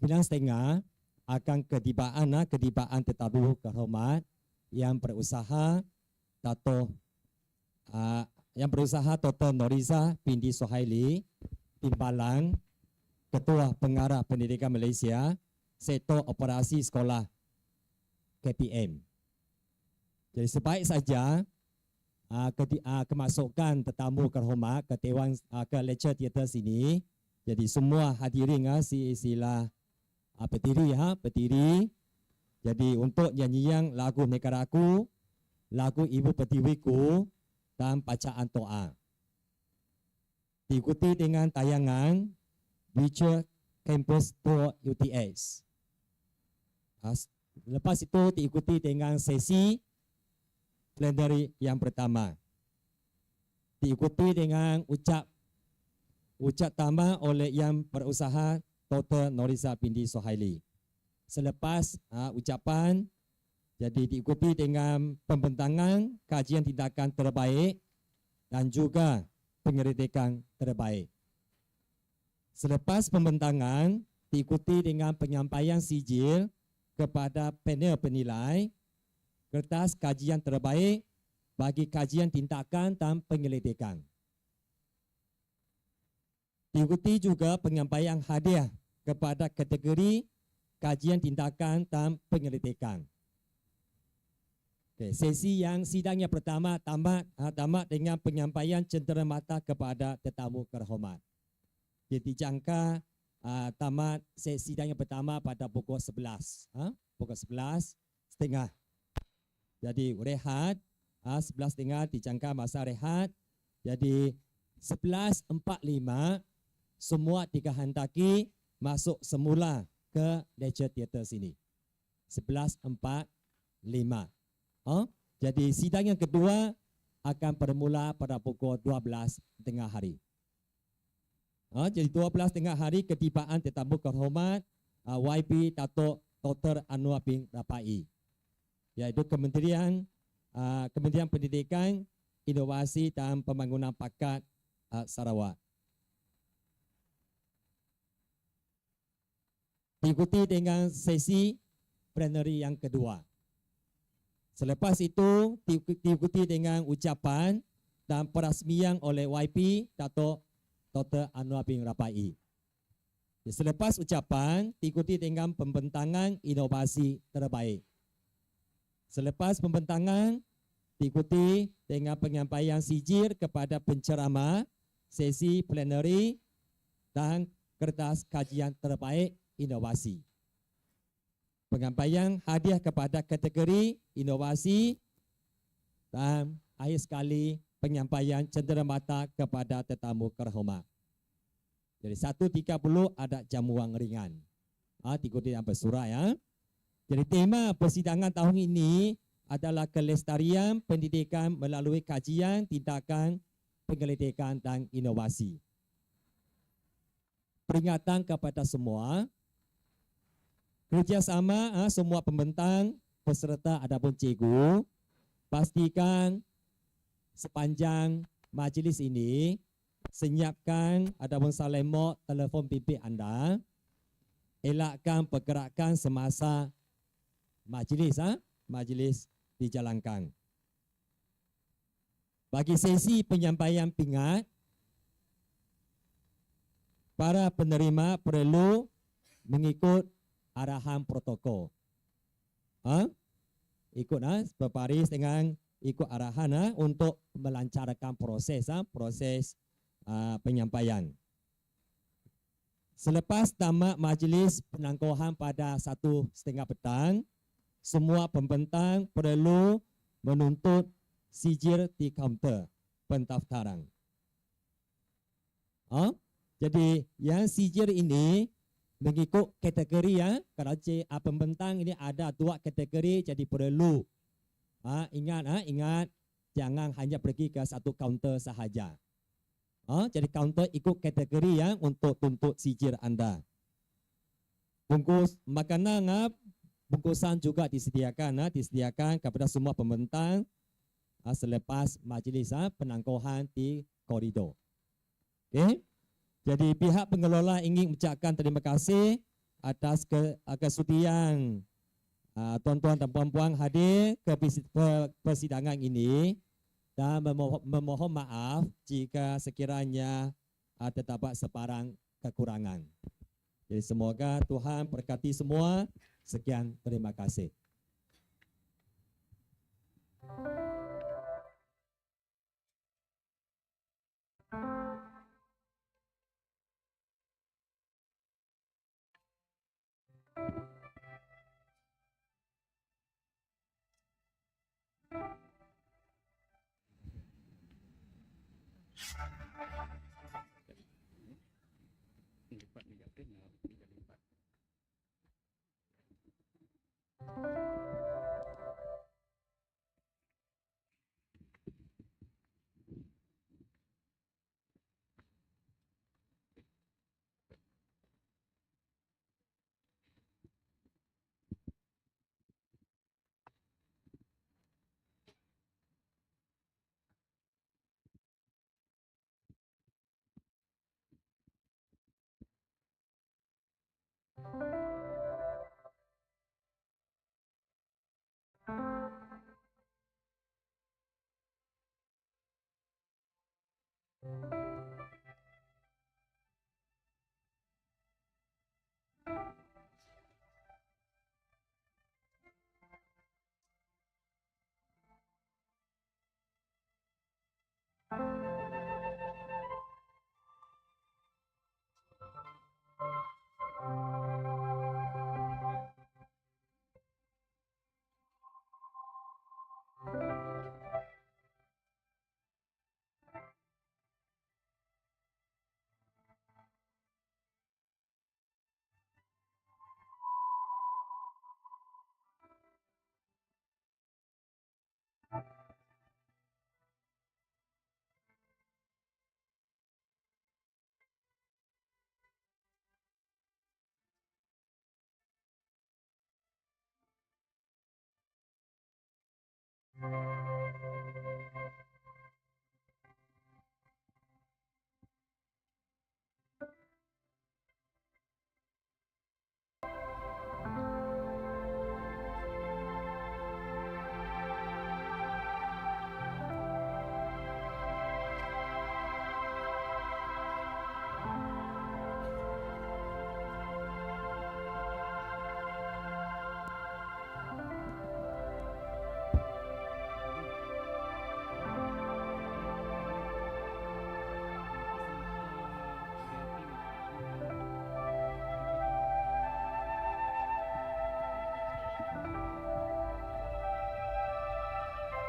9:30 akan ketibaan tetamu kehormat yang berusaha Dr. 𝗧𝗵𝗍𝗀𝗧 Sohaili, Timbalan, Ketua Pengarah Pendidikan Malaysia, Sektor Operasi Sekolah KPM. Jadi sebaik saja kemasukan tetamu kehormat ke lecture theater sini. Jadi semua hadirin sila berdiri. Jadi untuk nyanyian lagu negaraku, lagu Ibu Pertiwiku dan bacaan doa. Diikuti dengan tayangan Virtual Campus Tour UTS. Lepas itu diikuti dengan sesi plenary yang pertama. Diikuti dengan ucap tamat oleh yang berusaha Dr. 𝗧𝗵𝗍𝗀𝗧 Sohaili. Selepas ucapan, jadi diikuti dengan pembentangan kajian tindakan terbaik dan juga penyelidikan terbaik. Selepas pembentangan, diikuti dengan penyampaian sijil kepada panel penilai kertas kajian terbaik bagi kajian tindakan dan penyelidikan. Diikuti juga penyampaian hadiah kepada kategori kajian tindakan dan penyelidikan. Okay, sesi yang sidangnya pertama tamat dengan penyampaian cenderamata kepada tetamu kehormat. Jadi jangka tamat sesi sidang yang pertama pada pukul 11. Pukul 11:30. Jadi rehat 11:30 dijangka masa rehat. Jadi 11:45 semua dikehendaki masuk semula ke lecture theater sini. 11:45. Jadi sidang yang kedua akan bermula pada pukul 12 tengah hari. Jadi 12 tengah hari ketibaan tetamu kehormat YB Datuk Dr. Anwar bin Rapai, iaitu Kementerian Pendidikan, Inovasi dan Pembangunan Bakat Sarawak. Diikuti dengan sesi plenary yang kedua. Selepas itu diikuti dengan ucapan dan perasmian oleh YP Datuk Dr. Anwar bin Rapai. Selepas ucapan diikuti dengan pembentangan inovasi terbaik. Selepas pembentangan diikuti dengan penyampaian sijil kepada penceramah, sesi plenary dan kertas kajian terbaik inovasi. Penyampaian hadiah kepada kategori inovasi dan akhir sekali penyampaian cenderamata kepada tetamu kehormat. Jadi 1:30 ada jamuan ringan. Diikuti dengan bersurat ya. Jadi tema persidangan tahun ini adalah kelestarian pendidikan melalui kajian, tindakan, penyelidikan dan inovasi. Peringatan kepada semua, kerjasama semua pembentang, peserta adapun cikgu, pastikan sepanjang majlis ini senyapkan adapun salemot telefon bimbit anda, elakkan pergerakan semasa majlis dijalankan. Bagi sesi penyampaian pingat, para penerima perlu mengikut arahan protokol. Ikut berbaris dengan ikut arahan untuk melancarkan proses penyampaian. Selepas tamat majlis penangguhan pada 1:30 petang, semua pembentang perlu menuntut sijil di kaunter pendaftaran. Jadi yang sijil ini mengikut kategori ya. Kalau pembentang ini ada 2 kategori, jadi perlu ingat jangan hanya pergi ke satu kaunter sahaja. Jadi kaunter ikut kategori ya untuk tuntut sijil anda. Bungkus makanan, bungkusan juga disediakan kepada semua pembentang selepas majlis penangguhan di koridor. Okey. Jadi pihak pengelola ingin mengucapkan terima kasih atas kesudian tuan-tuan dan puan-puan hadir ke persidangan ini dan memohon maaf jika sekiranya terdapat sebarang kekurangan. Jadi semoga Tuhan berkati semua. Sekian, terima kasih.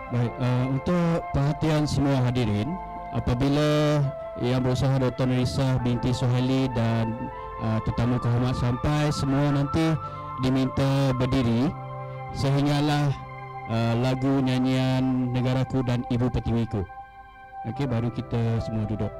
Baik, untuk perhatian semua hadirin, apabila Yang Berusaha Dr. Nerissa binti Suhaili dan tetamu kehormat sampai, semua nanti diminta berdiri sehinggalah lagu nyanyian Negaraku dan Ibu Pertiwiku. Okey, baru kita semua duduk.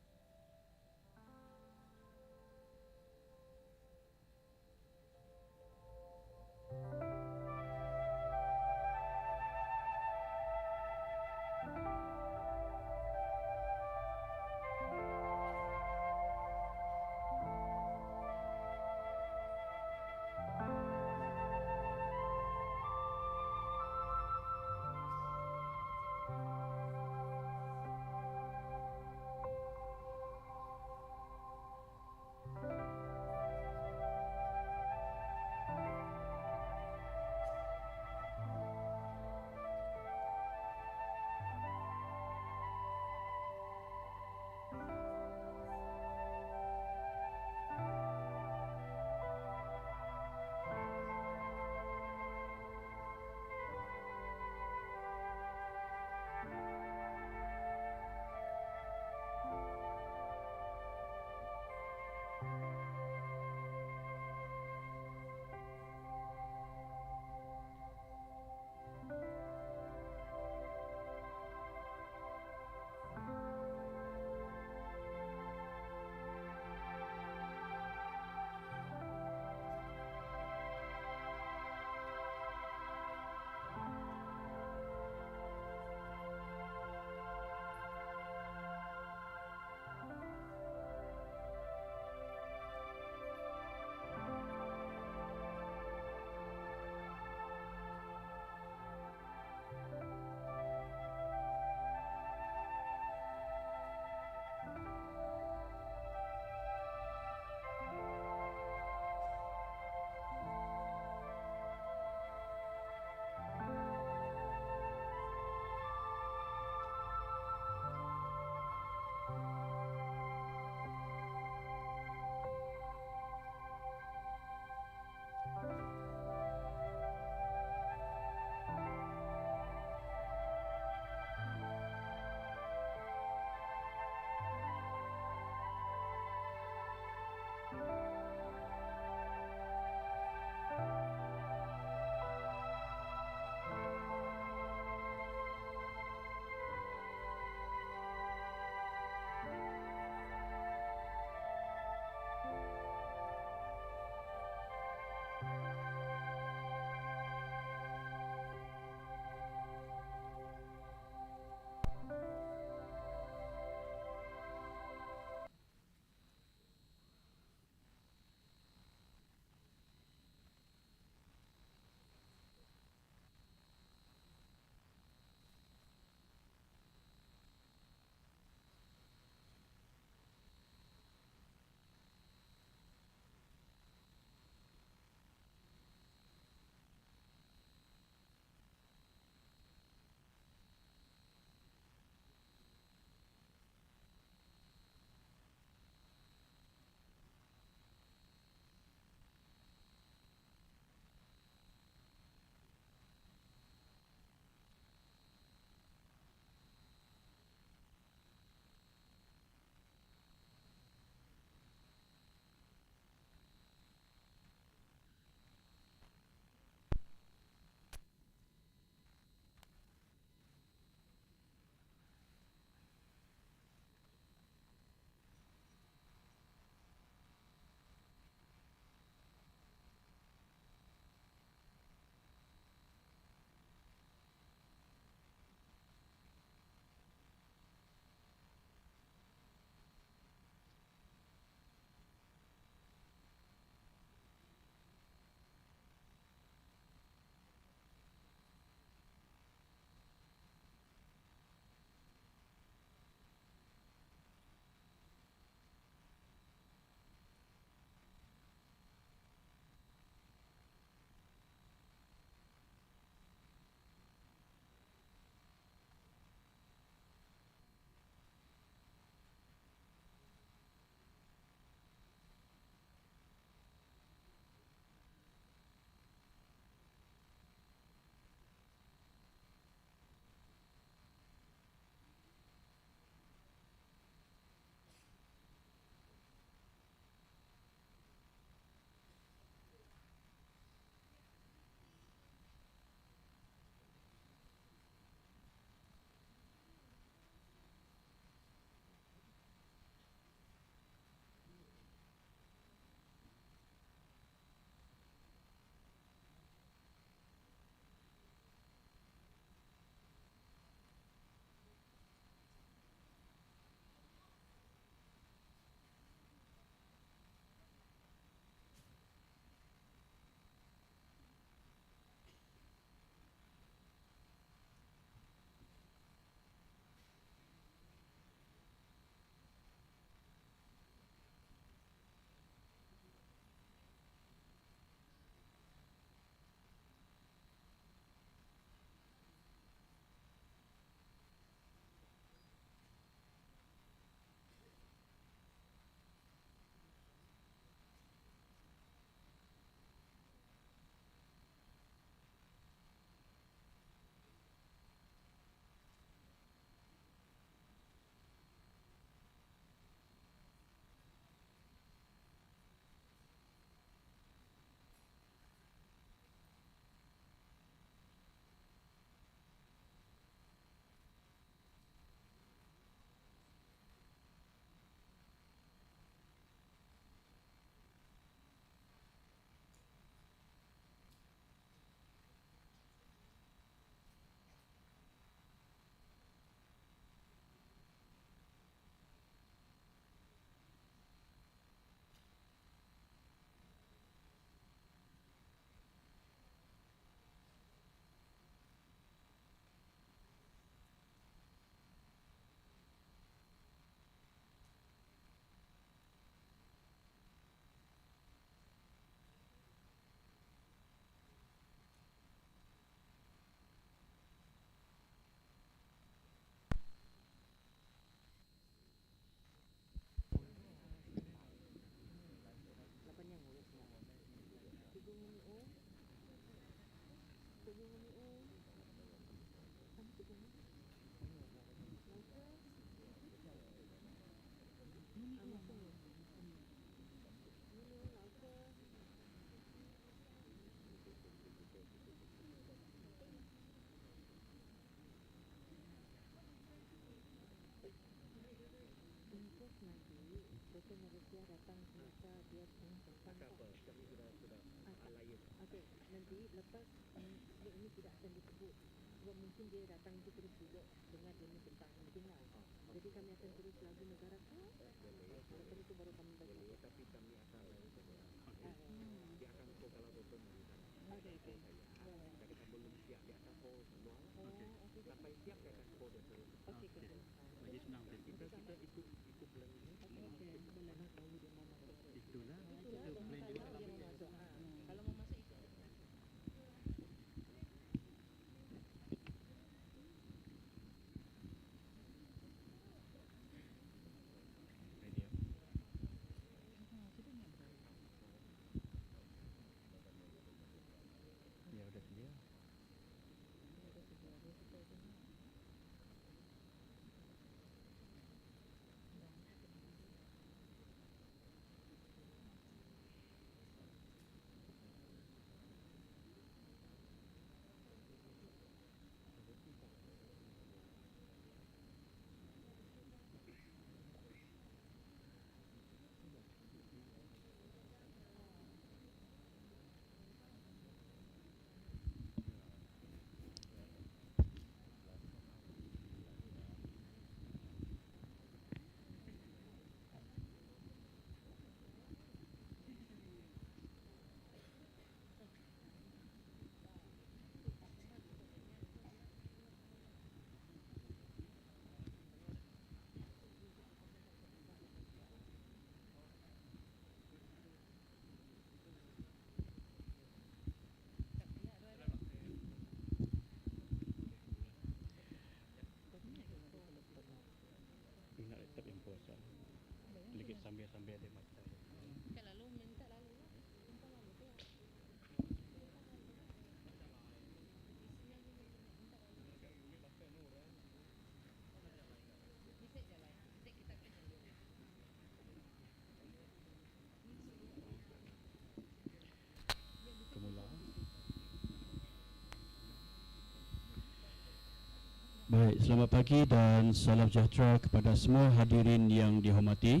Baik, selamat pagi dan salam sejahtera kepada semua hadirin yang dihormati.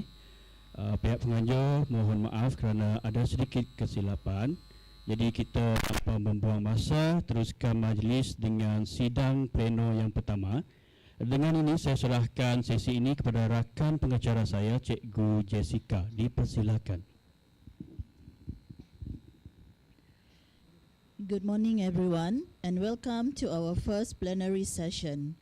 Pihak penganjur mohon maaf kerana ada sedikit kesilapan. Jadi kita tanpa membuang masa teruskan majlis dengan sidang pleno yang pertama. Dengan ini saya serahkan sesi ini kepada rakan pengacara saya, Cikgu Jessica. Dipersilakan. Good morning everyone and welcome to our first plenary session.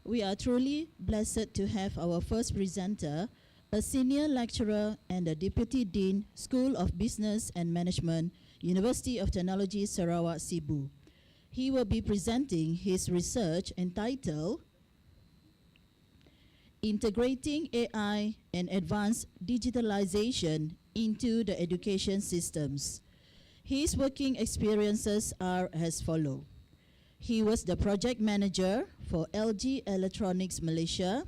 We are truly blessed to have our first presenter, a senior lecturer and a Deputy Dean, School of Business and Management, University of Technology Sarawak Cebu. He will be presenting his research entitled Integrating AI and Advanced Digitalization into the Education Systems. His working experiences are as follows. He was the project manager for LG Electronics Malaysia.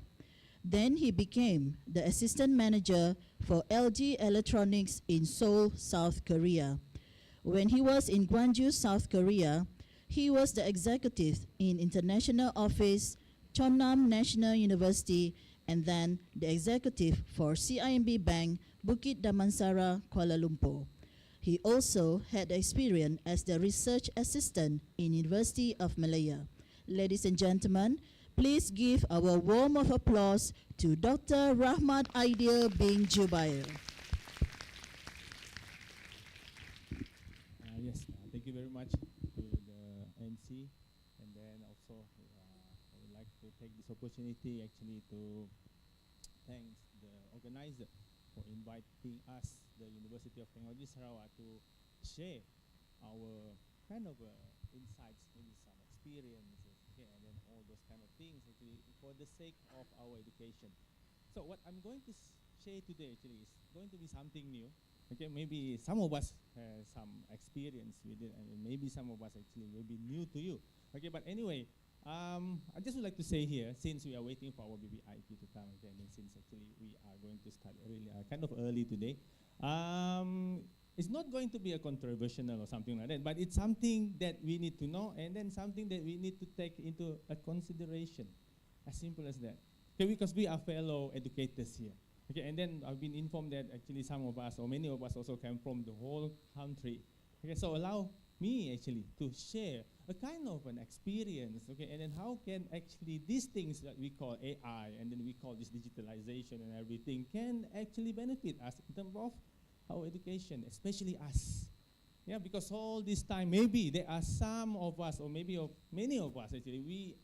Then he became the assistant manager for LG Electronics in Seoul, South Korea. When he was in Gwangju, South Korea, he was the executive in International Office, Chonnam National University, and then the executive for CIMB Bank, Bukit Damansara, Kuala Lumpur. He also had experience as the research assistant in University of Malaya. Ladies and gentlemen, please give our warm of applause to Dr. 𝗍𝗲𝗄𝗵. Yes, thank you very much to the MC, and then also I would like to take this opportunity actually to thank the organizer for inviting us, the University of Technology Sarawak, to share our kind of insights, maybe some experiences, okay, and then all those kind of things actually for the sake of our education. So what I'm going to share today actually is going to be something new, Okay, maybe some of us have some experience with it, and maybe some of us actually will be new to you. Okay, but anyway, I just would like to say here, since we are waiting for our 𝗣𝗲𝗍𝗶 to come again, and since actually we are going to start really kind of early today, it's not going to be a controversial or something like that, but it's something that we need to know, and then something that we need to take into a consideration. As simple as that. Okay, because we are fellow educators here. Okay, and then I've been informed that actually some of us, or many of us also came from the whole country. Okay, so allow me actually to share a kind of an experience, okay, and then how can actually these things that we call AI, and then we call this digitalization and everything, can actually benefit us in terms of our education, especially us. Yeah, because all this time, maybe there are some of us, or maybe many of us actually, we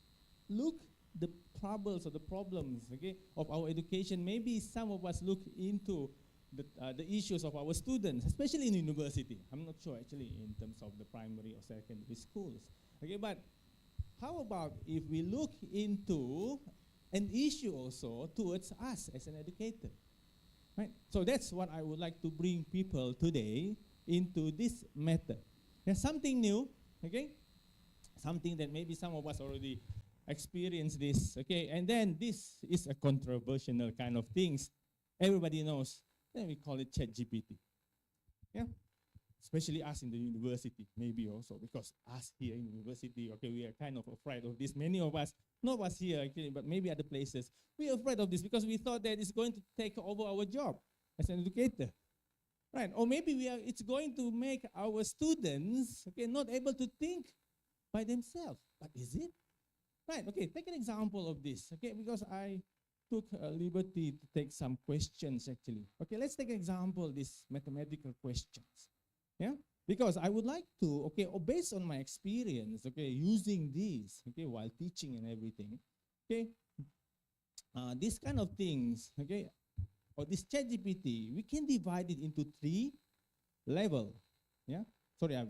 look the troubles or the problems, okay, of our education. Maybe some of us look into the issues of our students, especially in university. I'm not sure actually in terms of the primary or secondary schools. Okay, but how about if we look into an issue also towards us as an educator, right? So that's what I would like to bring people today into this matter. There's something new, okay? Something that maybe some of us already experience this, okay, and then this is a controversial kind of things. Everybody knows, then we call it ChatGPT. Yeah, especially us in the university, maybe also, because us here in university, okay, we are kind of afraid of this. Many of us, not us here actually, but maybe other places, we are afraid of this because we thought that it's going to take over our job as an educator, right? Or maybe it's going to make our students, okay, not able to think by themselves. But is it? Right, okay, take an example of this, okay, because I took a liberty to take some questions actually. Okay, let's take an example, these mathematical questions, yeah? Because I would like to, okay, based on my experience, okay, using these, okay, while teaching and everything, okay, these kind of things, okay, or this ChatGPT, we can divide it into 3 levels, yeah? Sorry, I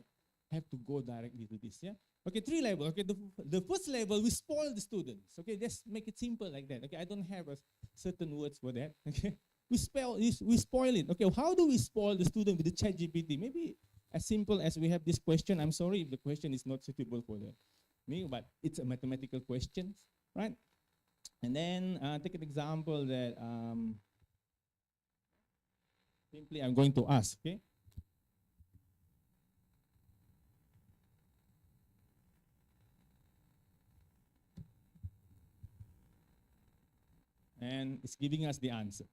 have to go directly to this, yeah? Okay, 3 levels. Okay, the first level, we spoil the students. Okay, just make it simple like that. Okay, I don't have a certain words for that. Okay, we spoil it. Okay, how do we spoil the student with the ChatGPT? Maybe as simple as we have this question. I'm sorry if the question is not suitable for me, but it's a mathematical question, right? And then take an example that simply I'm going to ask. Okay. And it's giving us the answer.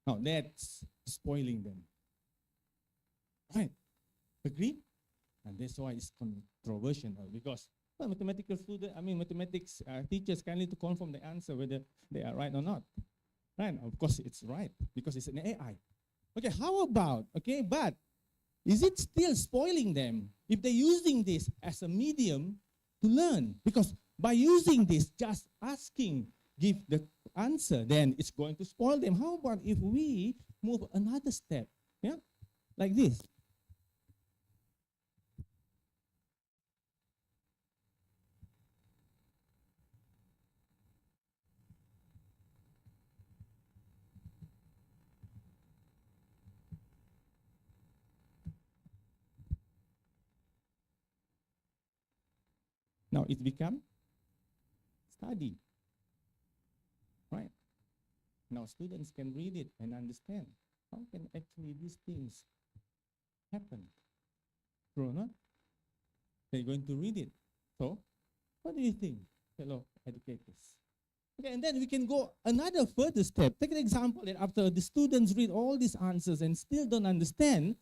Now that's spoiling them. Right? Agree? And that's why it's controversial because well, mathematics teachers kindly to confirm the answer whether they are right or not. Right? Of course it's right because it's an AI. Okay, how about, okay, but is it still spoiling them if they're using this as a medium to learn? Because by using this, just asking, give the answer, then it's going to spoil them. How about if we move another step, yeah, like this? Now it's become study, right? Now students can read it and understand how can actually these things happen. True or not? They're going to read it. So, what do you think, fellow educators? Okay, and then we can go another further step. Take an example that after the students read all these answers and still don't understand,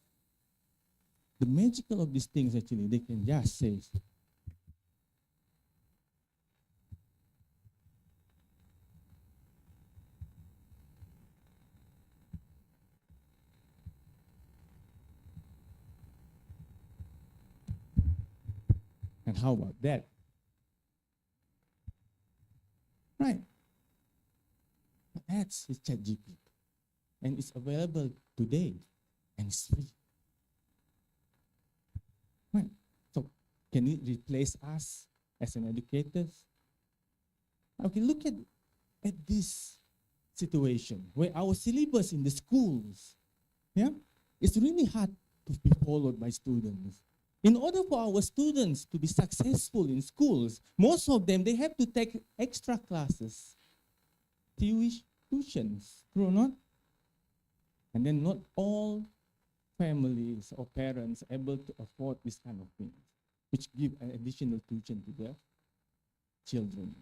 the magical of these things actually, they can just say, and how about that? Right. That's ChatGPT. And it's available today. And it's free. Right. So can it replace us as an educators? Okay, look at this situation where our syllabus in the schools Yeah, it's really hard to be followed by students. In order for our students to be successful in schools, most of them, they have to take extra classes, tuitions, true or not? And then not all families or parents able to afford this kind of thing, which give an additional tuition to their children.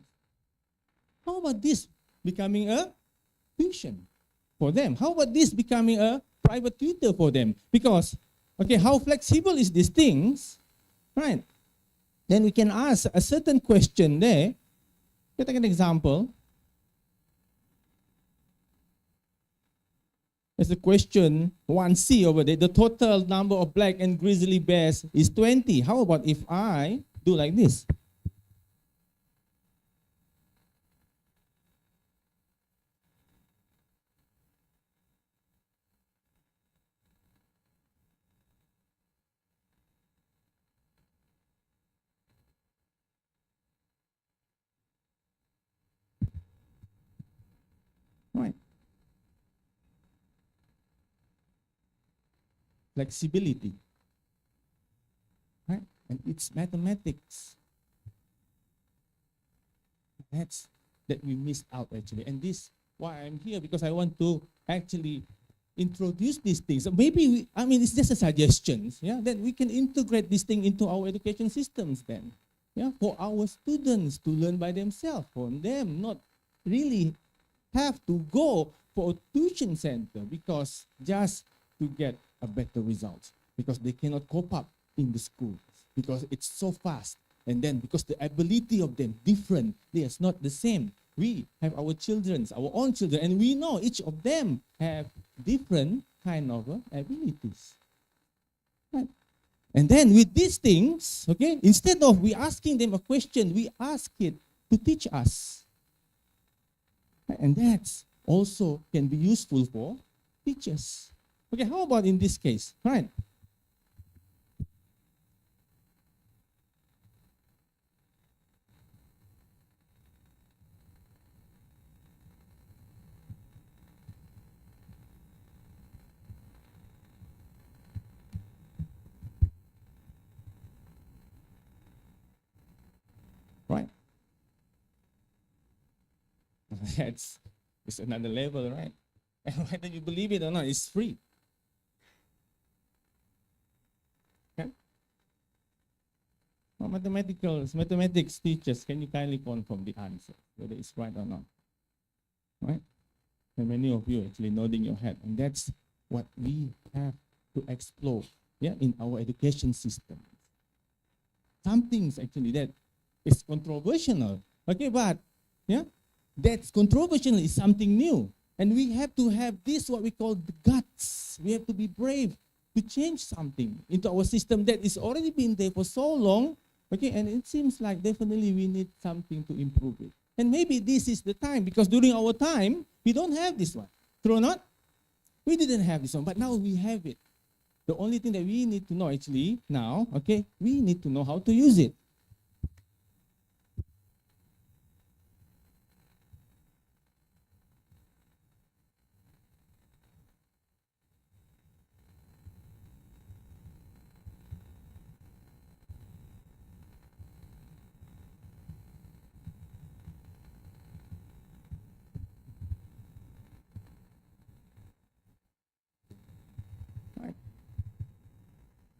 How about this becoming a tuition for them? How about this becoming a private tutor for them? Because, okay, how flexible is these things, right? Then we can ask a certain question there. Let's take an example. There's a question 1C over there. The total number of black and grizzly bears is 20. How about if I do like this? Right. Flexibility, right? And it's mathematics. That we missed out actually. And this why I'm here, because I want to actually introduce these things. So maybe it's just a suggestion, yeah, that we can integrate this thing into our education systems then. Yeah, for our students to learn by themselves, for them not really have to go for a tuition center because just to get a better result, because they cannot cope up in the school because it's so fast, and then because the ability of them different, they are not the same. We have our own children, and we know each of them have different kind of abilities, right? And then with these things, okay, instead of we asking them a question, we ask it to teach us, and that's also can be useful for teachers. Okay, how about in this case, right? Right. It's another level, right? And whether you believe it or not, it's free. Mathematics teachers, can you kindly confirm the answer, whether it's right or not? Right? And many of you actually nodding your head, and that's what we have to explore, yeah, in our education system. Some things actually that is controversial, okay, but yeah, that's controversial is something new, and we have to have this what we call the guts. We have to be brave to change something into our system that is already been there for so long. Okay, and it seems like definitely we need something to improve it. And maybe this is the time, because during our time, we don't have this one. True or not? We didn't have this one, but now we have it. The only thing that we need to know actually now, okay, we need to know how to use it.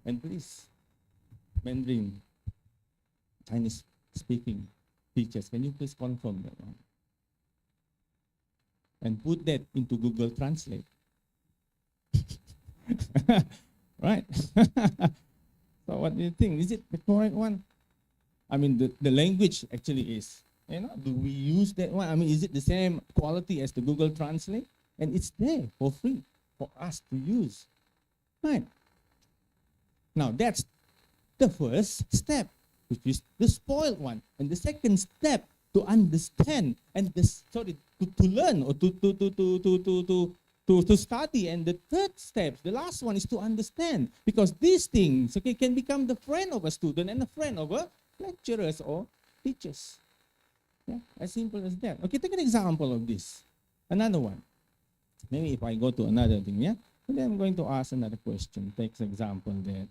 And please, Mandarin, Chinese speaking teachers, can you please confirm that one? And put that into Google Translate. Right? So what do you think? Is it the correct one? I mean, the language actually is, you know, do we use that one? I mean, is it the same quality as the Google Translate? And it's there for free for us to use, right? Now, that's the first step, which is the spoiled one. And the second step, to understand and to learn or to study. And the third step, the last one, is to understand, because these things, okay, can become the friend of a student and a friend of a lecturers or teachers. Yeah, as simple as that. Okay, take an example of this. Another one. Maybe if I go to another thing, yeah. And then I'm going to ask another question. Take example that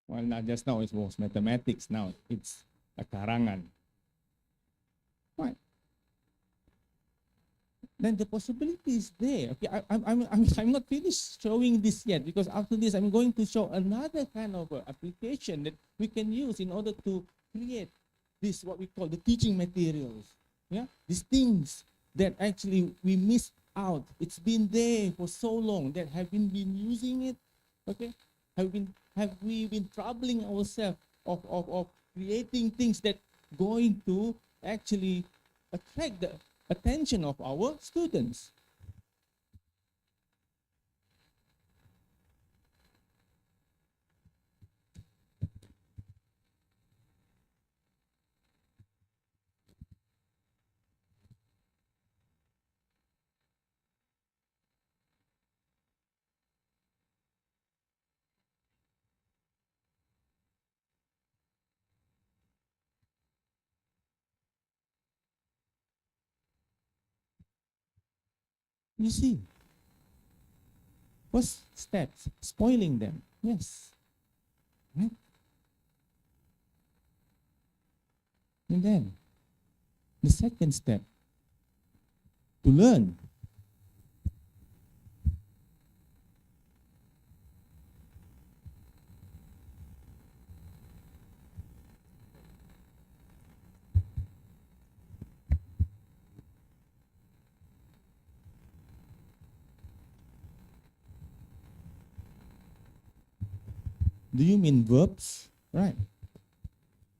well, not just now it was mathematics. Now it's a karangan. Right. Then the possibility is there. Okay, I'm not finished showing this yet, because after this I'm going to show another kind of application that we can use in order to create this what we call the teaching materials. Yeah, these things that actually we missed out. It's been there for so long that have been using it. Okay, have we been troubling ourselves of creating things that going to actually attract the attention of our students? You see, first steps, spoiling them. Yes. Right? And then, the second step, to learn. Do you mean verbs? Right.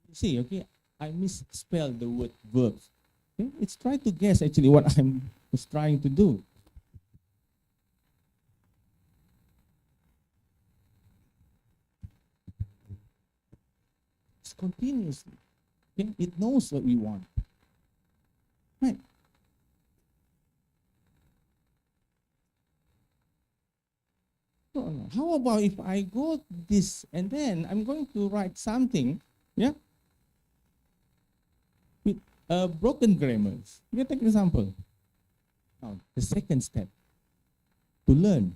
You see, okay, I misspelled the word verbs. Okay? It's try to guess actually what I was trying to do. It's continuously. Okay? It knows what we want. Right. No. How about if I go this and then I'm going to write something, yeah, with broken grammars. You take an example. Now, the second step, to learn.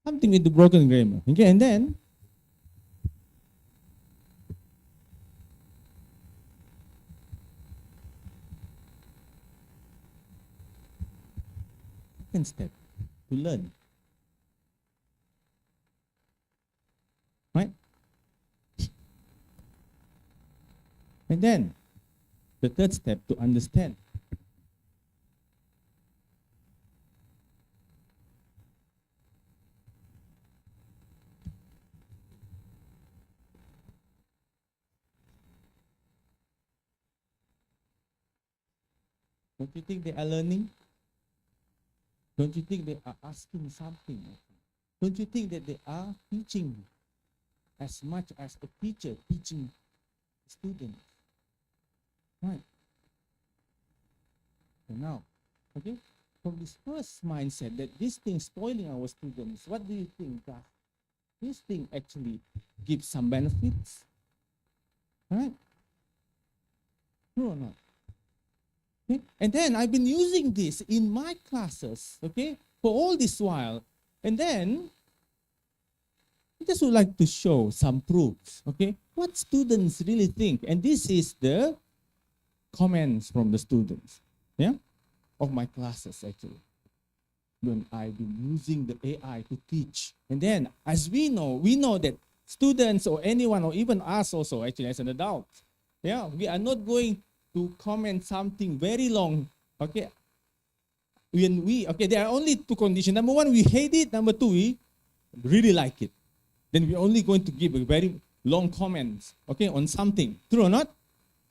Something with the broken grammar. Okay, and then second step, to learn. Right? And then the third step, to understand. Don't you think they are learning? Don't you think they are asking something? Don't you think that they are teaching as much as a teacher teaching students? Right. So now, okay, from this first mindset that this thing spoiling our students, what do you think, does this thing actually give some benefits? Right? True or not? Okay? And then I've been using this in my classes, okay, for all this while. And then I just would like to show some proofs, okay, what students really think. And this is the comments from the students, yeah, of my classes actually, when I've been using the AI to teach. And then, as we know that students or anyone or even us also actually as an adult, yeah, we are not going to comment something very long, okay? There are only two conditions. Number one, we hate it. Number two, we really like it. Then we're only going to give a very long comments, okay, on something. True or not?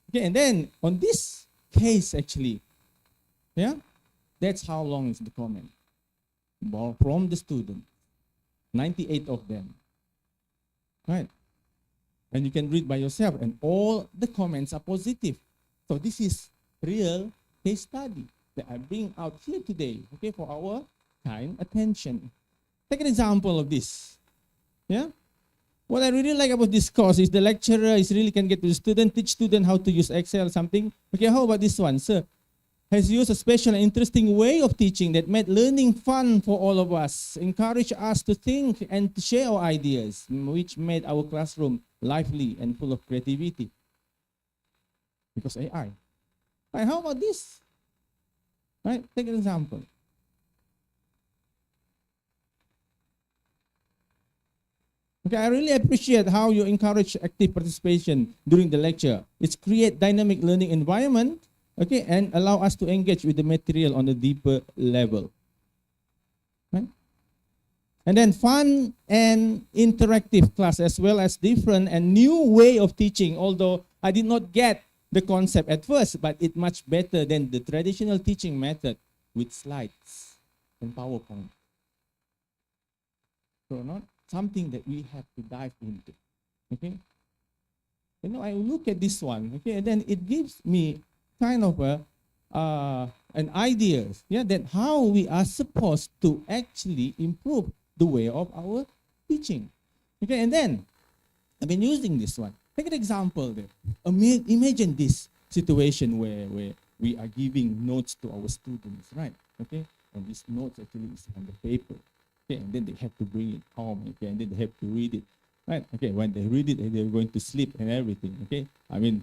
Okay, and then on this case actually, yeah, that's how long is the comment. Well, from the student, 98 of them, right? And you can read by yourself, and all the comments are positive. So this is real case study that I bring out here today, okay, for our kind attention. Take an example of this. Yeah? What I really like about this course is the lecturer is really can get to the student, teach student how to use Excel or something. Okay, how about this one? Sir has used a special and interesting way of teaching that made learning fun for all of us, encouraged us to think and to share our ideas, which made our classroom lively and full of creativity. Because AI. Right, how about this? Right, take an example. Okay, I really appreciate how you encourage active participation during the lecture. It's create dynamic learning environment, okay, and allow us to engage with the material on a deeper level. Right? And then fun and interactive class as well as different and new way of teaching, although I did not get the concept at first, but it's much better than the traditional teaching method with slides and PowerPoint. So not something that we have to dive into, okay? You know, I look at this one, okay, and then it gives me kind of an idea, yeah, that how we are supposed to actually improve the way of our teaching, okay? And then I've been using this one. Take an example there. Imagine this situation where we are giving notes to our students, right? Okay, and this notes actually is on the paper. Okay, and then they have to bring it home, okay, and then they have to read it, right? Okay, when they read it, they're going to sleep and everything, okay? I mean,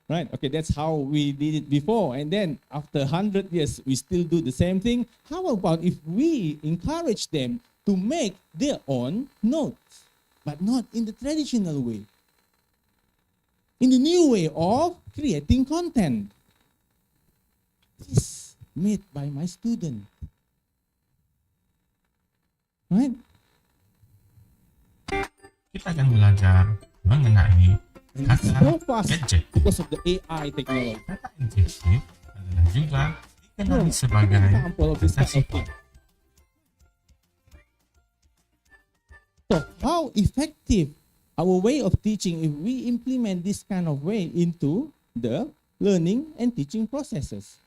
right, okay, that's how we did it before. And then after 100 years, we still do the same thing. How about if we encourage them to make their own notes, but not in the traditional way, in the new way of creating content? This made by my student. Right? Kita akan belajar mengenai kata So fast gadget. because of the AI technology. Kata gadget adalah juga dikenali sebagai Example of this kata kind of sifat. thing. So how effective our way of teaching if we implement this kind of way into the learning and teaching processes?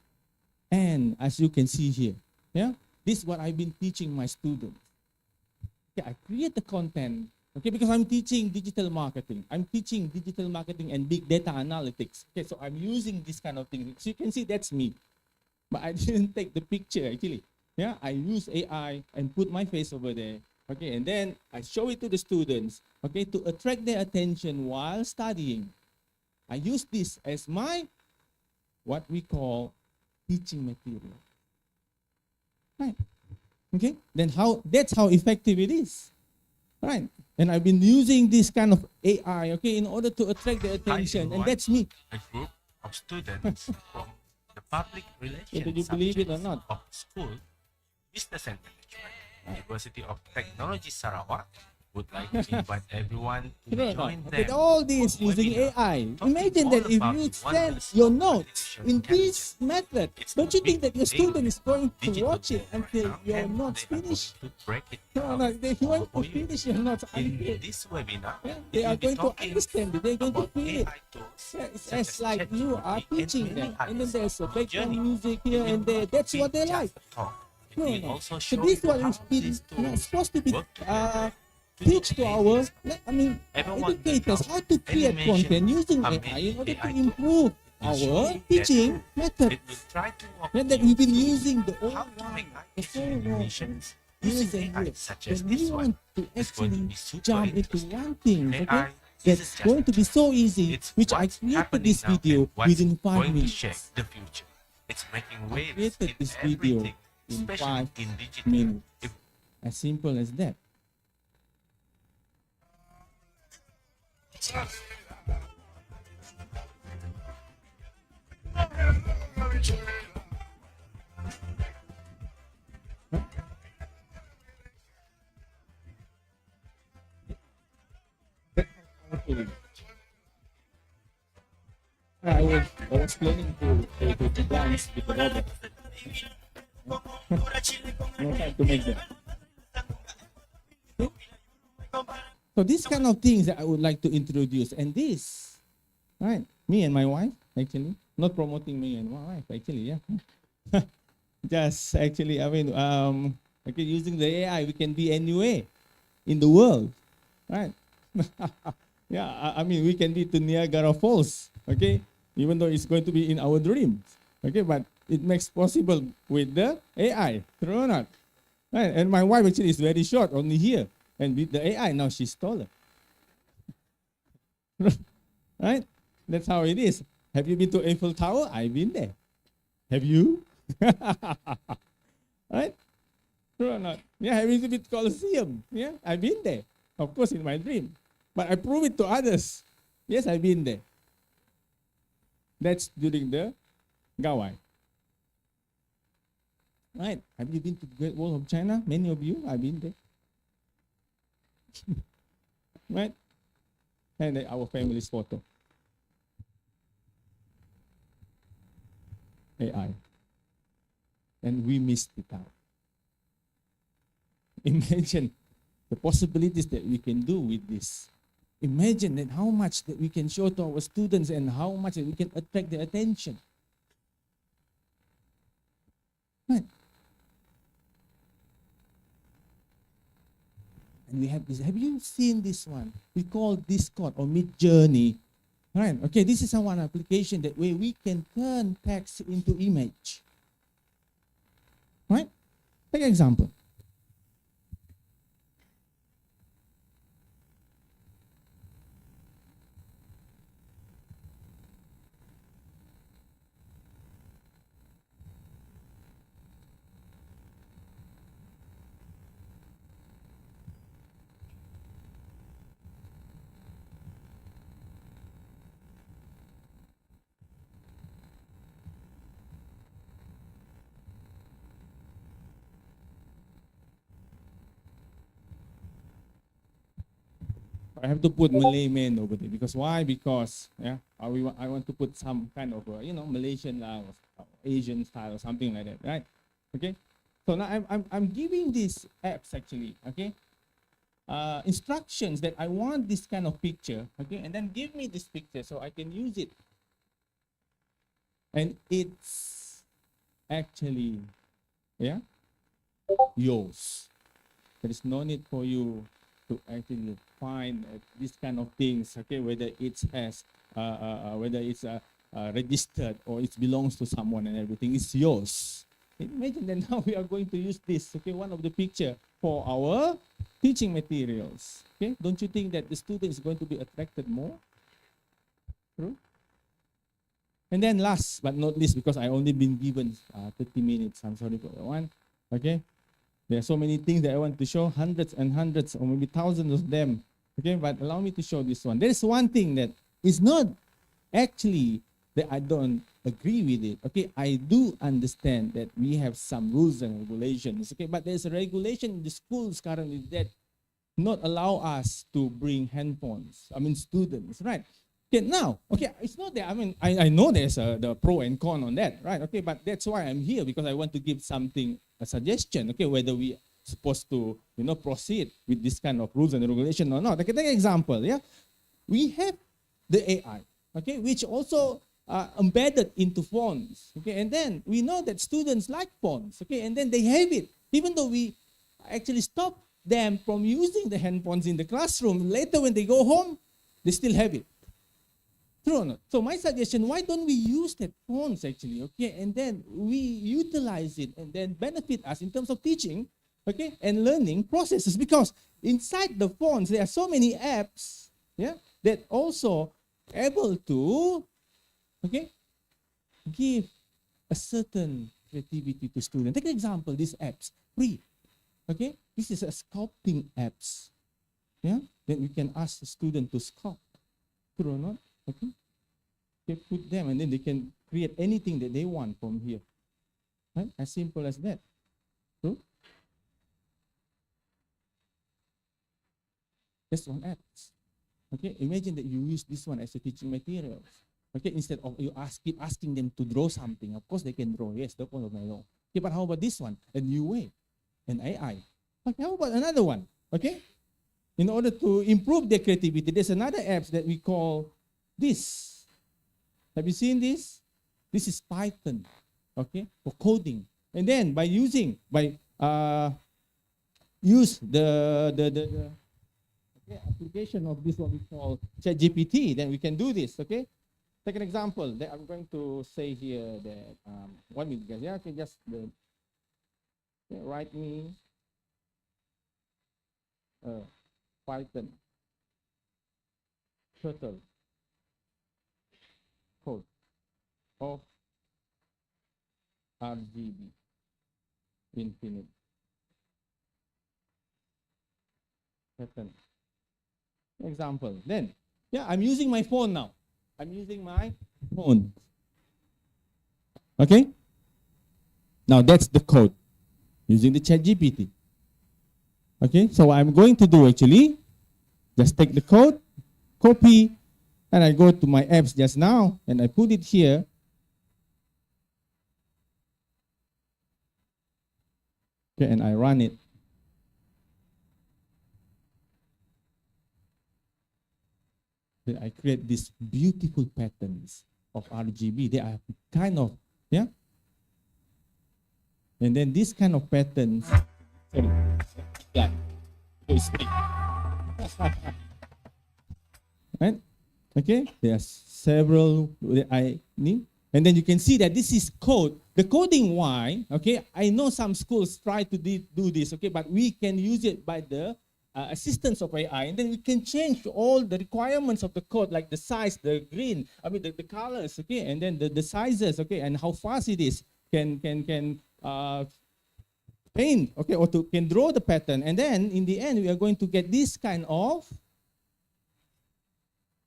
And as you can see here, yeah, this is what I've been teaching my students. Okay, I create the content, okay, because I'm teaching digital marketing. I'm teaching digital marketing and big data analytics. Okay, so I'm using this kind of thing. So you can see that's me. But I didn't take the picture actually. Yeah, I use AI and put my face over there. Okay, and then I show it to the students, okay, to attract their attention while studying. I use this as my, what we call, teaching material. Right. Okay, then that's how effective it is. Right. And I've been using this kind of AI, okay, in order to attract their attention. And that's me. A group of students from the public relations Whether you believe it or subjects not. of school, business and management, University of Technology Sarawak, would like to invite everyone to join them. With all this for using webinar, AI, talking imagine all that if about you the send wonders your of notes artificial in this intelligence. method, It's don't a you think big that your thing. student is going to Digital watch it book right until now, your and notes they are finish? going to break it No, down they want for to you. finish your notes In until this webinar, they are we'll be going to talking understand it. They're going to about feel it. AI tools Yeah, it's such as like you are ChatGPT and teaching many them, and then others. there's a background Journey. music here It will and there. not That's be what they just like. a talk. It No, will no. also So show this you one how is been, these tools supposed to be work together to teach to do our amazing stuff. Everyone educators knows how to create animation content using are AI made in order to AI improve will show our you that teaching method. It will try to walk And that you we've been through using the old how to one, make the teaching old one, animations years using and AI years. such as Then we this one. want to It's going to actually be super jump into interesting. one thing, AI okay? is That's just going to be so easy, It's which I what's created happening this now video and what's within 5 going to minutes. shape the future. It's making waves created in this video everything, in especially 5 in digital. minutes. If As simple as that. I was planning to dance with the robot. No time to make that. So these kind of things that I would like to introduce, and this, right? Me and my wife, actually, not promoting me and my wife, actually, yeah. Just actually, I mean, okay, using the AI, we can be anywhere in the world, right? Yeah, I mean, we can be to Niagara Falls, okay? Even though it's going to be in our dreams, okay? But it makes possible with the AI, true or not? Right? And my wife actually is very short, only here. And with the AI, now she's taller. Right? That's how it is. Have you been to Eiffel Tower? I've been there. Have you? Right? True or not? Yeah, have you been to Colosseum? Yeah, I've been there. Of course, in my dream. But I prove it to others. Yes, I've been there. That's during the Gawai. Right? Have you been to the Great Wall of China? Many of you, I've been there. Right? And our family's photo. AI. And we missed it out. Imagine the possibilities that we can do with this. Imagine that how much that we can show to our students and how much that we can attract their attention. Right? And we have this. Have you seen this one? We call Discord or Midjourney. Right? Okay, this is one application that where we can turn text into image. Right? Take an example. I have to put Malay man over there because why? Because yeah, I want to put some kind of Malaysian or Asian style or something like that, right? Okay. So now I'm giving these apps actually, okay, instructions that I want this kind of picture, okay, and then give me this picture so I can use it. And it's actually, yeah, yours. There is no need for you to actually find these kind of things, okay, whether it's registered or it belongs to someone and everything. It's yours. Imagine that now we are going to use this, okay, one of the picture for our teaching materials. Okay, don't you think that the student is going to be attracted more? True. And then last but not least, because I only been given 30 minutes, I'm sorry for that one. Okay. There are so many things that I want to show, hundreds and hundreds or maybe thousands of them. Okay, but allow me to show this one. There is one thing that is not actually that I don't agree with it. Okay, I do understand that we have some rules and regulations. Okay, but there's a regulation in the schools currently that not allow us to bring handphones. I mean, students, right? Okay, now, okay, it's not that, I mean, I know there's the pro and con on that, right? Okay, but that's why I'm here, because I want to give something, a suggestion, okay, whether we supposed to, proceed with this kind of rules and regulation or not. Okay, take an example, yeah? We have the AI, okay, which also embedded into phones, okay, and then we know that students like phones, okay, and then they have it, even though we actually stop them from using the handphones in the classroom, later when they go home, they still have it. True or not? So my suggestion, why don't we use that phones actually, okay, and then we utilize it and then benefit us in terms of teaching, okay, and learning processes, because inside the phones, there are so many apps, yeah, that also able to, okay, give a certain creativity to students. Take an example, these apps, free, okay, this is a sculpting apps, yeah, then we can ask the student to sculpt, true or not? Okay, they put them and then they can create anything that they want from here, right? As simple as that. True? That's one app. Okay, imagine that you use this one as a teaching material. Okay, instead of you keep asking them to draw something, of course they can draw. Yes, no problem at all. Okay, but how about this one? A new way, an AI. Okay, how about another one? Okay, in order to improve their creativity, there's another apps that we call this. Have you seen this? This is Python, okay, for coding. And then by use the application of this what we call ChatGPT, then we can do this, okay? Take an example that I'm going to say here that 1 minute, guys. Yeah, okay, just write me Python turtle code of RGB infinite pattern. Example. Then, yeah, I'm using my phone now. I'm using my phone. Okay? Now that's the code using the ChatGPT. Okay, so what I'm going to do actually, just take the code, copy, and I go to my apps just now, and I put it here. Okay, and I run it. Then I create these beautiful patterns of RGB. They are kind of, yeah? And then this kind of patterns, sorry, yeah, right? Okay, there are several that I need. And then you can see that this is code. The coding why, okay, I know some schools try to do this, okay, but we can use it by the assistance of AI, and then we can change all the requirements of the code, like the size, the green, I mean the colors, okay, and then the sizes, okay, and how fast it is, can paint, okay, or can draw the pattern, and then in the end we are going to get this kind of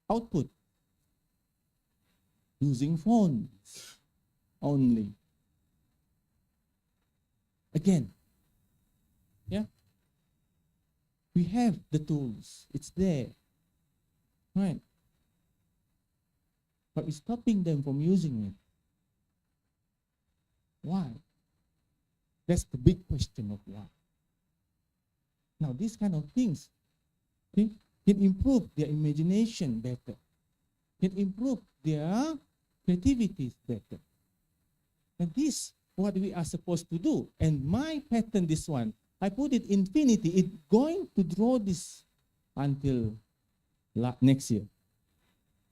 output using phones only. Again, yeah, we have the tools, it's there, right? But we're stopping them from using it. Why? That's the big question of why. Now, these kind of things, okay, can improve their imagination better, can improve their creativity better. And this what we are supposed to do. And my pattern, this one, I put it infinity. It's going to draw this until next year.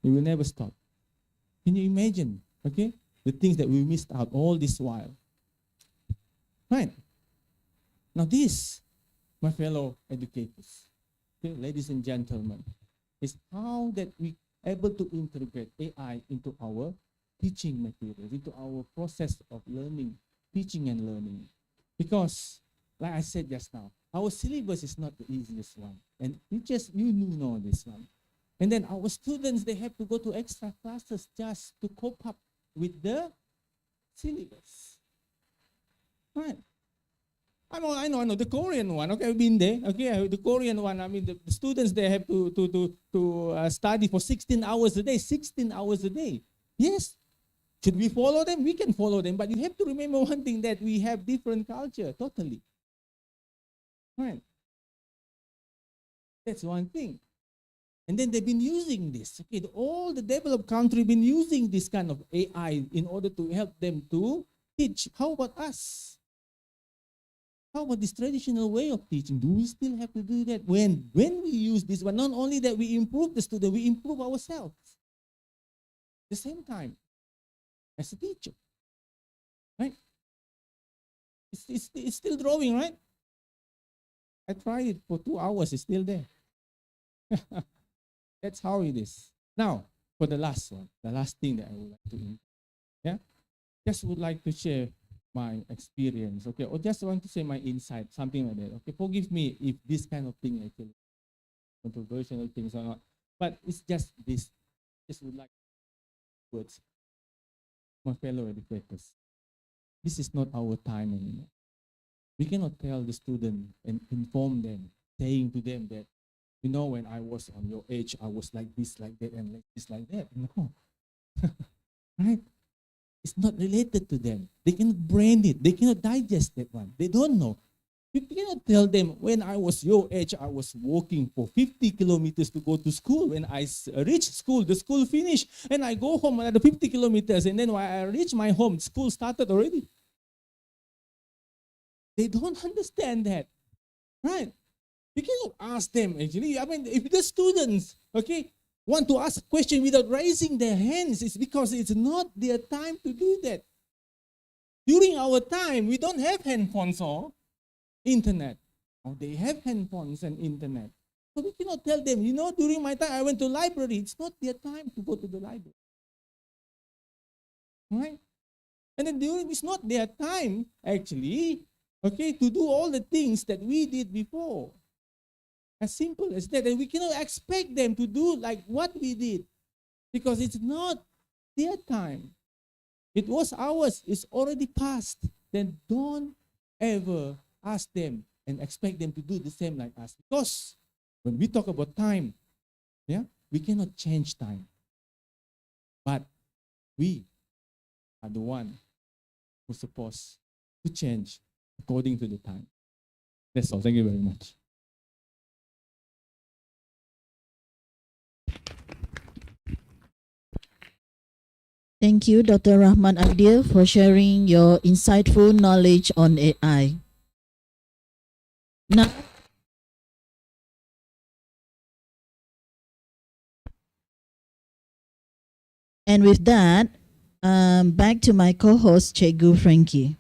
It will never stop. Can you imagine, okay, the things that we missed out all this while? Right. Now this, my fellow educators, okay, ladies and gentlemen, is how that we able to integrate AI into our teaching materials, into our process of learning, teaching and learning. Because, like I said just now, our syllabus is not the easiest one. And you know this one. And then our students, they have to go to extra classes just to cope up with the syllabus. Right. I know, the Korean one. Okay, I've been there. Okay, the Korean one. I mean, the students they have to study for 16 hours a day. 16 hours a day. Yes. Should we follow them? We can follow them, but you have to remember one thing, that we have different culture, totally. Right. That's one thing. And then they've been using this. Okay, all the developed countries been using this kind of AI in order to help them to teach. How about us? How about this traditional way of teaching? Do we still have to do that? When we use this, but not only that we improve the student, we improve ourselves. At the same time, as a teacher, right? It's still drawing, right? I tried it for 2 hours, it's still there. That's how it is. Now, for the last one, the last thing that I would like to, just would like to share my experience, okay, or just want to say my insight, something like that. Okay, forgive me if this kind of thing actually controversial things or not, but it's just this. Just would like words, my fellow educators. This is not our time anymore. We cannot tell the student and inform them, saying to them that, you know, when I was on your age, I was like this, like that, and like this, like that. No. Right? It's not related to them. They cannot brain it. They cannot digest that one. They don't know. You cannot tell them, when I was your age, I was walking for 50 kilometers to go to school. When I reach school, the school finished, and I go home another 50 kilometers, and then when I reach my home, school started already. They don't understand that, right? You cannot ask them, actually. I mean, if the students, okay, want to ask a question without raising their hands, it's because it's not their time to do that. During our time, we don't have handphones or internet. Or they have handphones and internet. So we cannot tell them, you know, during my time, I went to library. It's not their time to go to the library. Right? And then it's not their time, actually, okay, to do all the things that we did before. As simple as that. And we cannot expect them to do like what we did, because it's not their time. It was ours. It's already past. Then don't ever ask them and expect them to do the same like us. Because when we talk about time, we cannot change time. But we are the one who's supposed to change according to the time. That's all. Thank you very much. Thank you, Dr. Rahman Abdil, for sharing your insightful knowledge on AI. Now, and with that, back to my co-host, Cikgu Frankie.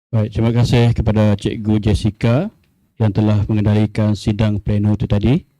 Baik, terima kasih kepada Cikgu Jessica yang telah mengendalikan sidang pleno itu tadi.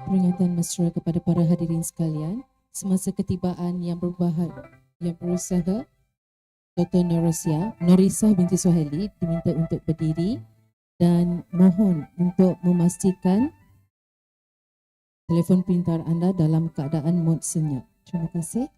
Peringatan mesra kepada para hadirin sekalian, semasa ketibaan yang berusaha, Dr. Norisah binti Suhaili diminta untuk berdiri dan mohon untuk memastikan telefon pintar anda dalam keadaan mod senyap. Terima kasih.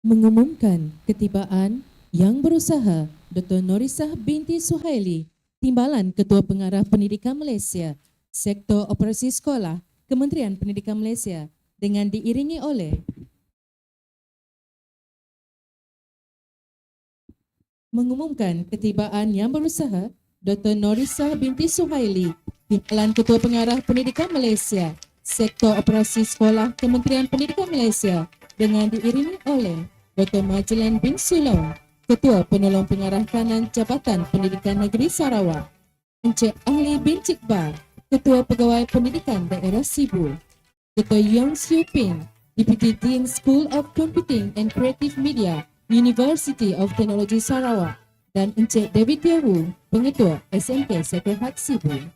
Mengumumkan ketibaan yang berusaha Dr. Norisah binti Suhaili Timbalan Ketua Pengarah Pendidikan Malaysia, Sektor Operasi Sekolah, Kementerian Pendidikan Malaysia dengan diiringi oleh mengumumkan ketibaan Yang Berusaha Dr. 𝗠𝗫𝗍 binti Suhaili, Timbalan Ketua Pengarah Pendidikan Malaysia, Sektor Operasi Sekolah, Kementerian Pendidikan Malaysia dengan diiringi oleh Dr. Majlan bin Sulong, Ketua Penolong Pengarah Kanan Jabatan Pendidikan Negeri Sarawak, Encik Ahli bin 𝗃𝗏𝗃, Ketua Pegawai Pendidikan Daerah Sibu, Dr. 𝘠𝗀𝗍𝗃𝗀𝗵, Deputy Dean School of Computing and Creative Media, University of Technology Sarawak, dan Encik 𝗣𝗲𝗍𝗪𝗏, Pengetua SMK Sekrehat Sibu.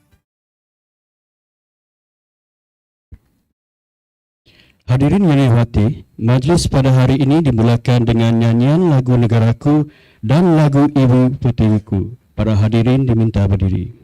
Hadirin yang dihormati, majlis pada hari ini dimulakan dengan nyanyian lagu Negaraku dan lagu Ibu Pertiwiku. Para hadirin diminta berdiri.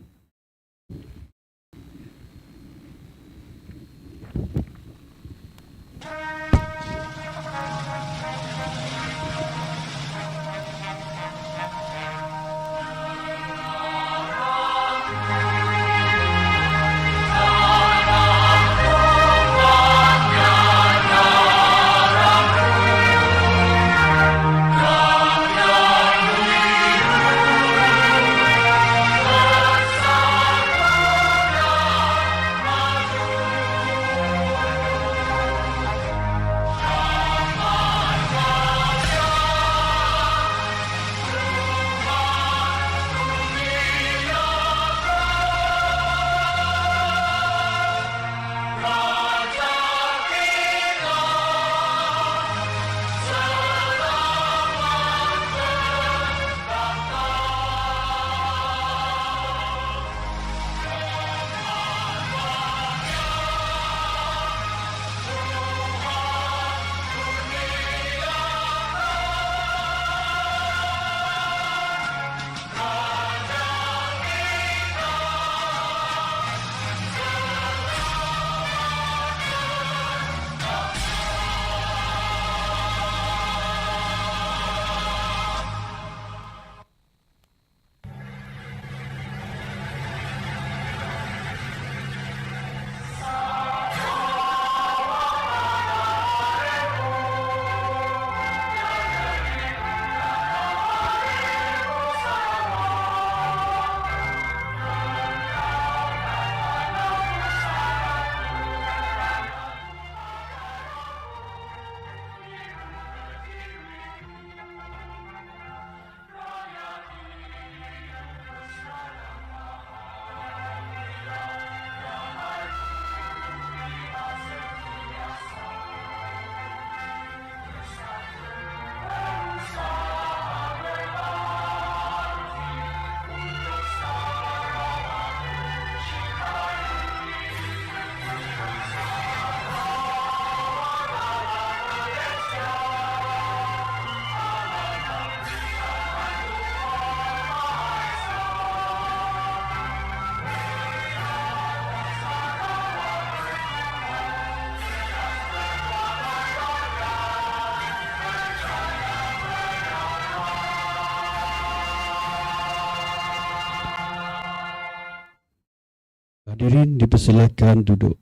Hadirin dipersilakan duduk.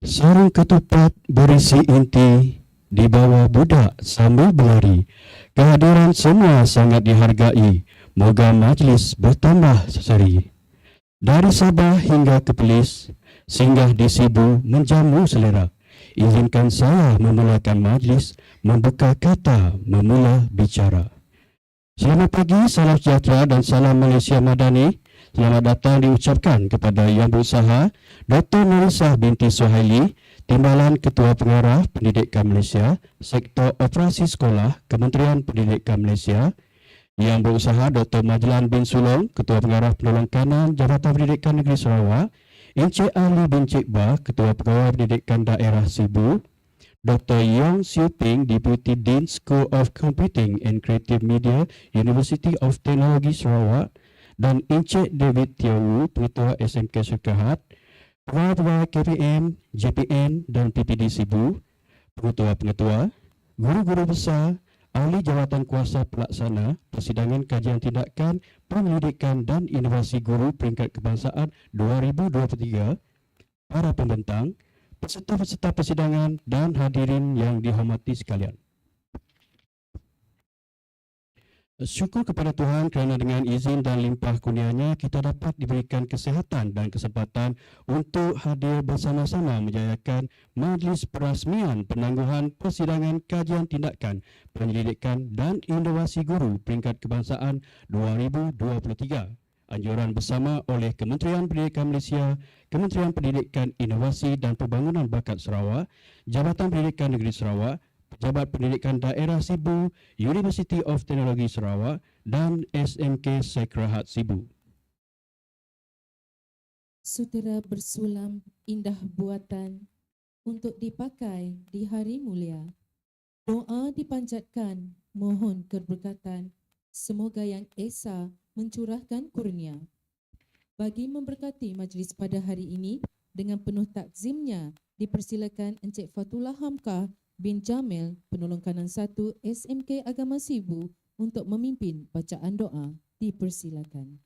Sarung ketupat berisi inti di bawah budak sambil berlari. Kehadiran semua sangat dihargai. Moga majlis bertambah seri. Dari Sabah hingga ke Perlis, singgah di Sibu menjamu selera. Izinkan saya memulakan majlis, membuka kata, memula bicara. Selamat pagi, salam sejahtera dan salam Malaysia Madani. Selamat datang diucapkan kepada Yang Berusaha Dr. 𝗠𝗫𝗍 binti Suhaili, Timbalan Ketua Pengarah Pendidikan Malaysia, Sektor Operasi Sekolah, Kementerian Pendidikan Malaysia. Yang Berusaha Dr. Majlan bin Sulong, Ketua Pengarah Penolong Kanan Jabatan Pendidikan Negeri Sarawak. Encik Ahli bin 𝗃𝗏𝗃, Ketua Pegawai Pendidikan Daerah Sibu, Dr. 𝘠𝗀𝗍𝗃𝗃𝗀𝗵, Deputy Dean School of Computing and Creative Media, University of Technology Sarawak, dan Encik 𝗣𝗲𝗍𝗪𝗏, Pengetua SMK Sekrehat, pegawai-pegawai KPM, JPN dan PPD Sibu, pengetua-pengetua, guru-guru besar, ahli jawatan kuasa pelaksana persidangan kajian tindakan penyelidikan dan inovasi guru peringkat kebangsaan 2023, para pembentang, peserta-peserta persidangan dan hadirin yang dihormati sekalian. Syukur kepada Tuhan kerana dengan izin dan limpah kurnianya kita dapat diberikan kesihatan dan kesempatan untuk hadir bersama-sama menjayakan majlis perasmian penangguhan persidangan kajian tindakan penyelidikan dan inovasi guru peringkat kebangsaan 2023. Anjuran bersama oleh Kementerian Pendidikan Malaysia, Kementerian Pendidikan Inovasi dan Pembangunan Bakat Sarawak, Jabatan Pendidikan Negeri Sarawak, Pejabat Pendidikan Daerah Sibu, University of Teknologi Sarawak dan SMK Sekrahat Sibu. Sutera bersulam indah buatan untuk dipakai di hari mulia. Doa dipanjatkan, mohon keberkatan. Semoga Yang Esa mencurahkan kurnia. Bagi memberkati majlis pada hari ini, dengan penuh takzimnya, dipersilakan Encik Fatullah Hamka bin Jamil, penolong kanan 1 SMK Agama Sibu untuk memimpin bacaan doa. Dipersilakan.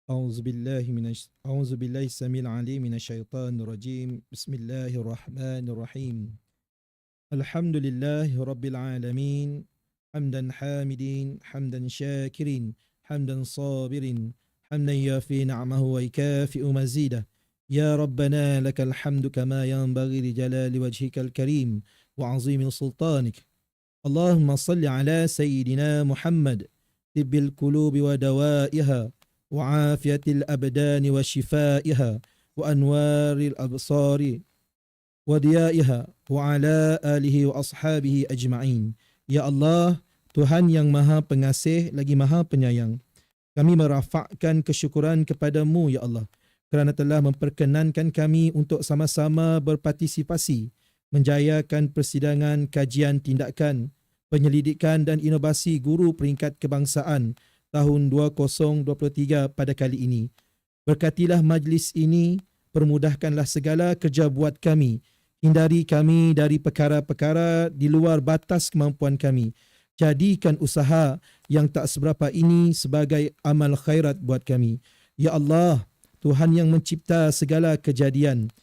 أعوذ بالله السميع العليم من الشيطان الرجيم بسم الله الرحمن الرحيم الحمد لله رب العالمين حمدا حامدين حمدا شاكرين حمدا صابرين حمدا يوافي نعمه ويكافئ مزيده يا ربنا لك الحمد كما ينبغي لجلال وجهك الكريم وعظيم سلطانك اللهم صل على سيدنا محمد طب القلوب ودوائها وعافية الأبدان وشفائها وأنوار الأبصار وضيائها وعلى آله وأصحابه أجمعين. Ya Allah, Tuhan yang Maha Pengasih lagi Maha Penyayang, kami merafakkan kesyukuran kepadamu ya Allah kerana telah memperkenankan kami untuk sama-sama berpartisipasi menjayakan persidangan kajian tindakan penyelidikan dan inovasi guru peringkat kebangsaan tahun 2023 pada kali ini. Berkatilah majlis ini, permudahkanlah segala kerja buat kami, hindari kami dari perkara-perkara di luar batas kemampuan kami. Jadikan usaha yang tak seberapa ini sebagai amal khairat buat kami. Ya Allah, Tuhan yang mencipta segala kejadian,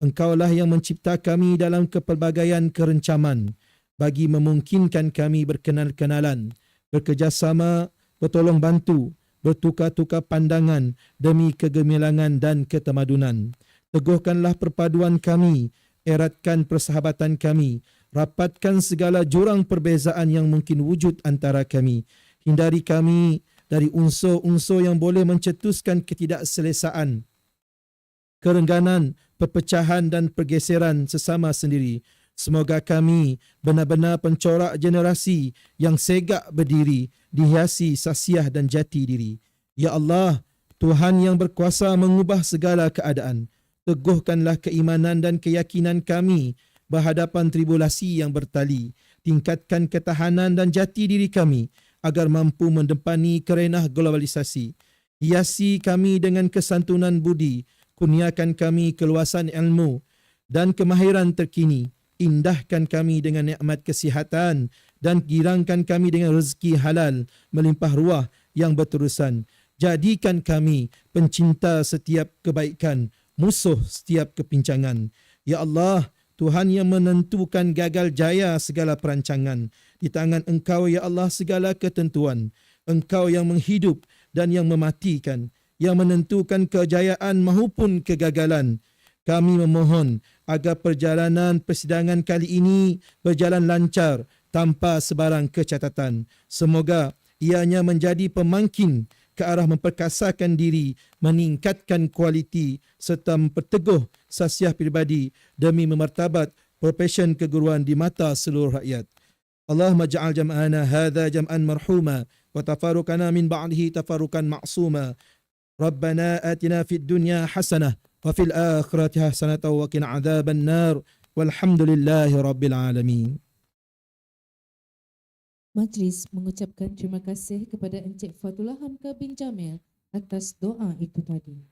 Engkaulah yang mencipta kami dalam kepelbagaian kerencaman bagi memungkinkan kami berkenal-kenalan, bekerjasama, bertolong bantu, bertukar-tukar pandangan demi kegemilangan dan ketamadunan. Teguhkanlah perpaduan kami, eratkan persahabatan kami, rapatkan segala jurang perbezaan yang mungkin wujud antara kami. Hindari kami dari unsur-unsur yang boleh mencetuskan ketidakselesaan, kerengganan, perpecahan dan pergeseran sesama sendiri. Semoga kami benar-benar pencorak generasi yang segak berdiri, dihiasi sasiah dan jati diri. Ya Allah, Tuhan yang berkuasa mengubah segala keadaan, teguhkanlah keimanan dan keyakinan kami berhadapan tribulasi yang bertali. Tingkatkan ketahanan dan jati diri kami agar mampu mendepani kerenah globalisasi. Hiasi kami dengan kesantunan budi, kurniakan kami keluasan ilmu dan kemahiran terkini. Indahkan kami dengan nikmat kesihatan dan girangkan kami dengan rezeki halal melimpah ruah yang berterusan. Jadikan kami pencinta setiap kebaikan, musuh setiap kepincangan. Ya Allah, Tuhan yang menentukan gagal jaya segala perancangan. Di tangan Engkau ya Allah segala ketentuan. Engkau yang menghidup dan yang mematikan, yang menentukan kejayaan maupun kegagalan. Kami memohon agar perjalanan persidangan kali ini berjalan lancar tanpa sebarang kecacatan. Semoga ianya menjadi pemangkin ke arah memperkasakan diri, meningkatkan kualiti serta memperteguh sasiah pribadi demi memartabat profesion keguruan di mata seluruh rakyat. اللهم اجعل جمعنا هذا جمعا مرحوما وتفارقنا من بعده تفارقا معصوما. ربنا آتنا في الدنيا حسنة وفي الآخرة حسنة وقنا عذاب النار والحمد لله رب العالمين. Majlis mengucapkan terima kasih kepada Encik 𝗏𝗏𝗆 bin Jamil atas doa itu tadi.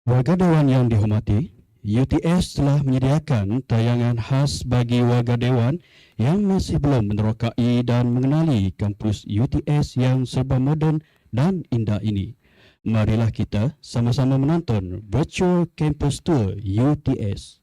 Warga Dewan yang dihormati, UTS telah menyediakan tayangan khas bagi warga Dewan yang masih belum menerokai dan mengenali kampus UTS yang serba moden dan indah ini. Marilah kita sama-sama menonton Virtual Campus Tour UTS.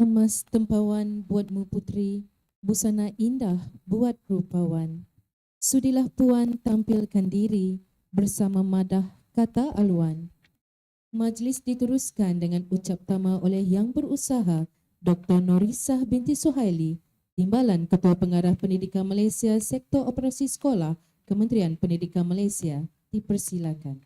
Emas tempawan buatmu putri, busana indah buat rupawan. Sudilah puan tampilkan diri bersama madah kata aluan. Majlis diteruskan dengan ucap tama oleh Yang Berusaha Dr. Norisah binti Suhaili, Timbalan Ketua Pengarah Pendidikan Malaysia Sektor Operasi Sekolah Kementerian Pendidikan Malaysia. Dipersilakan.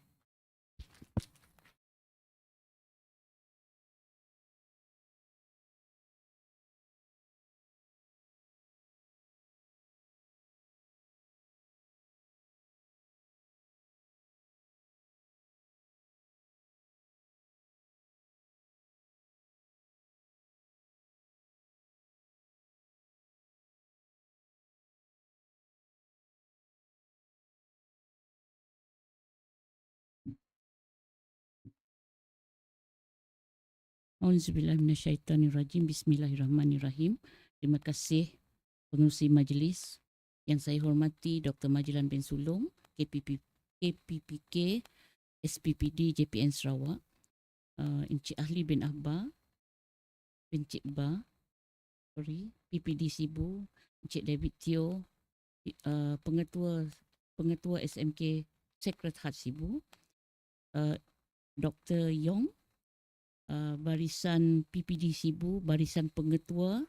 𝗠𝗷𝗵𝗀𝗧𝗍𝗪𝗏. Bismillahirrahmanirrahim. Terima kasih pengerusi majlis. Yang saya hormati Dr. Majilan bin Sulong, 𝗣𝗲𝗿, SPPD JPN Sarawak, Encik Ahli bin 𝗍𝗲𝗏 bin 𝗘𝗶𝗏, PPD Sibu, Encik David Teo, Pengetua SMK Sekretariat Sibu, Dr. Yong, barisan PPD Sibu, barisan pengetua,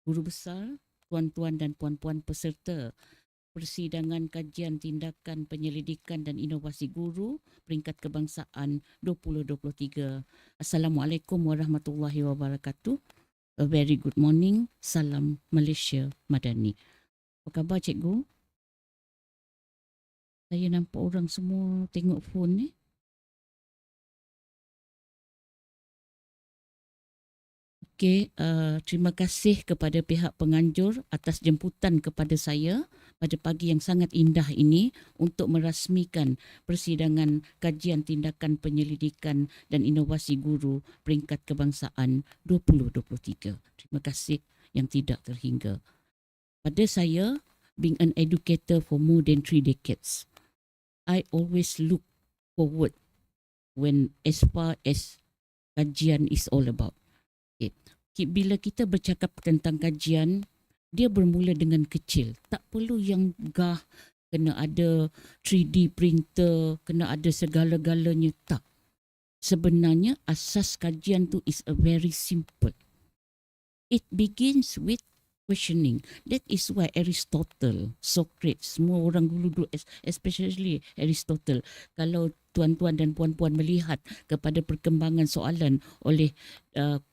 guru besar, tuan-tuan dan puan-puan peserta persidangan kajian tindakan penyelidikan dan inovasi guru peringkat kebangsaan 2023. Assalamualaikum warahmatullahi wabarakatuh. A very good morning. Salam Malaysia Madani. Apa khabar cikgu? Saya nampak orang semua tengok phone ni. Okey, terima kasih kepada pihak penganjur atas jemputan kepada saya pada pagi yang sangat indah ini untuk merasmikan persidangan kajian tindakan penyelidikan dan inovasi guru peringkat kebangsaan 2023. Terima kasih yang tidak terhingga. Pada saya, being an educator for more than 3 decades, I always look forward when as far as kajian is all about. Bila kita bercakap tentang kajian, dia bermula dengan kecil. Tak perlu yang gah, kena ada 3D printer, kena ada segala-galanya. Tak. Sebenarnya asas kajian tu is a very simple. It begins with questioning. That is why Aristotle, Socrates, semua orang dulu, especially Aristotle, kalau tuan-tuan dan puan-puan melihat kepada perkembangan soalan oleh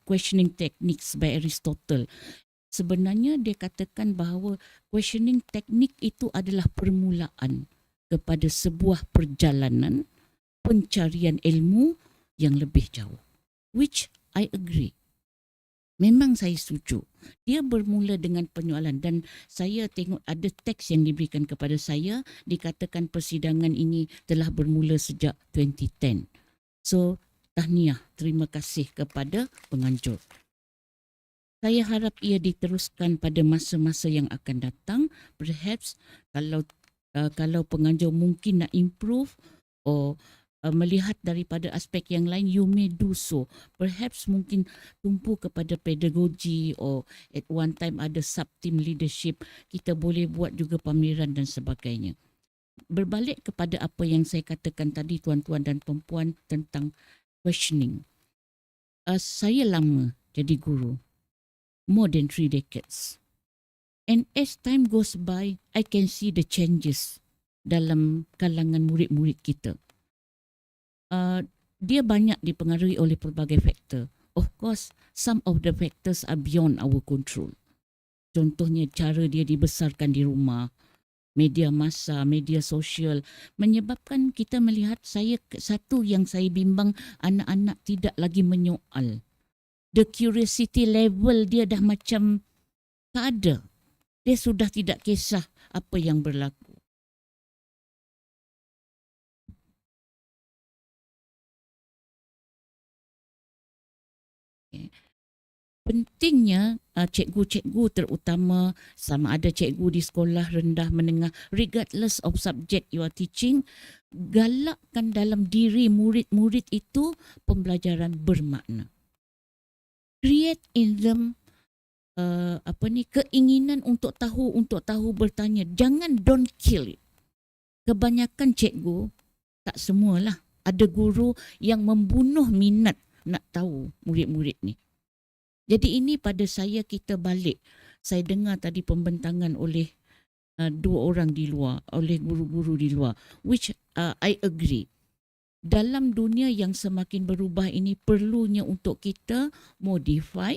questioning techniques by Aristotle, sebenarnya dia katakan bahawa questioning teknik itu adalah permulaan kepada sebuah perjalanan pencarian ilmu yang lebih jauh. Which I agree. Memang saya setuju. Dia bermula dengan penyoalan dan saya tengok ada teks yang diberikan kepada saya, dikatakan persidangan ini telah bermula sejak 2010. So, tahniah, terima kasih kepada penganjur. Saya harap ia diteruskan pada masa-masa yang akan datang. Perhaps kalau penganjur mungkin nak improve or melihat daripada aspek yang lain, you may do so. Perhaps mungkin tumpu kepada pedagogi or at one time ada sub-team leadership. Kita boleh buat juga pameran dan sebagainya. Berbalik kepada apa yang saya katakan tadi tuan-tuan dan perempuan tentang questioning. Saya lama jadi guru. More than 3 decades. And as time goes by, I can see the changes dalam kalangan murid-murid kita. Dia banyak dipengaruhi oleh pelbagai faktor. Of course, some of the factors are beyond our control. Contohnya cara dia dibesarkan di rumah, media massa, media sosial, menyebabkan kita melihat satu yang saya bimbang, anak-anak tidak lagi menyoal. The curiosity level dia dah macam tak ada. Dia sudah tidak kisah apa yang berlaku. Pentingnya cikgu-cikgu terutama sama ada cikgu di sekolah rendah menengah, regardless of subject you are teaching, galakkan dalam diri murid-murid itu pembelajaran bermakna. create in them keinginan untuk tahu bertanya. Jangan don't kill it. Kebanyakan cikgu, tak semualah, ada guru yang membunuh minat nak tahu murid-murid ni. Jadi ini pada saya kita balik. Saya dengar tadi pembentangan oleh dua orang di luar, oleh guru-guru di luar, which I agree. Dalam dunia yang semakin berubah ini, perlunya untuk kita modify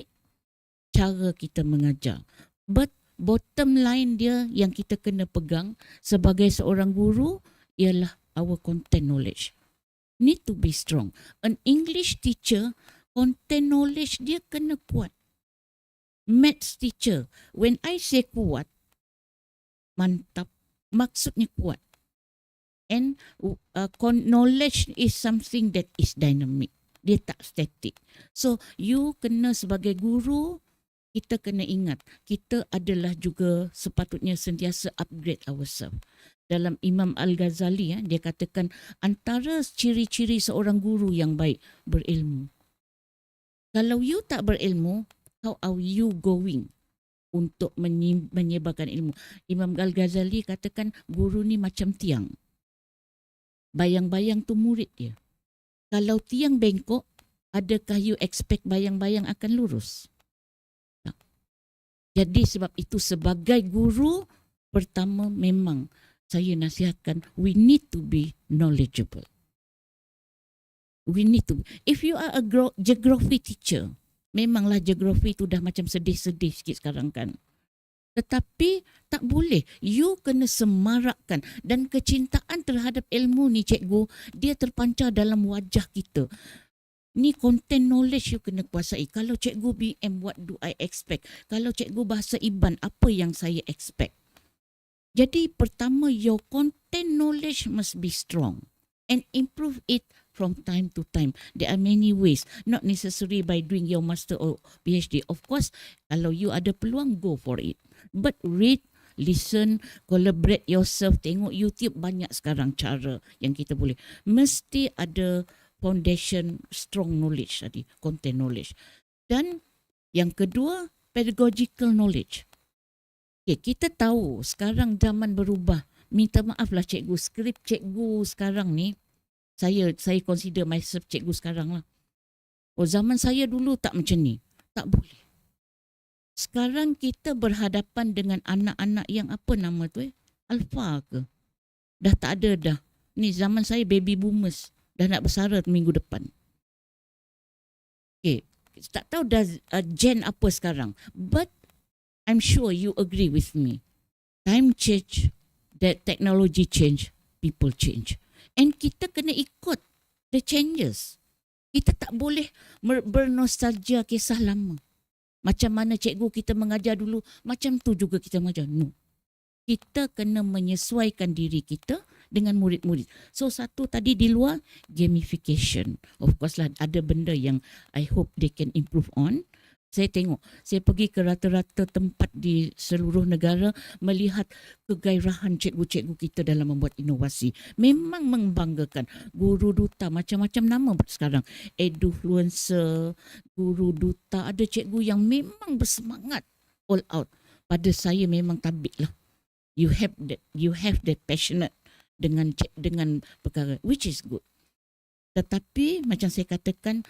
cara kita mengajar. But bottom line dia yang kita kena pegang sebagai seorang guru ialah our content knowledge. Need to be strong. An English teacher, content knowledge dia kena kuat. Maths teacher, when I say kuat, mantap, maksudnya kuat. And knowledge is something that is dynamic. Dia tak static. So you kena sebagai guru, kita kena ingat, kita adalah juga sepatutnya sentiasa upgrade ourselves. Dalam Imam Al-Ghazali, dia katakan antara ciri-ciri seorang guru yang baik, berilmu. Kalau you tak berilmu, how are you going untuk menyebarkan ilmu? Imam Al-Ghazali katakan guru ni macam tiang. Bayang-bayang tu murid dia. Kalau tiang bengkok, adakah you expect bayang-bayang akan lurus? Jadi sebab itu sebagai guru, pertama memang saya nasihatkan, we need to be knowledgeable. We need to. If you are a geography teacher, memanglah geografi itu dah macam sedih-sedih sikit sekarang kan. Tetapi tak boleh. You kena semarakkan. Dan kecintaan terhadap ilmu ni cikgu, dia terpancar dalam wajah kita. Ni content knowledge you kena kuasai. Kalau cikgu BM, what do I expect? Kalau cikgu bahasa Iban, apa yang saya expect? Jadi pertama, your content knowledge must be strong. And improve it from time to time. There are many ways. Not necessary by doing your master or PhD. Of course, kalau you ada peluang, go for it. But read, listen, collaborate yourself. Tengok YouTube, banyak sekarang cara yang kita boleh. Mesti ada foundation, strong knowledge tadi, content knowledge. Dan yang kedua, pedagogical knowledge. Okay, kita tahu sekarang zaman berubah. Minta maaflah cikgu, skrip cikgu sekarang ni, saya consider myself cikgu sekarang lah. Oh, zaman saya dulu tak macam ni. Tak boleh. Sekarang kita berhadapan dengan anak-anak yang apa nama tu alpha ke? Dah tak ada dah. Ni zaman saya baby boomers. Dah nak bersara minggu depan. Okay. Tak tahu dah gen apa sekarang. But I'm sure you agree with me. Time change, that technology change, people change. And kita kena ikut the changes. Kita tak boleh bernostalgia kisah lama. Macam mana cikgu kita mengajar dulu, macam tu juga kita mengajar. No. Kita kena menyesuaikan diri kita dengan murid-murid. So satu tadi di luar, gamification. Of course lah, ada benda yang I hope they can improve on. Saya tengok, saya pergi ke rata-rata tempat di seluruh negara melihat kegairahan cikgu-cikgu kita dalam membuat inovasi. Memang membanggakan. Guru duta, macam-macam nama sekarang. Edufluencer, guru duta, ada cikgu yang memang bersemangat all out. Pada saya memang tabik lah. You have that passionate dengan perkara, which is good. Tetapi macam saya katakan,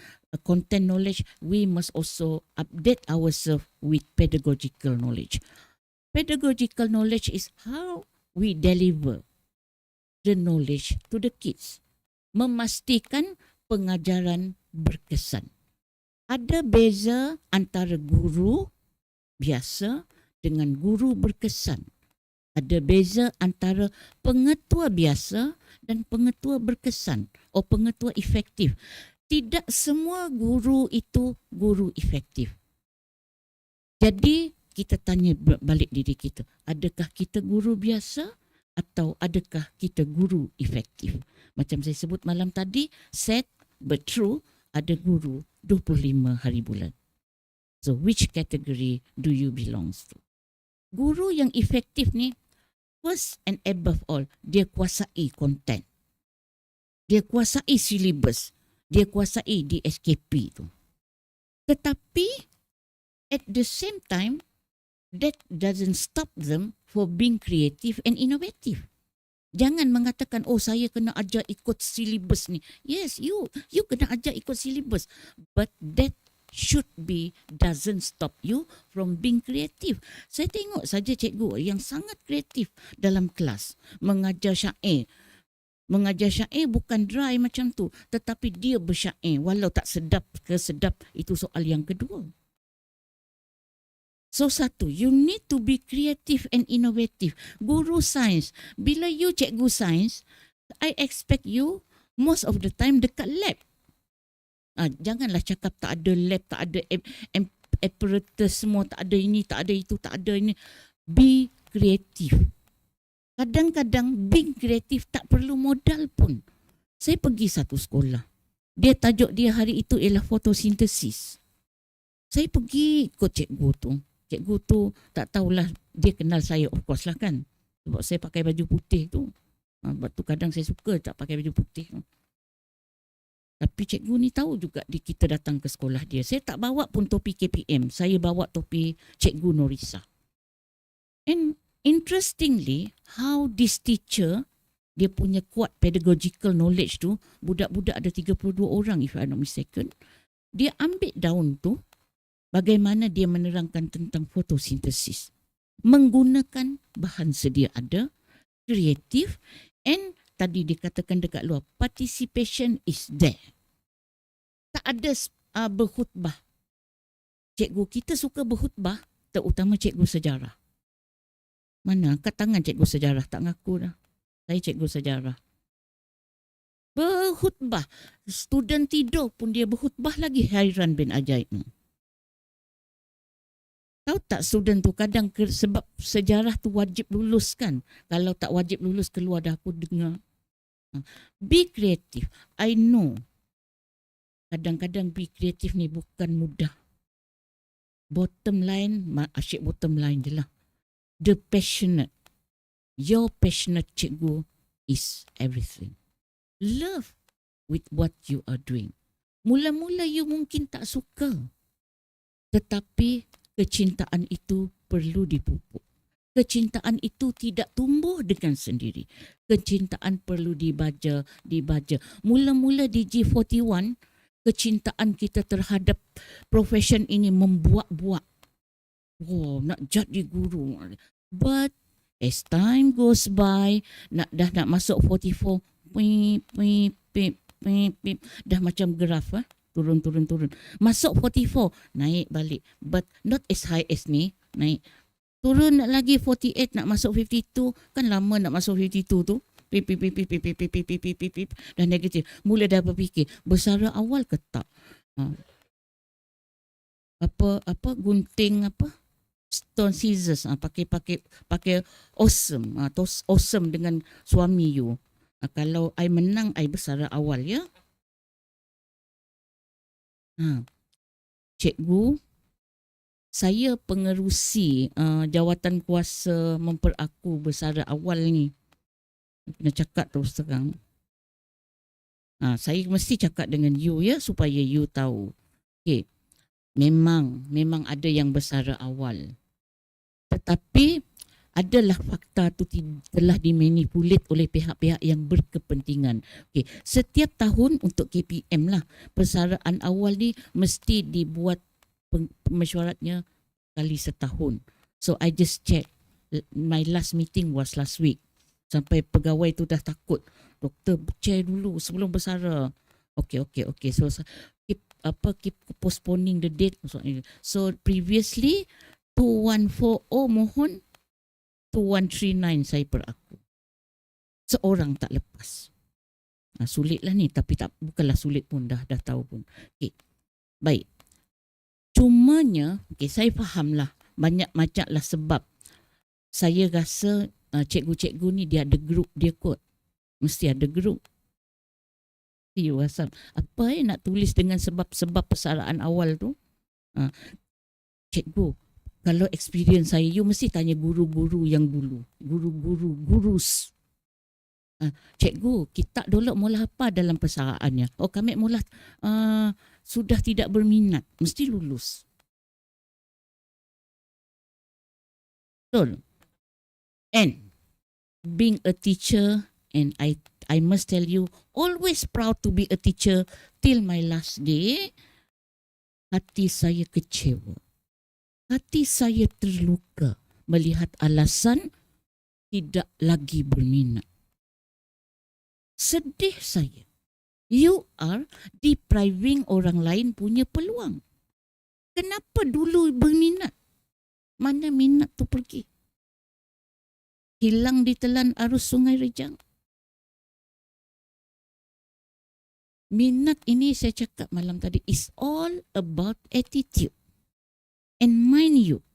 content knowledge, we must also update ourselves with pedagogical knowledge. Pedagogical knowledge is how we deliver the knowledge to the kids. Memastikan pengajaran berkesan. Ada beza antara guru biasa dengan guru berkesan. Ada beza antara pengetua biasa dan pengetua berkesan atau pengetua efektif. Tidak semua guru itu guru efektif. Jadi kita tanya balik diri kita, adakah kita guru biasa atau adakah kita guru efektif? Macam saya sebut malam tadi, sad but true, ada guru 25 hari bulan. So which category do you belong to? Guru yang efektif ni, first and above all, dia kuasai content. Dia kuasai syllabus. Dia kuasai DSKP tu. Tetapi at the same time, that doesn't stop them for being creative and innovative. Jangan mengatakan, oh saya kena ajar ikut silibus ni. Yes, you kena ajar ikut silibus. But that doesn't stop you from being creative. Saya tengok saja cikgu yang sangat kreatif dalam kelas. Mengajar syair. Mengajar syair bukan dry macam tu. Tetapi dia bersyair. Walau tak sedap ke sedap, itu soal yang kedua. So satu, you need to be creative and innovative. Guru sains, bila you cikgu sains, I expect you most of the time dekat lab. Janganlah cakap tak ada lab, tak ada apparatus semua, tak ada ini, tak ada itu, tak ada ini. Be creative. Kadang-kadang being creative tak perlu modal pun. Saya pergi satu sekolah. Dia tajuk dia hari itu ialah fotosintesis. Saya pergi ikut cikgu tu. Cikgu tu tak tahulah, dia kenal saya of course lah kan. Sebab saya pakai baju putih tu. Sebab tu kadang saya suka tak pakai baju putih. Tapi cikgu ni tahu juga kita datang ke sekolah dia. Saya tak bawa pun topi KPM. Saya bawa topi Cikgu Norisa. And interestingly, how this teacher, dia punya kuat pedagogical knowledge tu, budak-budak ada 32 orang if I'm not mistaken. Dia ambil daun tu, bagaimana dia menerangkan tentang fotosintesis. Menggunakan bahan sedia ada, kreatif, and tadi dikatakan dekat luar, participation is there. Tak ada berkhutbah. Cikgu kita suka berkhutbah, terutama cikgu sejarah. Mana angkat tangan cikgu sejarah, tak ngaku dah. Saya cikgu sejarah. Berkhutbah. Student tidur pun dia berkhutbah lagi, hairan bin ajaib. Tahu tak student tu kadang sebab sejarah tu wajib lulus kan. Kalau tak wajib lulus keluar dah aku dengar. Be creative. I know. Kadang-kadang be creative ni bukan mudah. Bottom line, asyik bottom line je lah. The passionate. Your passionate cikgu is everything. Love with what you are doing. Mula-mula you mungkin tak suka. Tetapi kecintaan itu perlu dipupuk. Kecintaan itu tidak tumbuh dengan sendiri. Kecintaan perlu dibaja. Mula-mula di G41, kecintaan kita terhadap profession ini membuak-buak. Oh, nak jadi guru. But as time goes by, dah nak masuk 44, dah macam graf turun. Masuk 44, naik balik. But not as high as ni, naik. Turun nak lagi 48, nak masuk 52. Kan lama nak masuk 52 tu. Pip. Dah negatif. Mula dah berfikir, bersara awal ke tak? Gunting stone scissors. Pakai awesome. Awesome dengan suami you. Kalau I menang, I bersara awal ya. Cikgu, saya pengerusi jawatan kuasa memperaku bersara awal ni. Kena cakap terus terang. Saya mesti cakap dengan you ya, supaya you tahu. Okay. Memang ada yang bersara awal. Tetapi adalah fakta tu telah dimanipulat oleh pihak-pihak yang berkepentingan. Okay. Setiap tahun untuk KPM lah, persaraan awal ni mesti dibuat mesyuaratnya kali setahun. So I just check. My last meeting was last week. Sampai pegawai tu dah takut. Doktor chair dulu sebelum bersara. Okay. So keep postponing the date. So previously 2140 mohon, 2139 saya peraku. Seorang tak lepas. Sulitlah ni, tapi bukanlah sulit pun, dah tahu pun. Okay. Baik. Cumanya, saya fahamlah banyak macam lah sebab saya rasa cikgu-cikgu ni dia ada grup dia kot. Mesti ada grup. You asal. Apa nak tulis dengan sebab-sebab persaraan awal tu? Cikgu, kalau experience saya, you mesti tanya guru-guru yang dulu. Gurus. Cikgu, kita dulu mula apa dalam persaraannya? Oh, kami mula sudah tidak berminat. Mesti lulus. Betul. And being a teacher, and I must tell you, always proud to be a teacher till my last day. Hati saya kecewa. Hati saya terluka melihat alasan tidak lagi berminat. Sedih saya. You are depriving orang lain punya peluang. Kenapa dulu berminat? Mana minat tu pergi? Hilang ditelan arus Sungai Rejang. Minat ini saya cakap malam tadi is all about attitude. And mind you,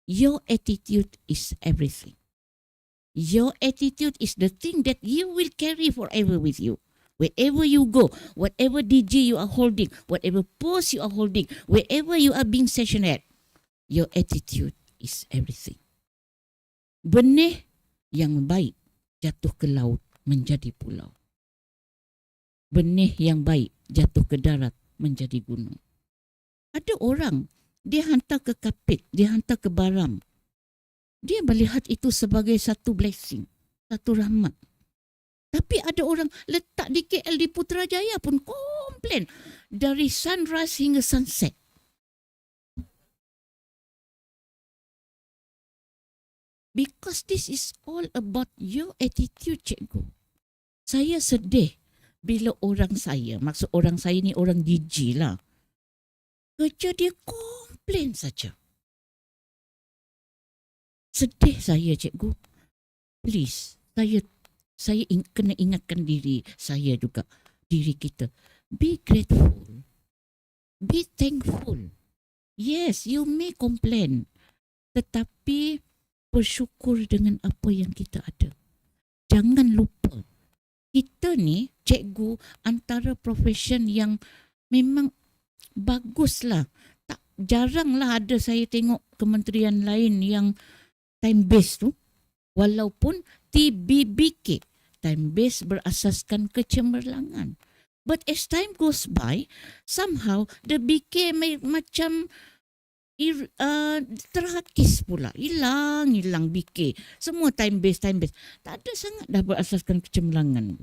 your attitude is everything. Your attitude is the thing that you will carry forever with you. Wherever you go, whatever DG you are holding, whatever post you are holding, wherever you are being stationed at, your attitude is everything. Benih yang baik jatuh ke laut menjadi pulau. Benih yang baik jatuh ke darat menjadi gunung. Ada orang, dia hantar ke Kapit, dia hantar ke Baram. Dia melihat itu sebagai satu blessing, satu rahmat. Tapi ada orang letak di KL, di Putrajaya pun komplain. Dari sunrise hingga sunset. Because this is all about your attitude, cikgu. Saya sedih bila orang saya, maksud orang saya ni orang DG lah. Kerja dia komplain saja. Sedih saya, cikgu. Please, saya kena ingatkan diri saya juga, diri kita. Be grateful. Be thankful. Yes, you may complain. Tetapi bersyukur dengan apa yang kita ada. Jangan lupa, kita ni, cikgu, antara profession yang memang baguslah. Jaranglah ada saya tengok kementerian lain yang time based tu, walaupun TBBK, time based berasaskan kecemerlangan. But as time goes by, somehow the BK macam terhakis pula. Hilang BK. Semua time based. Tak ada sangat dah berasaskan kecemerlangan.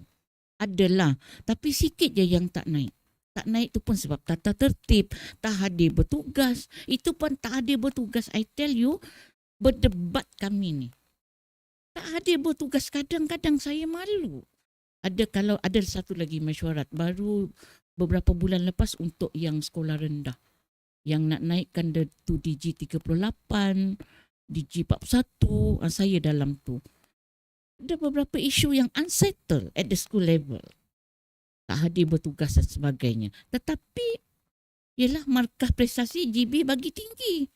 Adalah, tapi sikit je yang tak naik. Tak naik tu pun sebab tata tertib, tak hadir bertugas. Itu pun tak hadir bertugas. I tell you, berdebat kami ni. Tak hadir bertugas, kadang-kadang saya malu. Kalau ada satu lagi mesyuarat baru beberapa bulan lepas untuk yang sekolah rendah. Yang nak naikkan tu DG 38, DG 41, saya dalam tu. Ada beberapa isu yang unsettled at the school level. Tak hadir bertugas dan sebagainya. Tetapi, ialah markah prestasi GB bagi tinggi.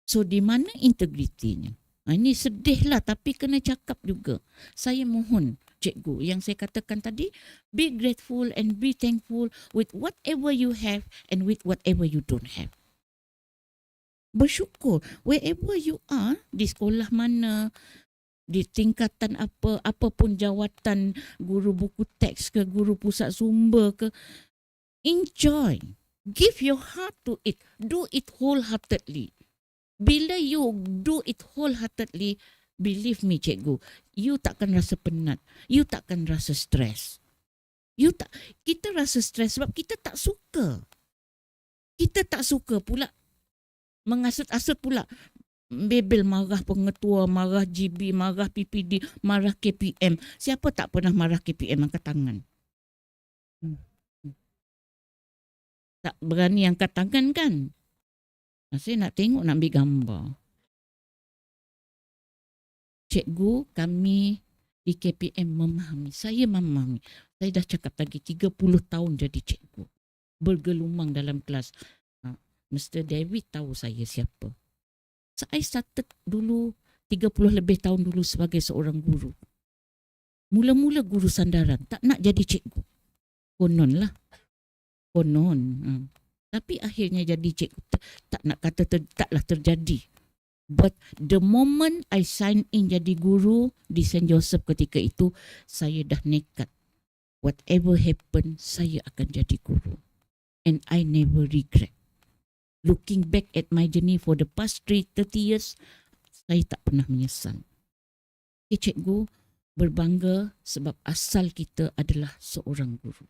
So, di mana integritinya? Ini sedihlah, tapi kena cakap juga. Saya mohon, cikgu, yang saya katakan tadi, be grateful and be thankful with whatever you have and with whatever you don't have. Bersyukur, wherever you are, di sekolah mana, di tingkatan apa, apapun jawatan, guru buku teks ke, guru pusat sumber ke, enjoy. Give your heart to it. Do it wholeheartedly. Bila you do it wholeheartedly, believe me, cikgu, you takkan rasa penat. You takkan rasa stres. Kita rasa stres sebab kita tak suka. Kita tak suka pula mengasut-asut pula. Bebel marah pengetua, marah GB, marah PPD, marah KPM. Siapa tak pernah marah KPM? Angkat tangan. Tak berani angkat tangan kan? Saya nak tengok, nak ambil gambar. Cikgu, kami di KPM memahami. Saya memahami. Saya dah cakap lagi 30 tahun jadi cikgu. Bergelumang dalam kelas. Mr. David tahu saya siapa. Saya started dulu 30 lebih tahun dulu sebagai seorang guru. Mula-mula guru sandaran. Tak nak jadi cikgu. Konon lah. Konon. Tapi akhirnya jadi cikgu. Tak nak kata taklah terjadi. But the moment I sign in jadi guru di St. Joseph ketika itu, saya dah nekat. Whatever happen, saya akan jadi guru. And I never regret. Looking back at my journey for the past 30 years, saya tak pernah menyesal. Okay, cikgu, berbangga sebab asal kita adalah seorang guru.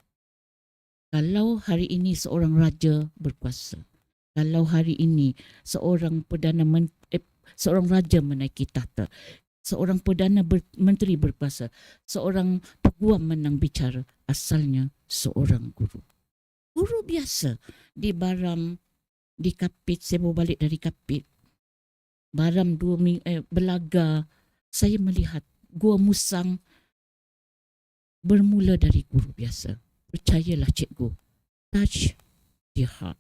Kalau hari ini seorang raja berkuasa, kalau hari ini seorang seorang raja menaiki tahta, seorang Perdana Menteri berkuasa, seorang peguam menang bicara, asalnya seorang guru. Guru biasa di Baram, di Kapit, saya bawa balik dari Kapit. Baram Belaga, saya melihat Gua Musang bermula dari guru biasa. Percayalah cikgu, touch their heart,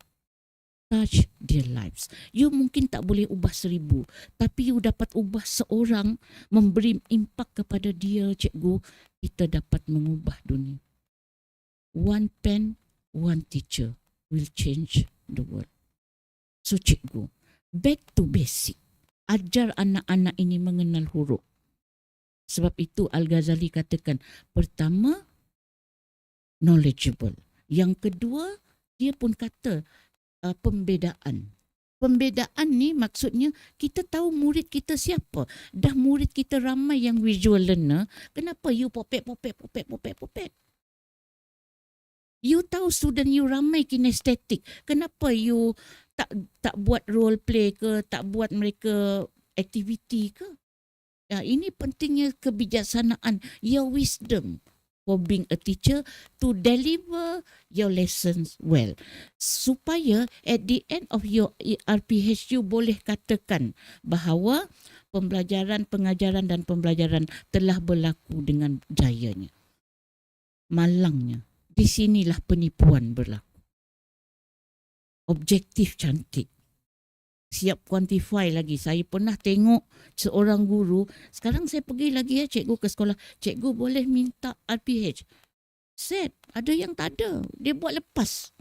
touch their lives. You mungkin tak boleh ubah 1000, tapi you dapat ubah seorang, memberi impak kepada dia, cikgu, kita dapat mengubah dunia. One pen, one teacher will change the world. So cikgu, back to basic. Ajar anak-anak ini mengenal huruf. Sebab itu Al-Ghazali katakan, pertama, knowledgeable. Yang kedua, dia pun kata pembedaan. Pembedaan ni maksudnya kita tahu murid kita siapa. Dah murid kita ramai yang visual learner, kenapa you popek? You tahu student you ramai kinestetik, kenapa you tak buat role play ke, tak buat mereka aktiviti ke? Ya, ini pentingnya kebijaksanaan, your wisdom for being a teacher to deliver your lessons well. Supaya at the end of your RPH you boleh katakan bahawa pembelajaran, pengajaran dan pembelajaran telah berlaku dengan jayanya. Malangnya, di sinilah penipuan berlaku. Objektif cantik. Siap quantify lagi. Saya pernah tengok seorang guru, sekarang saya pergi lagi cikgu ke sekolah, cikgu boleh minta RPH. Set, ada yang tak ada. Dia buat lepas.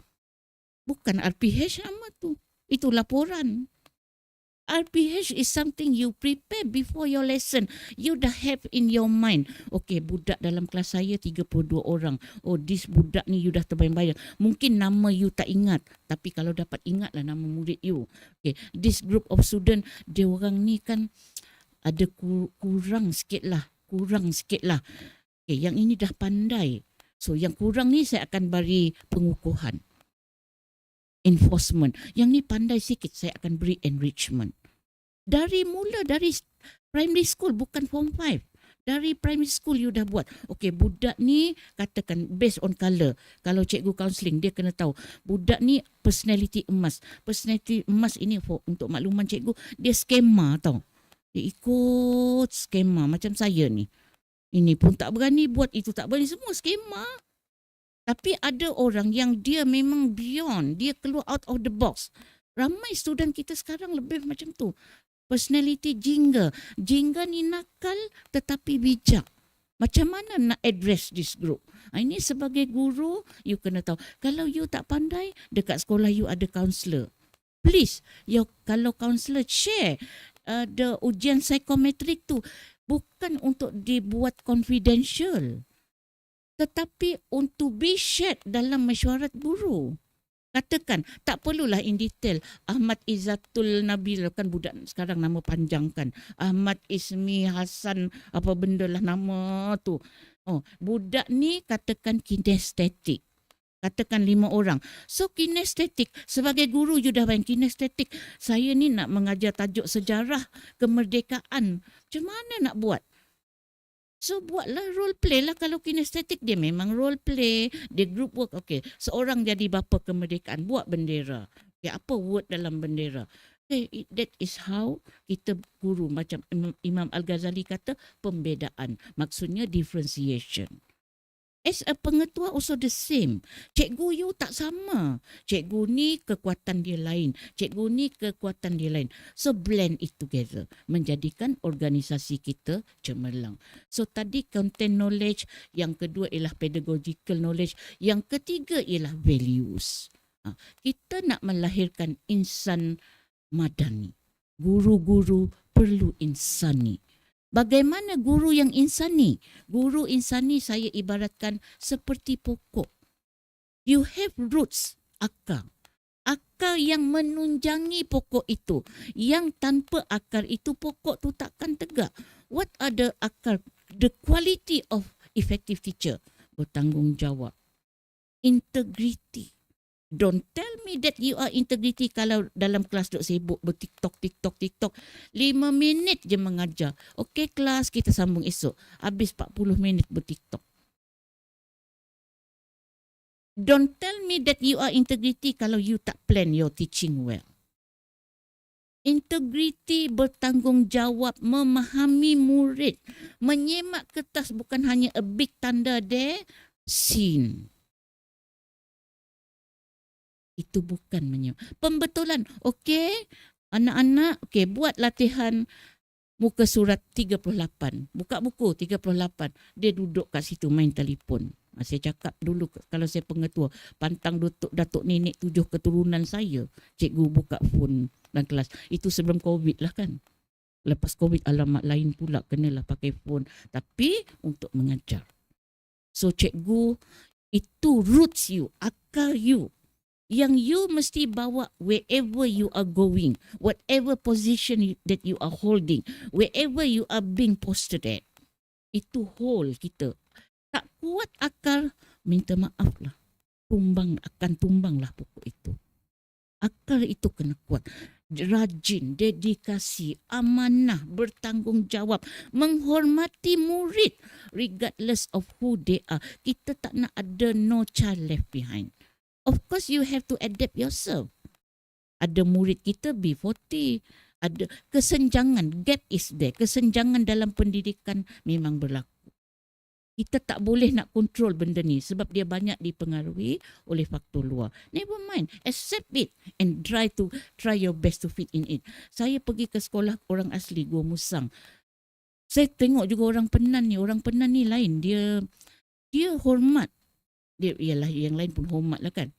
Bukan RPH nama tu. Itu laporan. RPH is something you prepare before your lesson. You dah have in your mind. Okay, budak dalam kelas saya 32 orang. Oh, this budak ni you dah terbayang-bayang. Mungkin nama you tak ingat. Tapi kalau dapat ingatlah nama murid you. Okay, this group of student, dia orang ni kan ada kurang sikit lah. Okay, yang ini dah pandai. So, yang kurang ni saya akan beri pengukuhan. Enforcement. Yang ni pandai sikit, saya akan beri enrichment. Dari primary school, bukan form 5. Dari primary school you dah buat. Okay, budak ni katakan based on colour. Kalau cikgu counselling, dia kena tahu. Budak ni personality emas. Personality emas ini untuk makluman cikgu, dia skema tau. Dia ikut skema macam saya ni. Ini pun tak berani buat, itu tak berani, semua skema. Tapi ada orang yang dia memang beyond, dia keluar out of the box. Ramai student kita sekarang lebih macam tu. Personality jingga. Jingga ni nakal tetapi bijak. Macam mana nak address this group? Ini sebagai guru, you kena tahu. Kalau you tak pandai, dekat sekolah you ada counselor. Please, kalau counselor share the ujian psikometrik tu, bukan untuk dibuat confidential, tetapi untuk be shared dalam mesyuarat guru. Katakan, tak perlulah in detail. Ahmad Izzatul Nabil, kan budak sekarang nama panjang kan. Ahmad Ismi Hasan, apa benda lah nama tu. Oh, budak ni katakan kinestetik. Katakan 5 orang. So kinestetik, sebagai guru you dah bayang kinestetik. Saya ni nak mengajar tajuk sejarah kemerdekaan. Macam mana nak buat? So buatlah role play lah. Kalau kinestetik dia memang role play, dia group work. Okay, seorang jadi bapa kemerdekaan, buat bendera. Okay, apa word dalam bendera? Okay, that is how kita guru, macam Imam Al-Ghazali kata, pembedaan. Maksudnya differentiation. As a pengetua also the same. Cikgu you tak sama. Cikgu ni kekuatan dia lain. Cikgu ni kekuatan dia lain. So blend it together. Menjadikan organisasi kita cemerlang. So tadi content knowledge. Yang kedua ialah pedagogical knowledge. Yang ketiga ialah values. Kita nak melahirkan insan madani. Guru-guru perlu insani. Bagaimana guru yang insani? Guru insani saya ibaratkan seperti pokok. You have roots, akar. Akar yang menunjangi pokok itu. Yang tanpa akar itu pokok tu takkan tegak. What are the akar? The quality of effective teacher. Bertanggungjawab. Integrity. Don't tell me that you are integrity kalau dalam kelas duk sibuk bertiktok. 5 minit je mengajar. Okey kelas, kita sambung esok. Habis 40 minit bertiktok. Don't tell me that you are integrity kalau you tak plan your teaching well. Integrity bertanggungjawab, memahami murid. Menyemak kertas bukan hanya a big tanda there, scene. Itu bukan menyemak. Pembetulan, okey, anak-anak, okey, buat latihan muka surat 38. Buka buku 38. Dia duduk kat situ main telefon. Saya cakap dulu kalau saya pengetua, pantang Datuk Nenek 7 keturunan saya, cikgu buka phone dalam kelas. Itu sebelum COVID lah kan. Lepas COVID alamat lain pula kenalah pakai phone. Tapi untuk mengajar. So cikgu, itu roots you, akar you. Yang you mesti bawa wherever you are going, whatever position that you are holding, wherever you are being posted at. Itu whole kita. Tak kuat akar, minta maaf lah. Akan tumbanglah pokok itu. Akar itu kena kuat. Rajin, dedikasi, amanah, bertanggungjawab, menghormati murid regardless of who they are. Kita tak nak ada no child left behind. Of course you have to adapt yourself. Ada murid kita B40, ada kesenjangan, gap is there. Kesenjangan dalam pendidikan memang berlaku. Kita tak boleh nak kontrol benda ni sebab dia banyak dipengaruhi oleh faktor luar. Never mind, accept it and try your best to fit in it. Saya pergi ke sekolah orang asli Gua Musang. Saya tengok juga orang Penan ni lain. Dia hormat. Dia ialah yang lain pun hormat lah kan.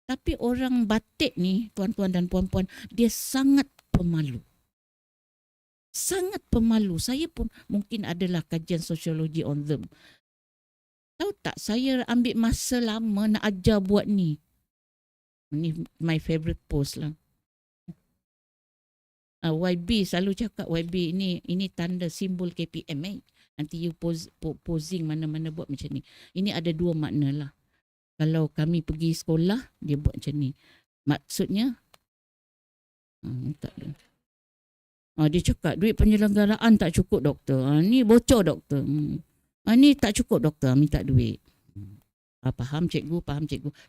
Tapi orang Batik ni, tuan-tuan dan puan-puan, dia sangat pemalu. Sangat pemalu. Saya pun mungkin adalah kajian sosiologi on them. Tahu tak, saya ambil masa lama nak ajar buat ni. Ni my favorite post lah. YB selalu cakap, YB ini tanda simbol KPM. Nanti you posing mana-mana buat macam ni. Ini ada 2 makna lah. Kalau kami pergi sekolah, dia buat macam ni. Maksudnya, dia cakap, duit penyelenggaraan tak cukup doktor. Ni bocor doktor. Ni tak cukup doktor, minta duit. Faham cikgu.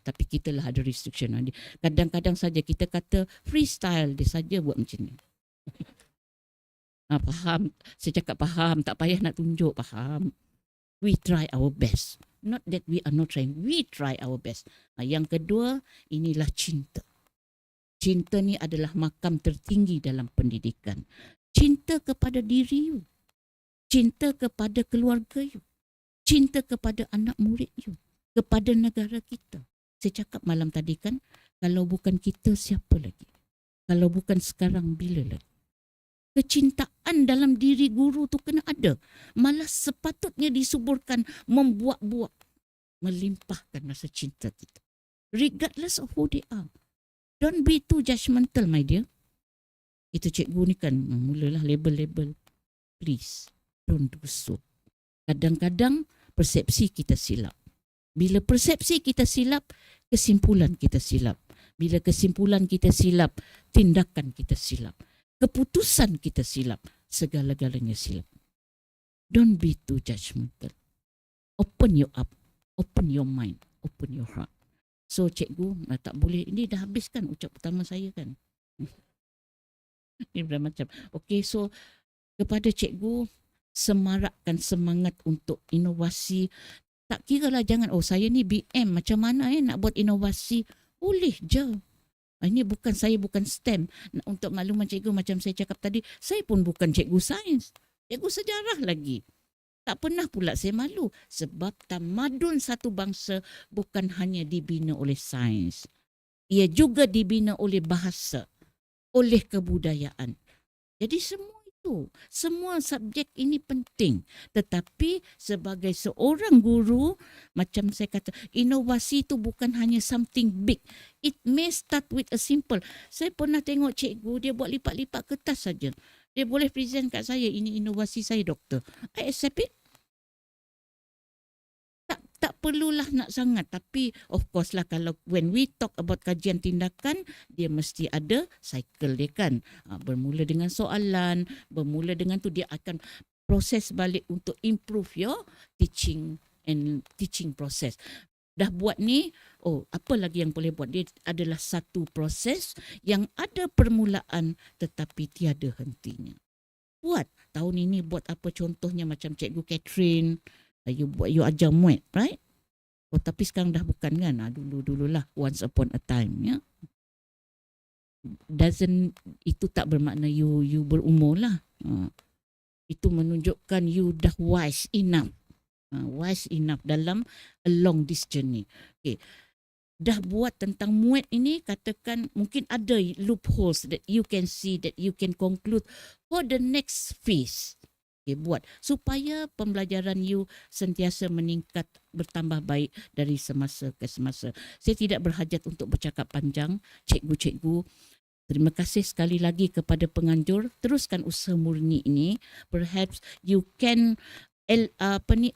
Tapi kita lah ada restriction. Kadang-kadang saja kita kata freestyle, dia saja buat macam ni. Faham? Saya cakap faham, tak payah nak tunjuk, faham. We try our best. Not that we are not trying, we try our best. Yang kedua, inilah cinta. Cinta ni adalah makam tertinggi dalam pendidikan. Cinta kepada diri you. Cinta kepada keluarga you. Cinta kepada anak murid you. Kepada negara kita. Saya cakap malam tadi kan, kalau bukan kita, siapa lagi? Kalau bukan sekarang, bila lagi? Kecintaan dalam diri guru tu kena ada. Malah sepatutnya disuburkan, membuat-buat, melimpahkan rasa cinta kita. Regardless of who they are. Don't be too judgmental, my dear. Itu cikgu ni kan, mulalah label-label. Please, don't do so. Kadang-kadang persepsi kita silap. Bila persepsi kita silap, kesimpulan kita silap. Bila kesimpulan kita silap, tindakan kita silap. Keputusan kita silap, segala-galanya silap. Don't be too judgmental. Open your up, open your mind, open your heart. So cikgu, tak boleh, ini dah habis kan ucap pertama saya kan. Ini dah macam, okay, so kepada cikgu, semarakkan semangat untuk inovasi. Tak kira lah, jangan, saya ni BM, macam mana nak buat inovasi, boleh je. Ini saya bukan STEM. Untuk makluman cikgu, macam saya cakap tadi, saya pun bukan cikgu sains. Cikgu sejarah lagi. Tak pernah pula saya malu. Sebab tamadun satu bangsa bukan hanya dibina oleh sains. Ia juga dibina oleh bahasa, oleh kebudayaan. Jadi semua subjek ini penting. Tetapi sebagai seorang guru, macam saya kata, inovasi itu bukan hanya something big. It may start with a simple. Saya pernah tengok cikgu, dia buat lipat-lipat kertas saja. Dia boleh present kat saya, ini inovasi saya, doktor. I accept it. Tak perlulah nak sangat, tapi of course lah kalau when we talk about kajian tindakan, dia mesti ada cycle dia kan. Bermula dengan soalan, bermula dengan tu dia akan proses balik untuk improve your teaching process. Dah buat ni, apa lagi yang boleh buat? Dia adalah satu proses yang ada permulaan tetapi tiada hentinya. Buat tahun ini buat apa contohnya macam Cikgu Catherine, you ajar muat, right? Tapi sekarang dah bukan kan? Dululah, once upon a time, ya. Itu tak bermakna you berumur lah. Itu menunjukkan you dah wise enough dalam along this journey. Okay. Dah buat tentang muat ini, katakan mungkin ada loopholes that you can see, that you can conclude for the next phase. Okay, buat supaya pembelajaran you sentiasa meningkat, bertambah baik dari semasa ke semasa. Saya tidak berhajat untuk bercakap panjang, cikgu-cikgu. Terima kasih sekali lagi kepada penganjur. Teruskan usaha murni ini. Perhaps you can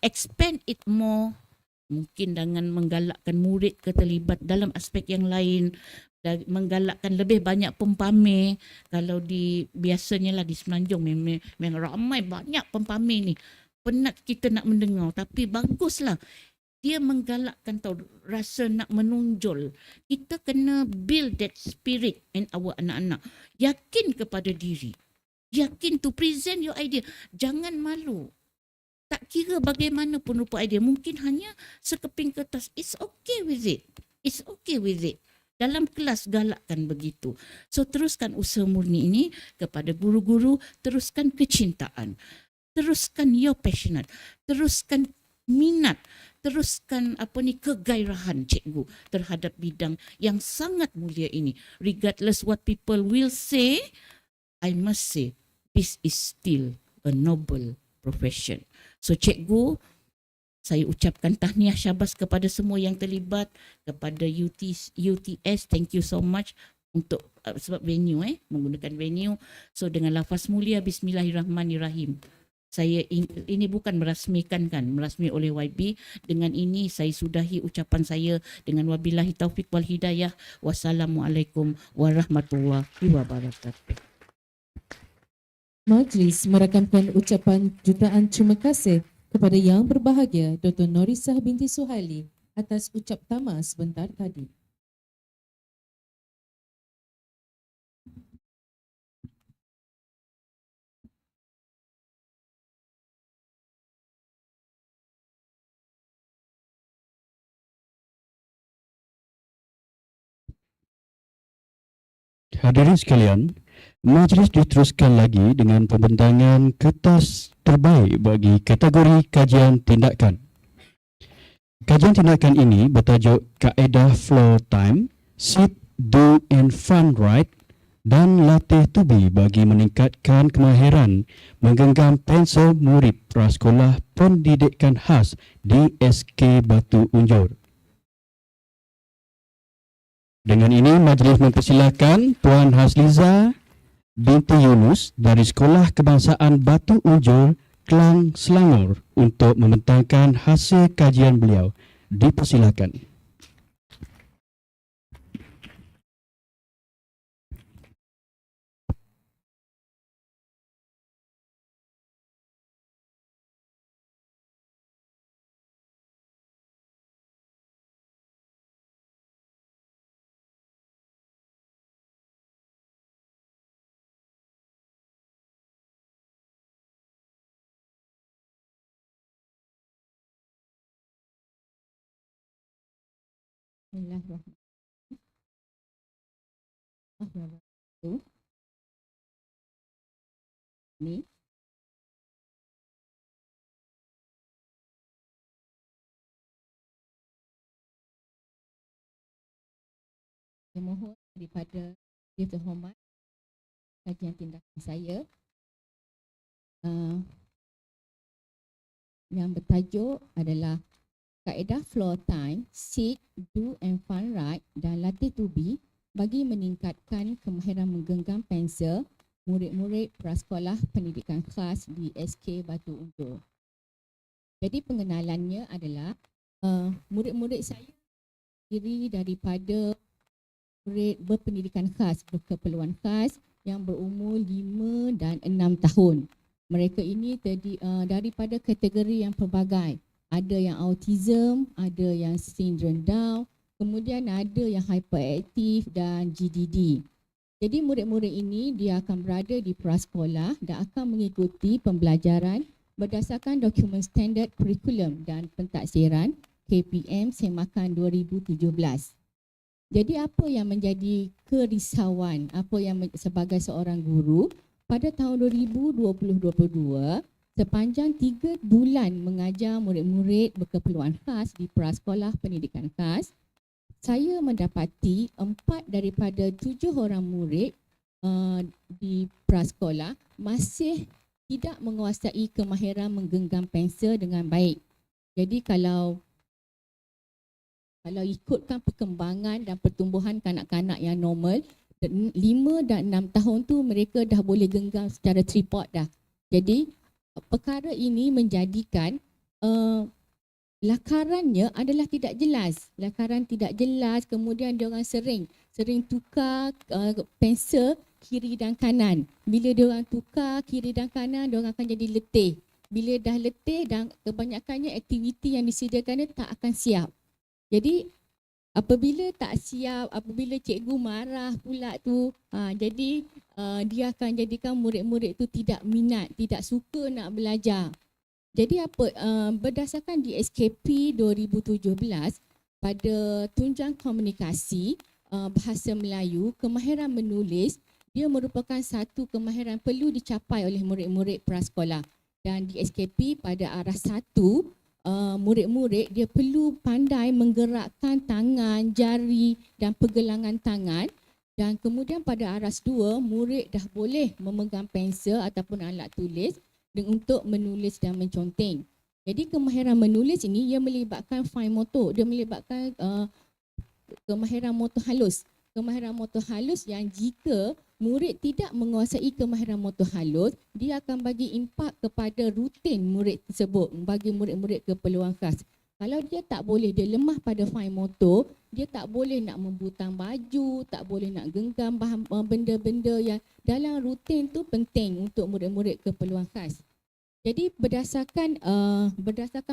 expand it more. Mungkin dengan menggalakkan murid ke terlibat dalam aspek yang lain, dan menggalakkan lebih banyak pempamer. Kalau biasanya lah di Semenanjung memang ramai banyak pempamer ni. Penat kita nak mendengar, tapi baguslah. Dia menggalakkan rasa nak menonjol. Kita kena build that spirit in our anak-anak. Yakin kepada diri. Yakin to present your idea. Jangan malu. Tak kira bagaimanapun rupa idea. Mungkin hanya sekeping kertas. It's okay with it. It's okay with it. Dalam kelas galakkan begitu. So teruskan usaha murni ini kepada guru-guru. Teruskan kecintaan. Teruskan your passionate. Teruskan minat. Teruskan kegairahan cikgu terhadap bidang yang sangat mulia ini. Regardless what people will say, I must say this is still a noble profession. So cikgu, saya ucapkan tahniah syabas kepada semua yang terlibat, kepada UTS, thank you so much untuk sebab venue menggunakan venue. So dengan lafaz mulia Bismillahirrahmanirrahim. Saya ini bukan merasmikan merasmi oleh YB. Dengan ini saya sudahi ucapan saya dengan wabillahi taufiq wal hidayah. Wassalamualaikum warahmatullahi wabarakatuh. Majlis merakamkan ucapan jutaan terima kasih kepada Yang Berbahagia Dr. Norisah binti Suhaili atas ucap tama sebentar tadi. Hadirin sekalian, majlis diteruskan lagi dengan pembentangan kertas terbaik bagi kategori kajian tindakan. Kajian tindakan ini bertajuk Kaedah Flow Time, Sit, Do and Fun Write dan latih tubi bagi meningkatkan kemahiran menggenggam pensel murid prasekolah pendidikan khas di SK Batu Unjur. Dengan ini, majlis mempersilakan Puan Hasliza binti Yunus dari Sekolah Kebangsaan Batu Unjur, Klang, Selangor untuk membentangkan hasil kajian beliau. Dipersilakan. Bismillahirrahmanirrahim. Ni saya mohon daripada yang terhormat kajian tindakan saya yang bertajuk adalah kaedah floor time, seek, do and fun right dan latih to be bagi meningkatkan kemahiran menggenggam pensel murid-murid prasekolah pendidikan khas di SK Batu Untur. Jadi pengenalannya adalah murid-murid saya terdiri daripada murid berpendidikan khas, berkeperluan khas yang berumur 5 dan 6 tahun. Mereka ini daripada kategori yang pelbagai. Ada yang autism, ada yang sindrom Down, kemudian ada yang hyperaktif dan GDD. Jadi murid-murid ini dia akan berada di prasekolah dan akan mengikuti pembelajaran berdasarkan dokumen standard kurikulum dan pentaksiran KPM Semakan 2017. Jadi apa yang menjadi kerisauan, apa yang sebagai seorang guru pada tahun 2020-2022 sepanjang 3 bulan mengajar murid-murid berkeperluan khas di prasekolah pendidikan khas, saya mendapati 4 daripada 7 orang murid di prasekolah masih tidak menguasai kemahiran menggenggam pensel dengan baik. Jadi kalau ikutkan perkembangan dan pertumbuhan kanak-kanak yang normal, 5 dan 6 tahun tu mereka dah boleh genggam secara tripod dah. Jadi perkara ini menjadikan lakarannya adalah tidak jelas. Lakaran tidak jelas, kemudian diorang sering tukar pensel kiri dan kanan. Bila diorang tukar kiri dan kanan, diorang akan jadi letih. Bila dah letih dan kebanyakannya aktiviti yang disediakan dia tak akan siap. Jadi apabila tak siap, apabila cikgu marah pula tu, jadi dia akan jadikan murid-murid tu tidak minat, tidak suka nak belajar. Jadi berdasarkan di SKP 2017 pada tunjang komunikasi bahasa Melayu, kemahiran menulis dia merupakan satu kemahiran perlu dicapai oleh murid-murid prasekolah. Dan di SKP pada arah 1, murid-murid dia perlu pandai menggerakkan tangan, jari dan pergelangan tangan. Dan kemudian pada aras 2, murid dah boleh memegang pensel ataupun alat tulis untuk menulis dan menconteng. Jadi kemahiran menulis ini ia melibatkan fine motor, dia melibatkan kemahiran motor halus. Kemahiran motor halus yang jika murid tidak menguasai kemahiran motor halus, dia akan bagi impak kepada rutin murid tersebut bagi murid-murid keperluan khas. Kalau dia tak boleh, dia lemah pada fine motor, dia tak boleh nak membutang baju, tak boleh nak genggam benda-benda yang dalam rutin tu penting untuk murid-murid keperluan khas. Jadi berdasarkan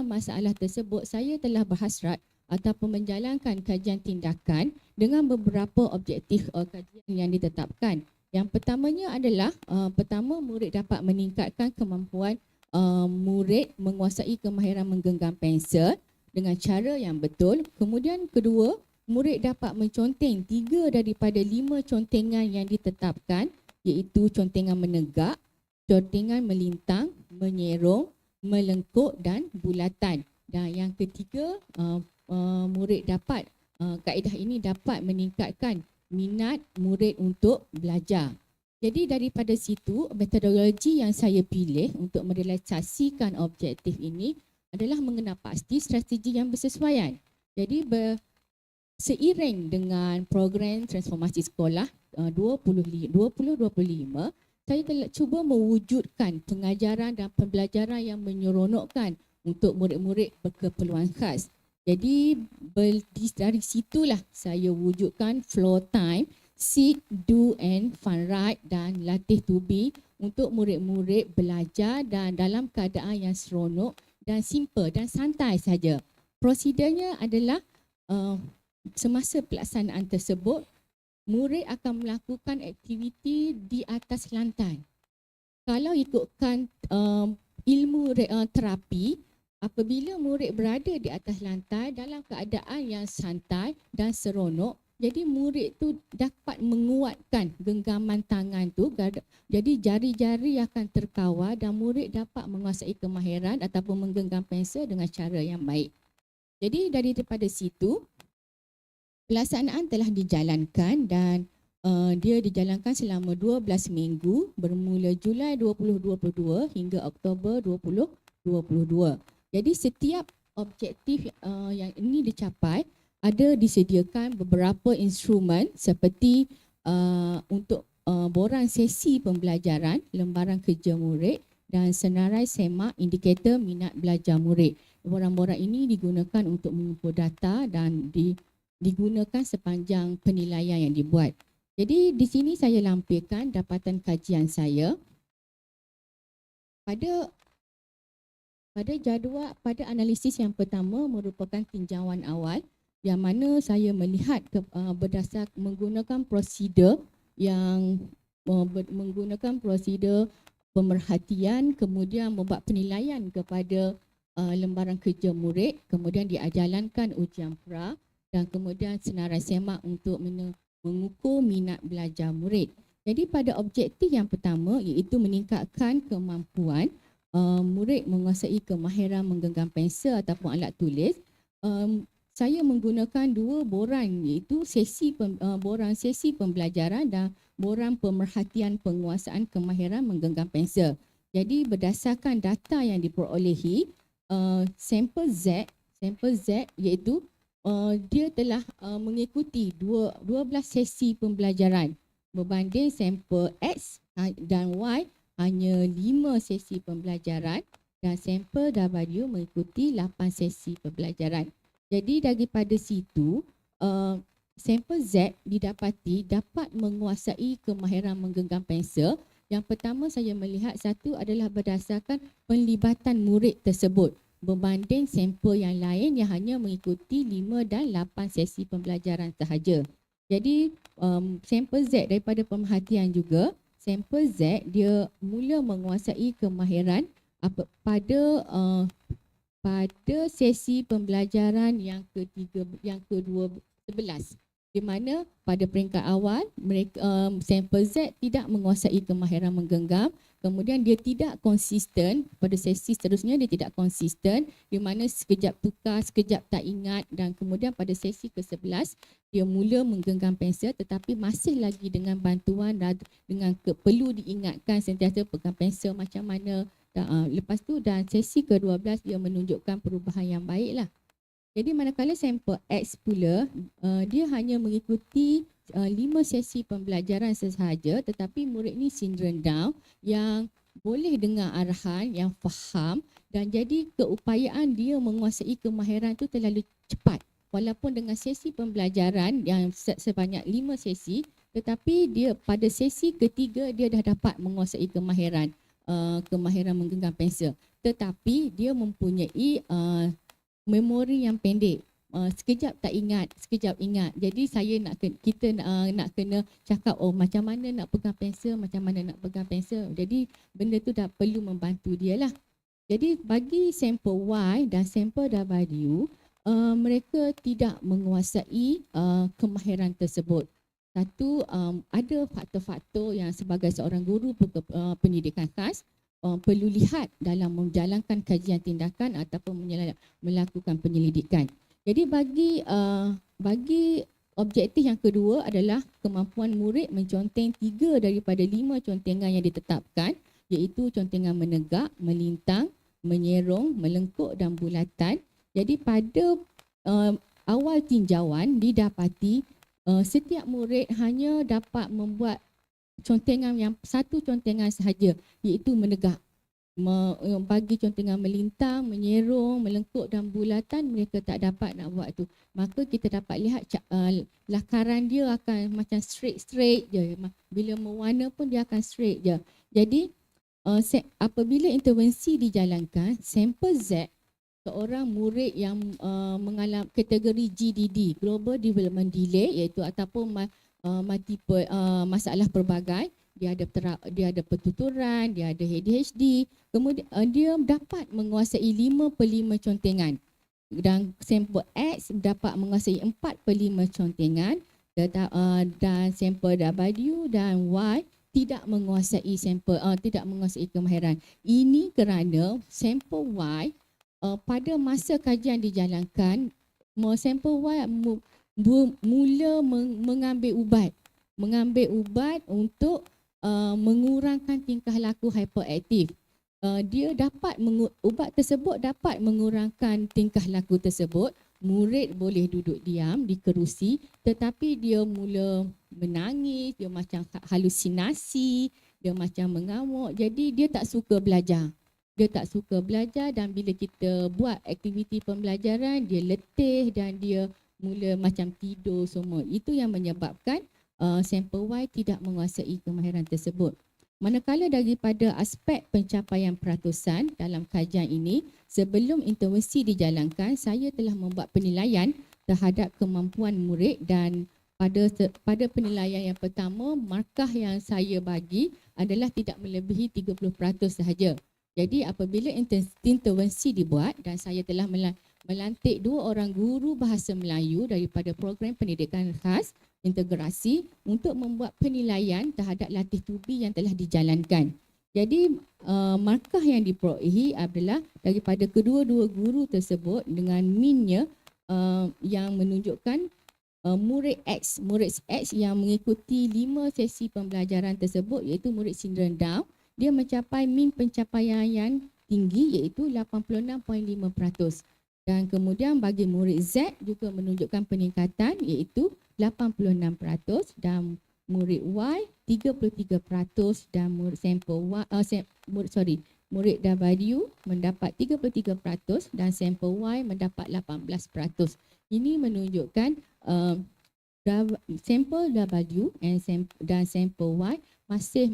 masalah tersebut, saya telah berhasrat ataupun menjalankan kajian tindakan dengan beberapa objektif kajian yang ditetapkan. Yang pertamanya adalah pertama, murid dapat meningkatkan kemampuan murid menguasai kemahiran menggenggam pensel dengan cara yang betul. Kemudian kedua, murid dapat menconteng 3 daripada 5 contengan yang ditetapkan, iaitu contengan menegak, contengan melintang, menyerong, melengkuk dan bulatan. Dan yang ketiga, murid dapat kaedah ini dapat meningkatkan minat murid untuk belajar. Jadi daripada situ, metodologi yang saya pilih untuk merealisasikan objektif ini adalah mengenal pasti strategi yang bersesuaian. Jadi seiring dengan program transformasi sekolah 2025, saya telah cuba mewujudkan pengajaran dan pembelajaran yang menyeronokkan untuk murid-murid berkeperluan khas. Jadi dari situlah saya wujudkan floor time, seek, do and fun right dan latih to be untuk murid-murid belajar dan dalam keadaan yang seronok dan simple dan santai saja. Prosedurnya adalah semasa pelaksanaan tersebut, murid akan melakukan aktiviti di atas lantai. Kalau ikutkan ilmu terapi, apabila murid berada di atas lantai dalam keadaan yang santai dan seronok, jadi murid tu dapat menguatkan genggaman tangan tu, jadi jari-jari akan terkawal dan murid dapat menguasai kemahiran ataupun menggenggam pensel dengan cara yang baik. Jadi daripada situ, pelaksanaan telah dijalankan dan dia dijalankan selama 12 minggu bermula Julai 2022 hingga Oktober 2022. Jadi setiap objektif yang ini dicapai ada disediakan beberapa instrumen seperti untuk borang sesi pembelajaran, lembaran kerja murid dan senarai semak indikator minat belajar murid. Borang-borang ini digunakan untuk mengumpul data dan digunakan sepanjang penilaian yang dibuat. Jadi di sini saya lampirkan dapatan kajian saya pada analisis yang pertama merupakan tinjauan awal yang mana saya melihat berdasar menggunakan prosedur pemerhatian, kemudian membuat penilaian kepada lembaran kerja murid, kemudian dijalankan ujian pra dan kemudian senarai semak untuk mengukur minat belajar murid. Jadi pada objektif yang pertama iaitu meningkatkan kemampuan murid menguasai kemahiran menggenggam pensel ataupun alat tulis, saya menggunakan dua borang iaitu borang sesi pembelajaran dan borang pemerhatian penguasaan kemahiran menggenggam pensel. Jadi berdasarkan data yang diperolehi, sampel Z iaitu dia telah mengikuti 12 sesi pembelajaran berbanding sampel X dan Y hanya 5 sesi pembelajaran dan sampel W mengikuti 8 sesi pembelajaran. Jadi daripada situ sampel Z didapati dapat menguasai kemahiran menggenggam pensel. Yang pertama saya melihat satu adalah berdasarkan penlibatan murid tersebut berbanding sampel yang lain yang hanya mengikuti 5 dan 8 sesi pembelajaran sahaja. Jadi sampel Z daripada pemerhatian juga, sampel Z dia mula menguasai kemahiran pada sesi pembelajaran yang ke-11. Di mana pada peringkat awal sampel Z tidak menguasai kemahiran menggenggam, kemudian dia tidak konsisten pada sesi seterusnya, dia tidak konsisten di mana sekejap tukar, sekejap tak ingat dan kemudian pada sesi ke-11 dia mula menggenggam pensel tetapi masih lagi dengan bantuan dan perlu diingatkan sentiasa pegang pensel macam mana. Lepas tu dan sesi ke-12 dia menunjukkan perubahan yang baiklah. Jadi manakala sampel X pula, dia hanya mengikuti 5 sesi pembelajaran sesahaja tetapi murid ni sindrom Down yang boleh dengar arahan, yang faham dan jadi keupayaan dia menguasai kemahiran tu terlalu cepat. Walaupun dengan sesi pembelajaran yang sebanyak 5 sesi tetapi dia pada sesi ketiga dia dah dapat menguasai kemahiran menggenggam pensel. Tetapi dia mempunyai memori yang pendek. Sekejap tak ingat, sekejap ingat. Jadi kita nak kena cakap macam mana nak pegang pensel, macam mana nak pegang pensel. Jadi benda tu dah perlu membantu dia lah. Jadi bagi sampel Y dan sampel W, mereka tidak menguasai kemahiran tersebut. Satu, ada faktor-faktor yang sebagai seorang guru pendidikan khas perlu lihat dalam menjalankan kajian tindakan ataupun melakukan penyelidikan. Jadi bagi objektif yang kedua adalah kemampuan murid menconteng 3 daripada 5 contengan yang ditetapkan iaitu contengan menegak, melintang, menyerong, melengkuk dan bulatan. Jadi pada awal tinjauan didapati setiap murid hanya dapat membuat satu contengan sahaja iaitu menegak. Bagi contengan melintang, menyerong, melengkuk dan bulatan mereka tak dapat nak buat tu. Maka kita dapat lihat lakaran dia akan macam straight je. Bila mewarna pun dia akan straight je. Jadi apabila intervensi dijalankan, sampel Z seorang murid yang mengalami kategori GDD, Global Development Delay iaitu ataupun multiple masalah pelbagai, dia ada pertuturan, dia ada ADHD, kemudian dia dapat menguasai 5/5 contengan dan sampel X dapat menguasai 4/5 contengan dan sampel W dan Y tidak menguasai kemahiran. Ini kerana sampel Y pada masa kajian dijalankan, sampel Y mula mengambil ubat mengambil ubat untuk mengurangkan tingkah laku hyperaktif. Ubat tersebut dapat mengurangkan tingkah laku tersebut. Murid boleh duduk diam di kerusi, tetapi dia mula menangis, dia macam halusinasi, dia macam mengamuk. Jadi dia tak suka belajar. Dan bila kita buat aktiviti pembelajaran, dia letih dan dia mula macam tidur semua. Itu yang menyebabkan sampel Y tidak menguasai kemahiran tersebut. Manakala daripada aspek pencapaian peratusan dalam kajian ini, sebelum intervensi dijalankan, saya telah membuat penilaian terhadap kemampuan murid dan pada penilaian yang pertama, markah yang saya bagi adalah tidak melebihi 30% sahaja. Jadi apabila intervensi dibuat dan saya telah melantik 2 orang guru bahasa Melayu daripada program pendidikan khas integrasi untuk membuat penilaian terhadap latih tubi yang telah dijalankan. Jadi markah yang diperolehi adalah daripada kedua-dua guru tersebut dengan minnya yang menunjukkan murid X yang mengikuti 5 sesi pembelajaran tersebut, iaitu murid sindrom Down, dia mencapai min pencapaian yang tinggi iaitu 86.5%. Dan kemudian bagi murid Z juga menunjukkan peningkatan iaitu 86% dan murid Y 33% dan murid sampel murid W mendapat 33% dan sampel Y mendapat 18%. Ini menunjukkan sampel W dan sampel Y masih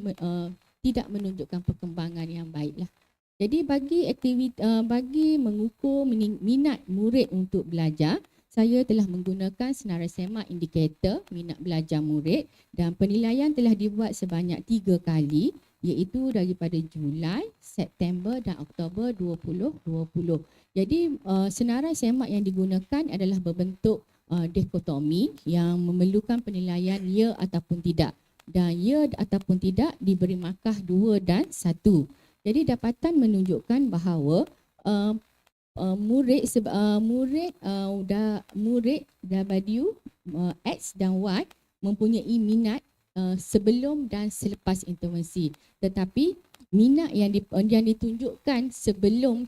tidak menunjukkan perkembangan yang baiklah. Jadi bagi mengukur minat murid untuk belajar, saya telah menggunakan senarai semak indikator minat belajar murid dan penilaian telah dibuat sebanyak 3 kali, iaitu daripada Julai, September dan Oktober 2020. Jadi senarai semak yang digunakan adalah berbentuk dikotomi yang memerlukan penilaian ya ataupun tidak. Dan ya ataupun tidak diberi markah 2 dan 1. Jadi dapatan menunjukkan bahawa murid W, X dan Y mempunyai minat sebelum dan selepas intervensi. Tetapi minat yang ditunjukkan sebelum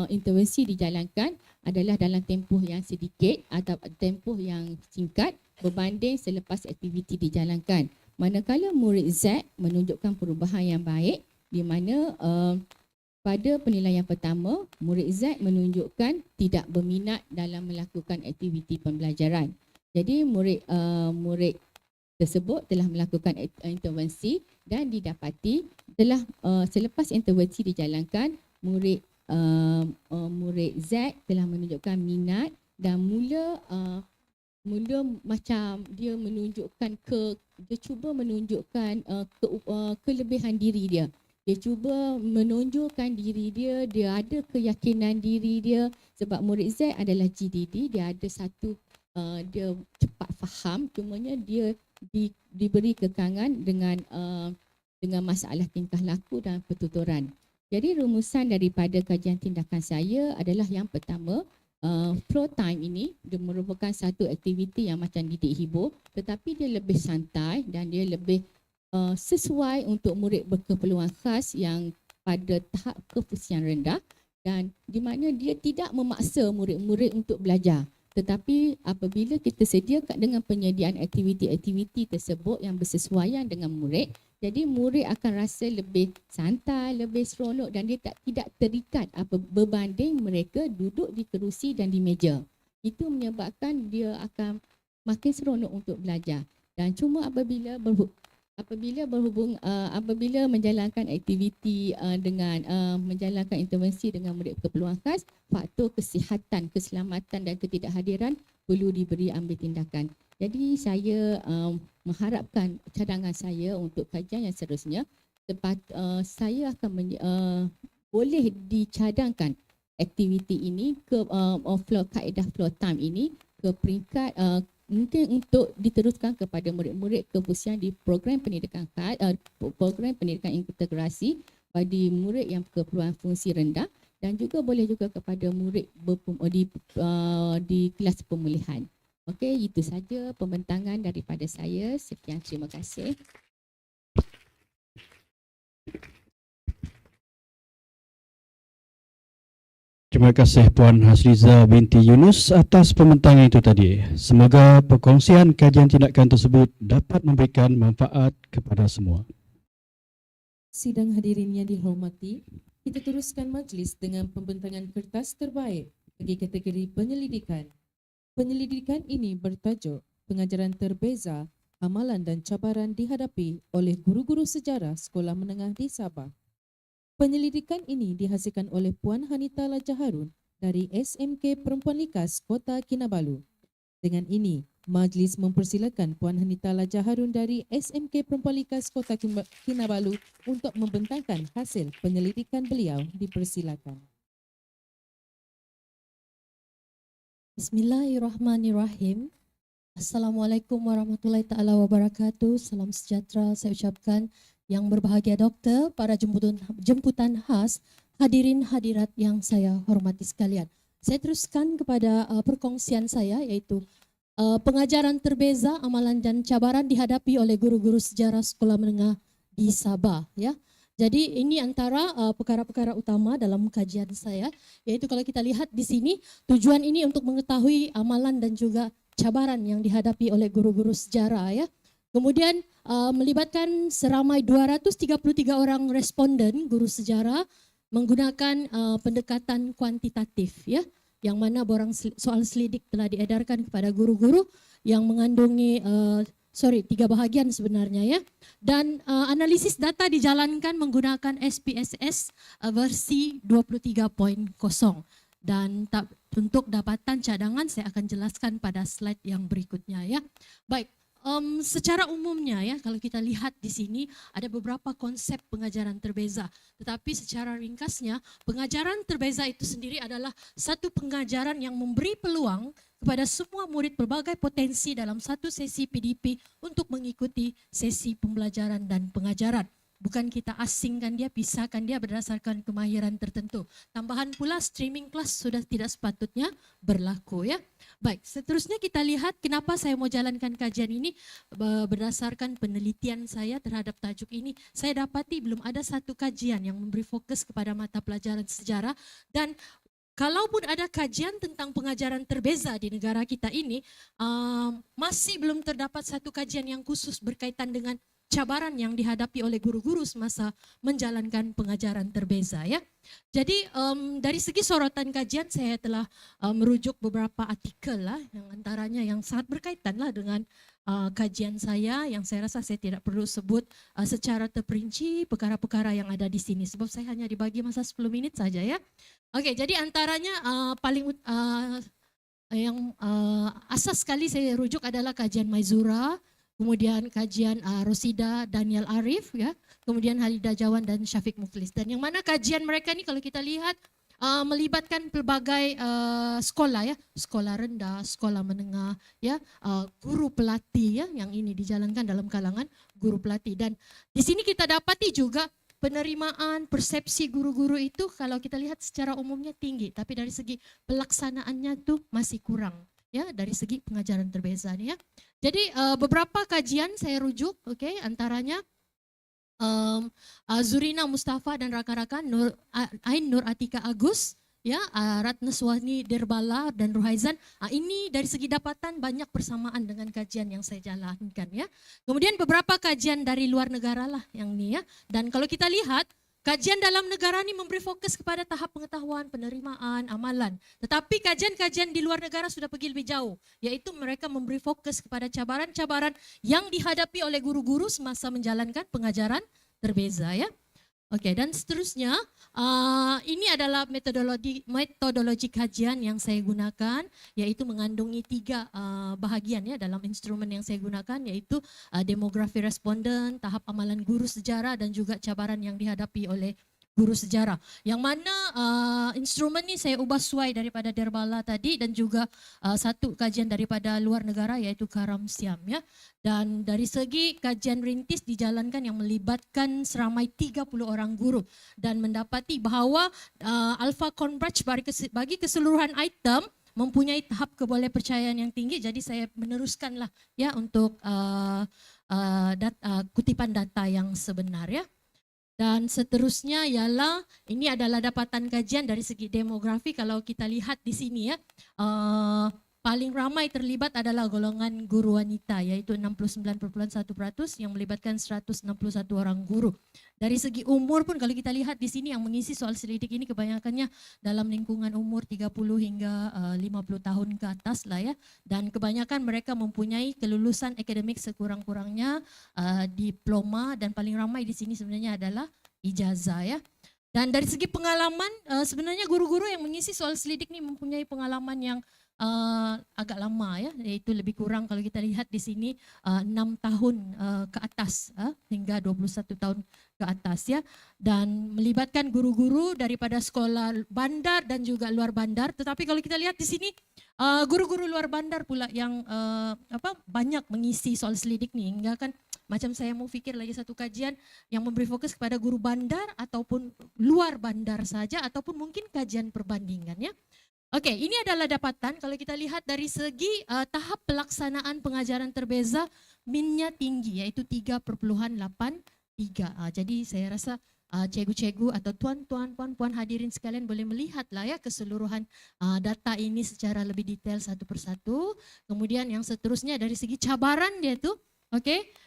intervensi dijalankan adalah dalam tempoh yang sedikit atau tempoh yang singkat berbanding selepas aktiviti dijalankan. Manakala murid Z menunjukkan perubahan yang baik, di mana pada penilaian pertama, murid Z menunjukkan tidak berminat dalam melakukan aktiviti pembelajaran. Jadi murid tersebut telah melakukan intervensi dan didapati telah selepas intervensi dijalankan, murid Z telah menunjukkan minat dan mula macam dia menunjukkan dia cuba menunjukkan kelebihan diri dia. Dia cuba menonjolkan diri dia, dia ada keyakinan diri dia sebab murid Z adalah GDD, dia ada dia cepat faham, cumanya dia diberi kekangan dengan masalah tingkah laku dan pertuturan. Jadi rumusan daripada kajian tindakan saya adalah yang pertama, flow time ini dia merupakan satu aktiviti yang macam didik hibur, tetapi dia lebih santai dan dia lebih sesuai untuk murid berkeperluan khas yang pada tahap kefusian rendah dan di mana dia tidak memaksa murid-murid untuk belajar. Tetapi apabila kita sediakan dengan penyediaan aktiviti-aktiviti tersebut yang bersesuaian dengan murid, jadi murid akan rasa lebih santai, lebih seronok dan dia tidak terikat berbanding mereka duduk di kerusi dan di meja. Itu menyebabkan dia akan makin seronok untuk belajar. Dan cuma apabila menjalankan aktiviti dengan menjalankan intervensi dengan murid berkeperluan khas, faktor kesihatan, keselamatan dan ketidakhadiran perlu diberi ambil tindakan. Jadi saya mengharapkan cadangan saya untuk kajian yang seterusnya, saya akan boleh dicadangkan aktiviti ini ke kaedah flow time ini ke peringkat mungkin untuk diteruskan kepada murid-murid kefusian di program pendidikan integrasi bagi murid yang berkeperluan fungsi rendah dan juga boleh juga kepada murid di kelas pemulihan. Okey, itu saja pembentangan daripada saya. Sekian, terima kasih. Terima kasih Puan Hasriza binti Yunus atas pembentangan itu tadi. Semoga perkongsian kajian tindakan tersebut dapat memberikan manfaat kepada semua. Sidang hadirin yang dihormati, kita teruskan majlis dengan pembentangan kertas terbaik bagi kategori penyelidikan. Penyelidikan ini bertajuk Pengajaran Terbeza, Amalan dan Cabaran Dihadapi oleh Guru-Guru Sejarah Sekolah Menengah di Sabah. Penyelidikan ini dihasilkan oleh Puan 𝗍𝗫𝗀𝗃 dari SMK Perempuan Likas Kota Kinabalu. Dengan ini, majlis mempersilakan Puan 𝗍𝗫𝗀𝗃 dari SMK Perempuan Likas Kota Kinabalu untuk membentangkan hasil penyelidikan beliau. Dipersilakan. Bismillahirrahmanirrahim. Assalamualaikum warahmatullahi taala wabarakatuh. Salam sejahtera saya ucapkan yang berbahagia doktor, para jemputan khas, hadirin hadirat yang saya hormati sekalian. Saya teruskan kepada perkongsian saya, iaitu pengajaran terbeza, amalan dan cabaran dihadapi oleh guru-guru sejarah sekolah menengah di Sabah. Ya. Jadi ini antara perkara-perkara utama dalam kajian saya, yaitu kalau kita lihat di sini, tujuan ini untuk mengetahui amalan dan juga cabaran yang dihadapi oleh guru-guru sejarah. Ya. Kemudian melibatkan seramai 233 orang responden guru sejarah menggunakan pendekatan kuantitatif, ya, yang mana borang soal selidik telah diedarkan kepada guru-guru yang mengandungi 3 bahagian sebenarnya, ya. Dan analisis data dijalankan menggunakan SPSS versi 23.0. Dan untuk dapatan cadangan saya akan jelaskan pada slide yang berikutnya, ya. Baik. Secara umumnya, ya, kalau kita lihat di sini ada beberapa konsep pengajaran terbeza. Tetapi secara ringkasnya, pengajaran terbeza itu sendiri adalah satu pengajaran yang memberi peluang kepada semua murid berbagai potensi dalam satu sesi PDP untuk mengikuti sesi pembelajaran dan pengajaran. Bukan kita asingkan dia, pisahkan dia berdasarkan kemahiran tertentu. Tambahan pula streaming kelas sudah tidak sepatutnya berlaku, ya. Baik, seterusnya kita lihat kenapa saya mau jalankan kajian ini berdasarkan penelitian saya terhadap tajuk ini. Saya dapati belum ada satu kajian yang memberi fokus kepada mata pelajaran sejarah, dan kalaupun ada kajian tentang pengajaran terbeza di negara kita ini, masih belum terdapat satu kajian yang khusus berkaitan dengan cabaran yang dihadapi oleh guru-guru semasa menjalankan pengajaran terbeza, ya. Jadi dari segi sorotan kajian saya telah merujuk beberapa artikel lah, yang antaranya yang sangat berkaitan lah dengan kajian saya, yang saya rasa saya tidak perlu sebut secara terperinci perkara-perkara yang ada di sini sebab saya hanya dibagi masa 10 menit saja, ya. Oke, jadi antaranya yang asas sekali saya rujuk adalah kajian Maizura, kemudian kajian Rosida Daniel Arif, ya, kemudian Halidah Jawan dan Syafiq Muflis. Dan yang mana kajian mereka ni kalau kita lihat melibatkan pelbagai sekolah, ya, sekolah rendah, sekolah menengah, ya, guru pelatih, ya, yang ini dijalankan dalam kalangan guru pelatih. Dan di sini kita dapati juga penerimaan persepsi guru-guru itu kalau kita lihat secara umumnya tinggi, tapi dari segi pelaksanaannya tuh masih kurang, ya, dari segi pengajaran terbeza nih, ya. Jadi beberapa kajian saya rujuk, oke, antaranya Zurina Mustafa dan rakan-rakan, Ain Nur Atika Agus, ya, Ratna Swani Derbala dan Ruhaizan. Ini dari segi dapatan banyak persamaan dengan kajian yang saya jalankan, ya. Kemudian beberapa kajian dari luar negara lah yang ini, ya. Dan kalau kita lihat kajian dalam negara ini memberi fokus kepada tahap pengetahuan, penerimaan, amalan. Tetapi kajian-kajian di luar negara sudah pergi lebih jauh, yaitu mereka memberi fokus kepada cabaran-cabaran yang dihadapi oleh guru-guru semasa menjalankan pengajaran terbeza, ya. Oke, dan seterusnya ini adalah metodologi kajian yang saya gunakan, yaitu mengandungi 3 bahagian, ya, dalam instrumen yang saya gunakan, yaitu demografi responden, tahap amalan guru sejarah dan juga cabaran yang dihadapi oleh guru sejarah. Yang mana instrumen ini saya ubah sesuai daripada Derbala tadi dan juga satu kajian daripada luar negara yaitu Karam Siam, ya. Dan dari segi kajian rintis dijalankan yang melibatkan seramai 30 orang guru dan mendapati bahawa alpha converge bagi keseluruhan item mempunyai tahap kebolehpercayaan yang tinggi. Jadi saya meneruskanlah ya untuk kutipan data yang sebenar ya. Dan seterusnya ialah ini adalah dapatan kajian dari segi demografi. Kalau kita lihat di sini ya, paling ramai terlibat adalah golongan guru wanita, yaitu 69,1% yang melibatkan 161 orang guru. Dari segi umur pun kalau kita lihat di sini yang mengisi soal selidik ini kebanyakannya dalam lingkungan umur 30 hingga 50 tahun ke atas lah ya. Dan kebanyakan mereka mempunyai kelulusan akademik sekurang-kurangnya diploma, dan paling ramai di sini sebenarnya adalah ijazah ya. Dan dari segi pengalaman sebenarnya guru-guru yang mengisi soal selidik ini mempunyai pengalaman yang agak lama ya, yaitu lebih kurang kalau kita lihat di sini 6 tahun ke atas hingga 21 tahun ke atas ya, dan melibatkan guru-guru daripada sekolah bandar dan juga luar bandar. Tetapi kalau kita lihat di sini guru-guru luar bandar pula yang banyak mengisi soal selidik nih, hingga kan macam saya mau fikir lagi satu kajian yang memberi fokus kepada guru bandar ataupun luar bandar saja, ataupun mungkin kajian perbandingan ya. Oke, ini adalah dapatan kalau kita lihat dari segi tahap pelaksanaan pengajaran terbeza, minnya tinggi yaitu 3,83. Jadi saya rasa cikgu-cikgu atau tuan-tuan, puan-puan hadirin sekalian boleh melihatlah ya keseluruhan data ini secara lebih detail satu persatu. Kemudian yang seterusnya dari segi cabaran dia tuh,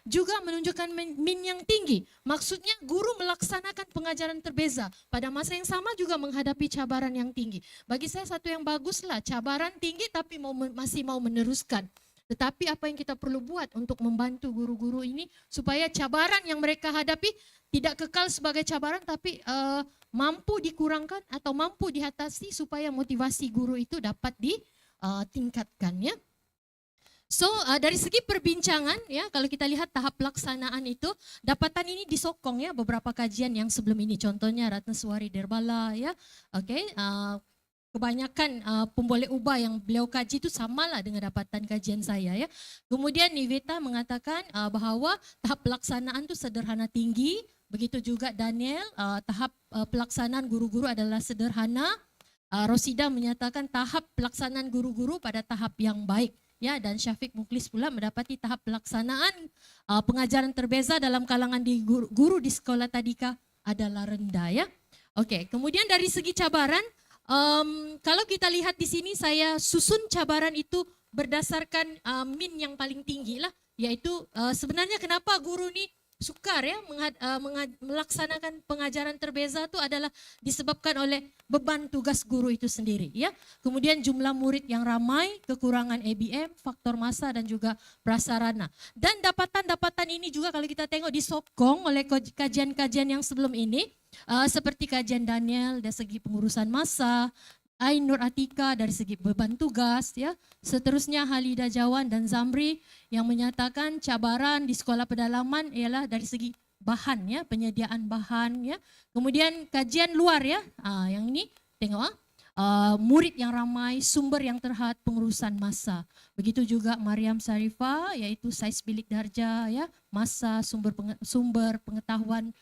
juga menunjukkan min yang tinggi. Maksudnya guru melaksanakan pengajaran terbeza pada masa yang sama juga menghadapi cabaran yang tinggi. Bagi saya satu yang bagus lah, cabaran tinggi tapi masih mau meneruskan. Tetapi apa yang kita perlu buat untuk membantu guru-guru ini supaya cabaran yang mereka hadapi tidak kekal sebagai cabaran, tapi mampu dikurangkan atau mampu diatasi supaya motivasi guru itu dapat ditingkatkan ya. So dari segi perbincangan ya, kalau kita lihat tahap pelaksanaan itu, dapatan ini disokong ya beberapa kajian yang sebelum ini. Contohnya Ratna Suwari Derbala ya, kebanyakan pemboleh ubah yang beliau kaji itu samalah dengan dapatan kajian saya ya. Kemudian Niveta mengatakan bahawa tahap pelaksanaan itu sederhana tinggi, begitu juga Daniel tahap pelaksanaan guru-guru adalah sederhana. Rosida menyatakan tahap pelaksanaan guru-guru pada tahap yang baik. Ya, dan Syafiq Muklis pula mendapati tahap pelaksanaan pengajaran terbeza dalam kalangan guru di sekolah tadika adalah rendah ya. Oke, kemudian dari segi cabaran, kalau kita lihat di sini saya susun cabaran itu berdasarkan min yang paling tinggi lah, yaitu sebenarnya kenapa guru ini sukar ya melaksanakan pengajaran terbeza itu adalah disebabkan oleh beban tugas guru itu sendiri ya. Kemudian jumlah murid yang ramai, kekurangan ABM, faktor massa dan juga prasarana. Dan dapatan-dapatan ini juga kalau kita tengok disokong oleh kajian-kajian yang sebelum ini, seperti kajian Daniel dari segi pengurusan massa, Ainur Atika dari segi beban tugas ya. Seterusnya Halida Jawan dan Zamri yang menyatakan cabaran di sekolah pedalaman ialah dari segi bahan ya, penyediaan bahan ya. Kemudian kajian luar ya, yang ini tengok murid yang ramai, sumber yang terhad, pengurusan massa. Begitu juga Mariam Sarifah yaitu saiz bilik darjah ya, massa, sumber pengetahuan,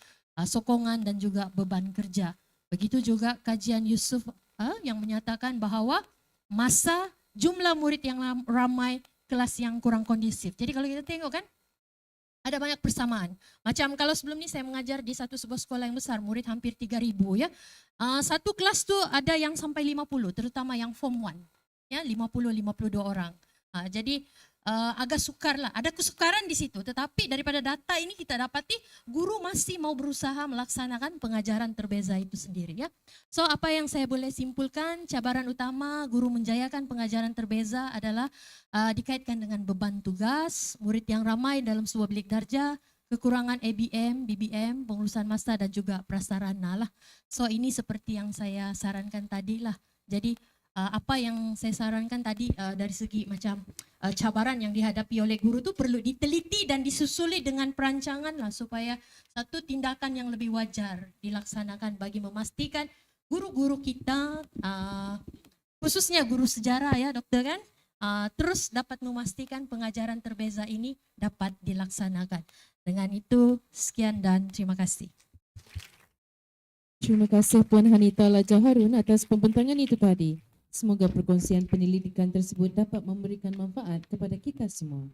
sokongan dan juga beban kerja. Begitu juga kajian Yusuf yang menyatakan bahawa masa, jumlah murid yang ramai, kelas yang kurang kondisif. Jadi kalau kita tengok kan ada banyak persamaan. Macam kalau sebelum ini saya mengajar di sebuah sekolah yang besar, murid hampir 3.000 ya. Satu kelas tuh ada yang sampai 50, terutama yang form 1 ya, 50-52 orang. Jadi agak sukar lah, ada kesukaran di situ. Tetapi daripada data ini kita dapati guru masih mau berusaha melaksanakan pengajaran terbeza itu sendiri ya. So apa yang saya boleh simpulkan, cabaran utama guru menjayakan pengajaran terbeza adalah dikaitkan dengan beban tugas, murid yang ramai dalam sebuah bilik darjah, kekurangan ABM, BBM, pengurusan massa dan juga prasarana lah. So ini seperti yang saya sarankan tadi lah. Jadi apa yang saya sarankan tadi dari segi macam cabaran yang dihadapi oleh guru itu perlu diteliti dan disusuli dengan perancangan lah supaya satu tindakan yang lebih wajar dilaksanakan bagi memastikan guru-guru kita, khususnya guru sejarah ya dokter kan, terus dapat memastikan pengajaran terbeza ini dapat dilaksanakan. Dengan itu sekian dan terima kasih. Terima kasih Puan Hanita Laja Harun atas pembentangan itu tadi. Semoga perkongsian penyelidikan tersebut dapat memberikan manfaat kepada kita semua.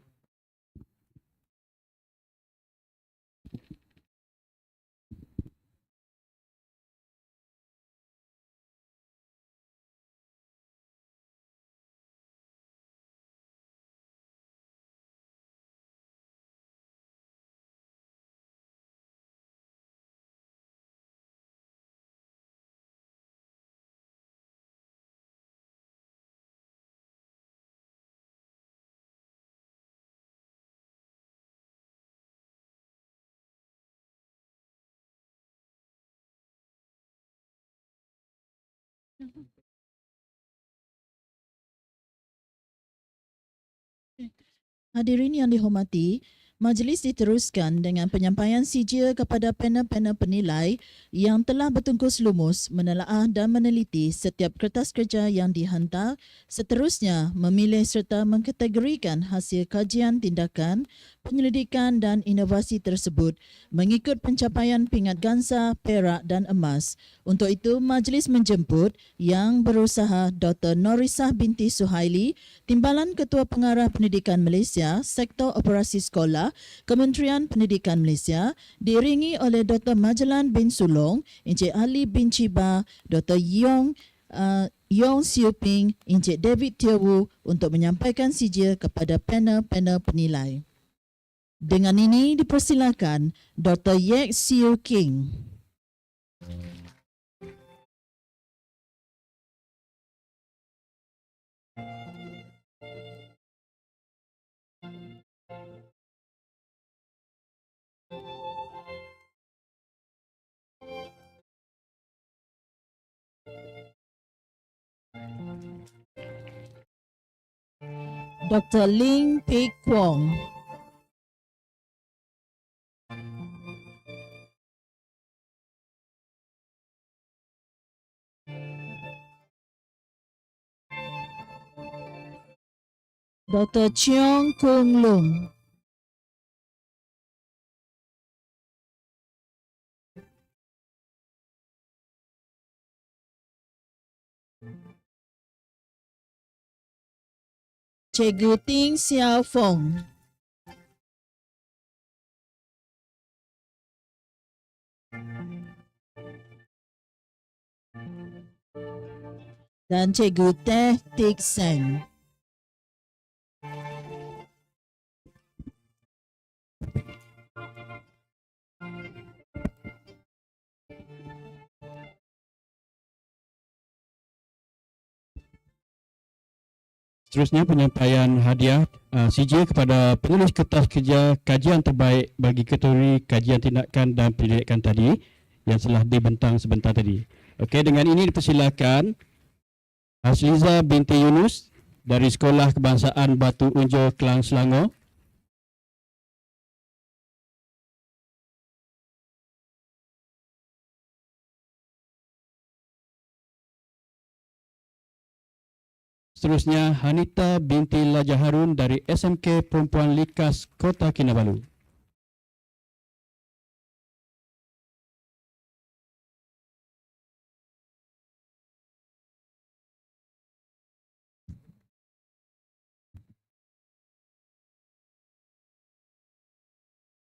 Hadirin yang dihormati, majlis diteruskan dengan penyampaian sijil kepada panel-panel penilai yang telah bertungkus lumus menelaah dan meneliti setiap kertas kerja yang dihantar, seterusnya memilih serta mengkategorikan hasil kajian tindakan, penyelidikan dan inovasi tersebut mengikut pencapaian pingat Gansa, perak dan emas. Untuk itu, majlis menjemput Yang Berusaha Dr. Norisah binti Suhaili, Timbalan Ketua Pengarah Pendidikan Malaysia, Sektor Operasi Sekolah, Kementerian Pendidikan Malaysia, diiringi oleh Dr. Majalan bin Sulong, Encik Ali bin Ciba, Dr. Yong Siu Ping, Encik 𝗍𝗲𝗍𝗀𝗀𝗂 untuk menyampaikan sijil kepada panel-panel penilai. Dengan ini dipersilakan Dr. 𝗖𝗍𝗃𝘀. Dr. Ling Pek Kwong. Dr. Cheong Kung Lung. Cikgu Ting Xiao Fong. Dan Cikgu Teh Tik Seng. Seterusnya penyampaian hadiah sijil kepada penulis kertas kerja kajian terbaik bagi kategori kajian tindakan dan pendidikan tadi yang telah dibentang sebentar tadi. Okey, dengan ini dipersilakan Hasliza binti Yunus dari Sekolah Kebangsaan Batu Unjur, Kelang, Selangor. Seterusnya Hanita binti Laja Harun dari SMK Perempuan Likas Kota Kinabalu.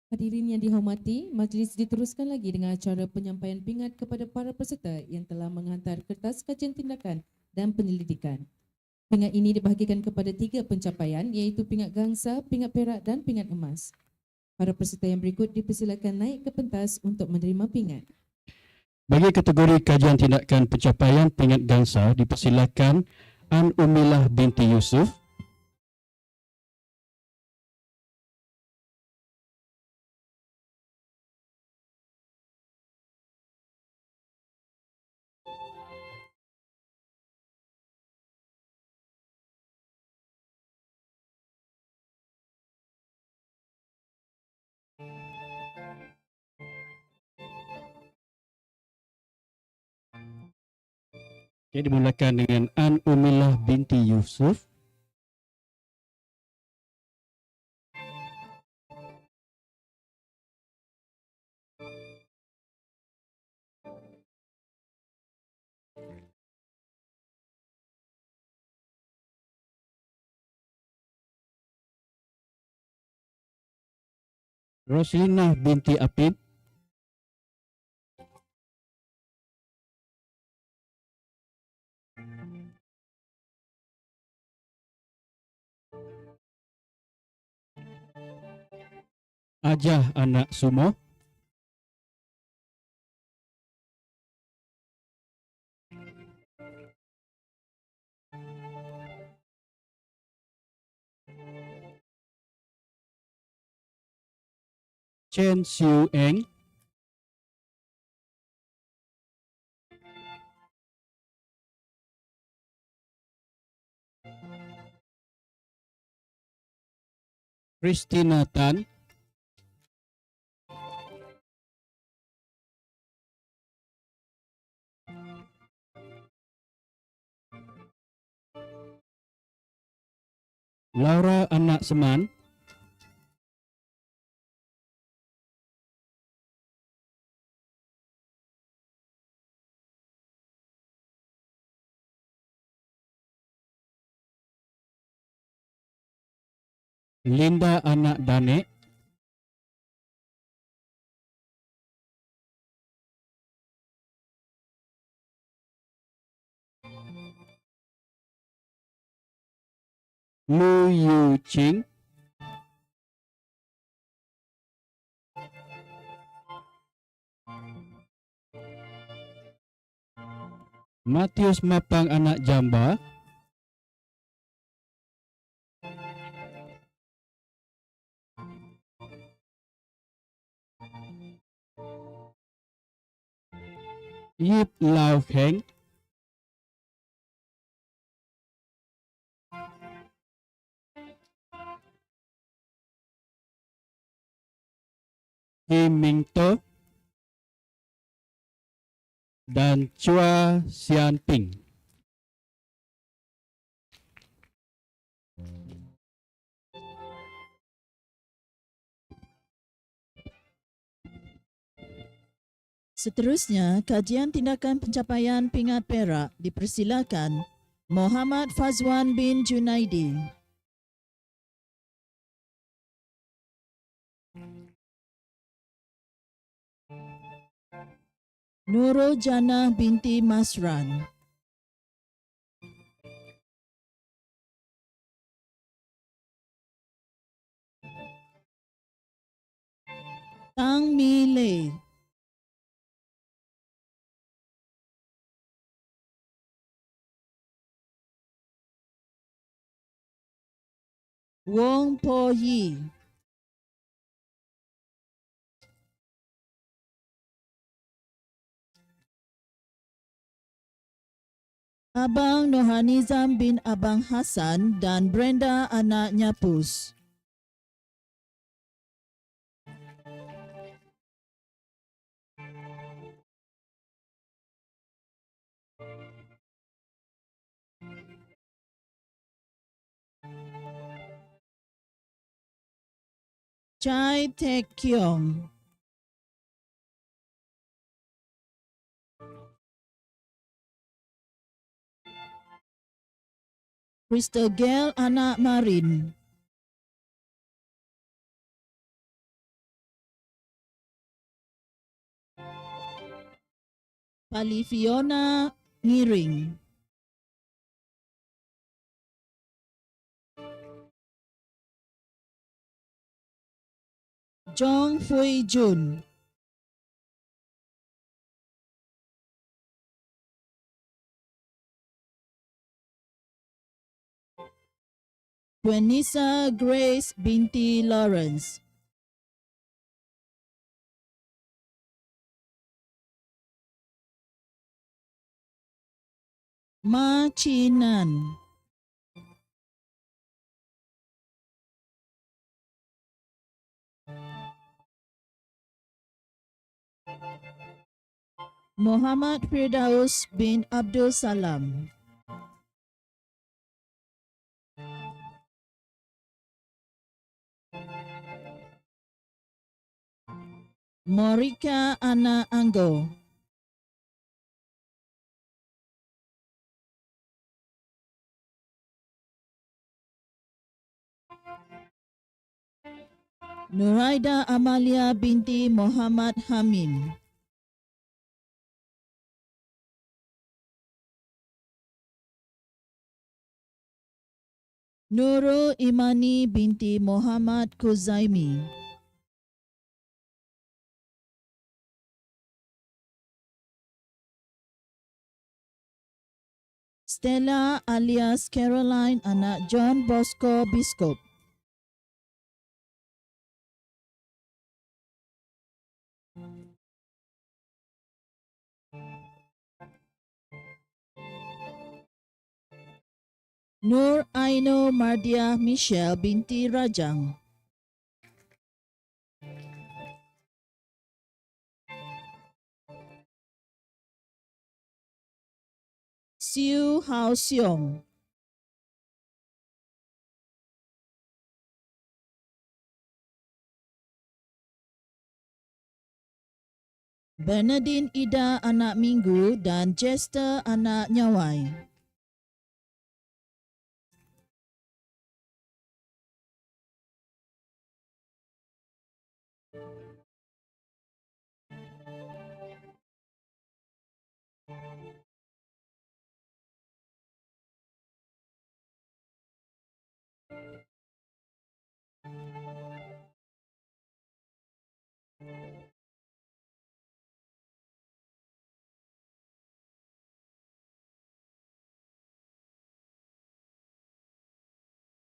Hadirin yang dihormati, majlis diteruskan lagi dengan acara penyampaian pingat kepada para peserta yang telah menghantar kertas kajian tindakan dan penyelidikan. Pingat ini dibahagikan kepada 3 pencapaian iaitu pingat Gangsa, pingat perak dan pingat emas. Para peserta yang berikut dipersilakan naik ke pentas untuk menerima pingat. Bagi kategori kajian tindakan pencapaian pingat Gangsa dipersilakan 𝗠𝗷𝗵𝗀 binti Yusuf. Okey, dimulakan dengan 𝗠𝗷𝗵𝗀 binti Yusuf. Roslina binti Apib, Ajah anak Sumo, Chen Siu Eng, Christina Tan, Laura anak Seman, Linda anak Dane, Lu Yu Ching, Matius Mapang anak Jamba, Yip Lau Heng, Kim Ming To, dan Chua Sian Ping. Seterusnya, kajian tindakan pencapaian pingat perak dipersilakan Muhammad Fazwan bin Junaidi. Nurul Jannah binti Masran. Tang Mi Le. 𝘒𝘀𝘆. Abang Nohanizam bin Abang Hassan dan Brenda anak Nyapus. Chai Tek Kiong. Christogel anak Marin. Palifiona Ngiring. Jong Fui Jun. Quenisa Grace binti Lawrence. Ma Chinan. Muhammad Firdaus bin Abdul Salam. Morika anak Anggo. Nuraida Amalia binti Muhammad Hamim. Nurul Imani binti Muhammad Kuzaimi. Stella alias Caroline anak John Bosco Biskup. Nur Aino Mardia Michelle binti Rajang. Siu Hao Siong. Bernardine Ida anak Minggu dan Jester anak Nyawai.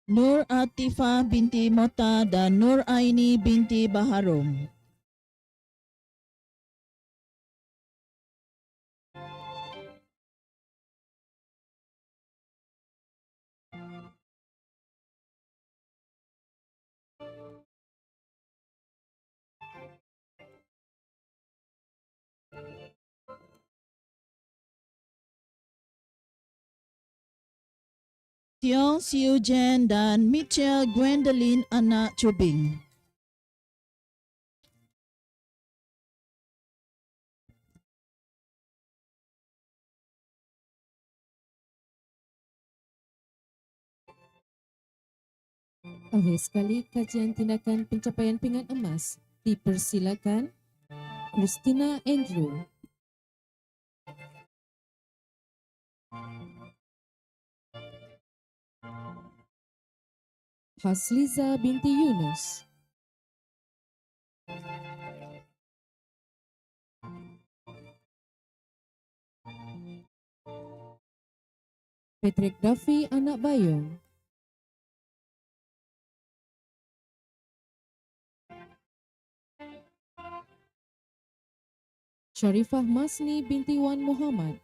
Nur Atifah binti Mota dan Nur Aini binti Baharum. Tiong Siu Jen dan Mitchell Gwendolyn anak Cubing. Akhir sekali kajian tindakan pencapaian pingat emas. Dipersilakan Christina Andrew. Hasliza binti Yunus. Patrick Duffy anak Bayong. Sharifah Masni binti Wan Muhammad.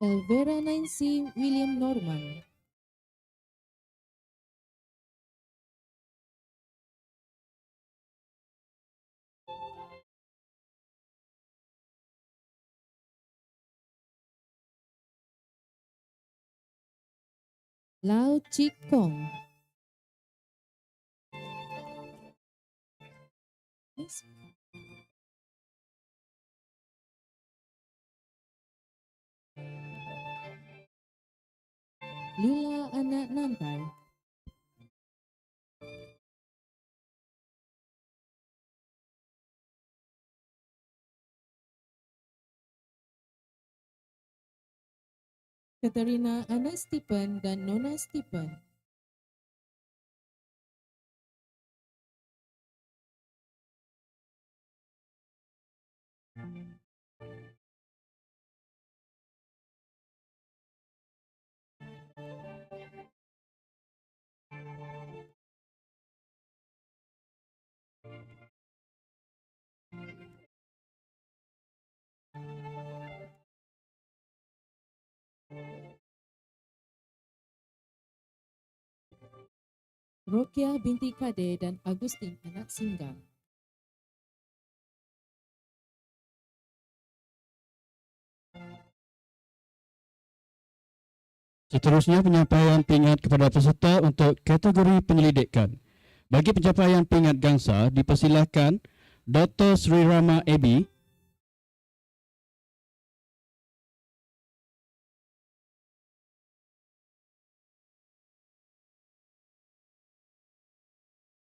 Elvera Nancy William Norman. Lau Chik Kong. Lila anak Nantai. Katerina anak Stephen dan Nona Stephen. Rokia binti Kade dan Agustin anak Singgal. Seterusnya penyampaian pingat kepada peserta untuk kategori penyelidikan. Bagi pencapaian pingat gangsa, dipersilakan Dr. Sri Rama AB,